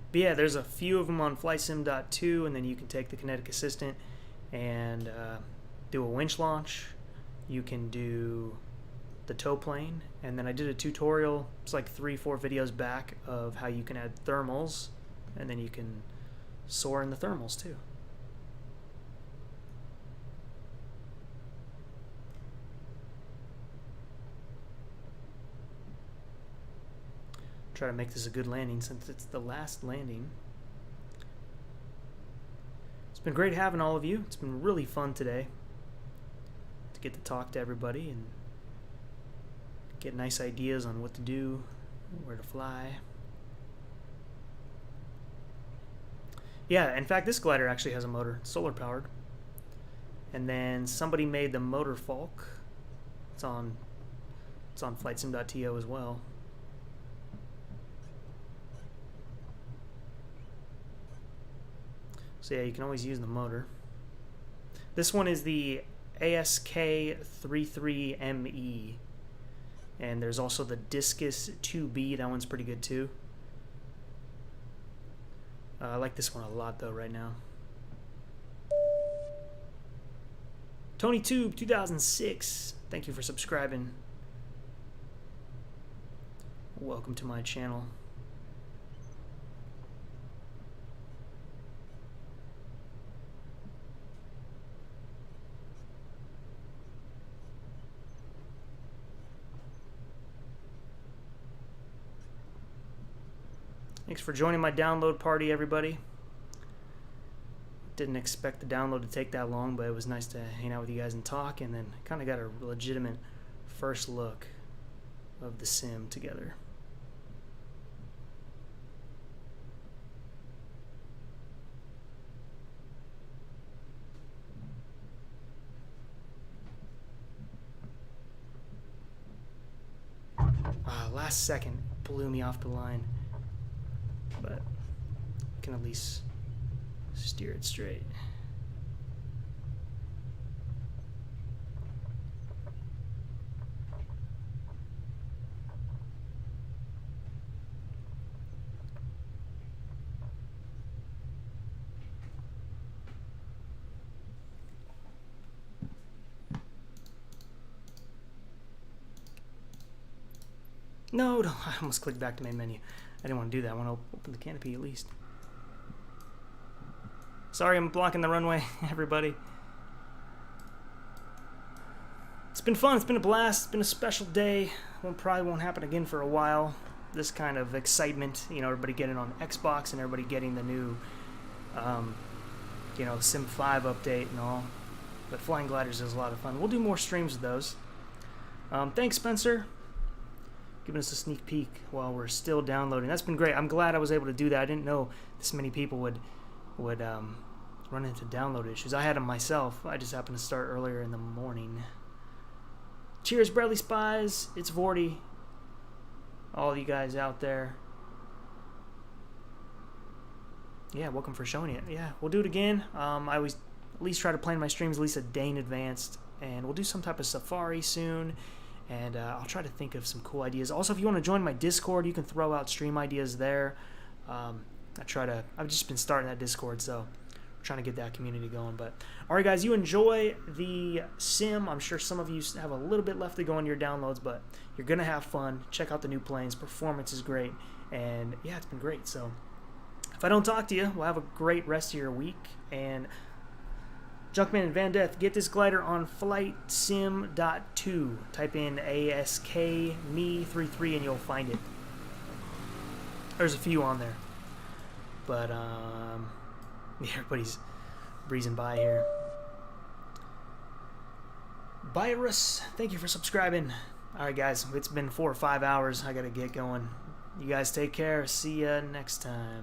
But yeah, there's a few of them on FlightSim.2, and then you can take the Kinetic Assistant and do a winch launch. You can do the tow plane, and then I did a tutorial, it's like 3-4 videos back, of how you can add thermals, and then you can soar in the thermals too. Try to make this a good landing since it's the last landing. It's been great having all of you. It's been really fun today to get to talk to everybody and get nice ideas on what to do, where to fly. Yeah, in fact, this glider actually has a motor. It's solar powered. And then somebody made the motor Falk. It's on FlightSim.to as well. So yeah, you can always use the motor. This one is the ASK33ME. And there's also the Discus 2B. That one's pretty good too. I like this one a lot though right now. TonyTube 2006. Thank you for subscribing. welcome to my channel. Thanks for joining my download party, everybody. Didn't expect the download to take that long, but it was nice to hang out with you guys and talk, and then kind of got a legitimate first look of the sim together. Last second blew me off the line, but I can at least steer it straight. No, I almost clicked back to main menu. I didn't want to do that. I want to open the canopy at least. Sorry, I'm blocking the runway, everybody. It's been fun. It's been a blast. It's been a special day. Probably won't happen again for a while. This kind of excitement, you know, everybody getting on Xbox and everybody getting the new, you know, Sim 5 update and all. But Flying Gliders is a lot of fun. We'll do more streams of those. Thanks, Spencer, giving us a sneak peek while we're still downloading. That's been great. I'm glad I was able to do that. I didn't know this many people would run into download issues. I had them myself. I just happened to start earlier in the morning. Cheers, Bradley Spies. It's Vorty. All you guys out there. Yeah, welcome for showing it. Yeah, we'll do it again. I always at least try to plan my streams at least a day in advance, and we'll do some type of safari soon. And I'll try to think of some cool ideas. Also, if you want to join my Discord, you can throw out stream ideas there. I've just been starting that Discord, so we're trying to get that community going. But all right, guys, you enjoy the sim. I'm sure some of you have a little bit left to go on your downloads, but you're gonna have fun. Check out the new planes. Performance is great, and yeah, it's been great. So if I don't talk to you, we'll have a great rest of your week. And Junkman and Van Death, get this glider on FlightSim.2. Type in ASKMe33 and you'll find it. There's a few on there. But, yeah, everybody's breezing by here. Virus, thank you for subscribing. Alright, guys, it's been 4 or 5 hours. I gotta get going. You guys take care. See ya next time.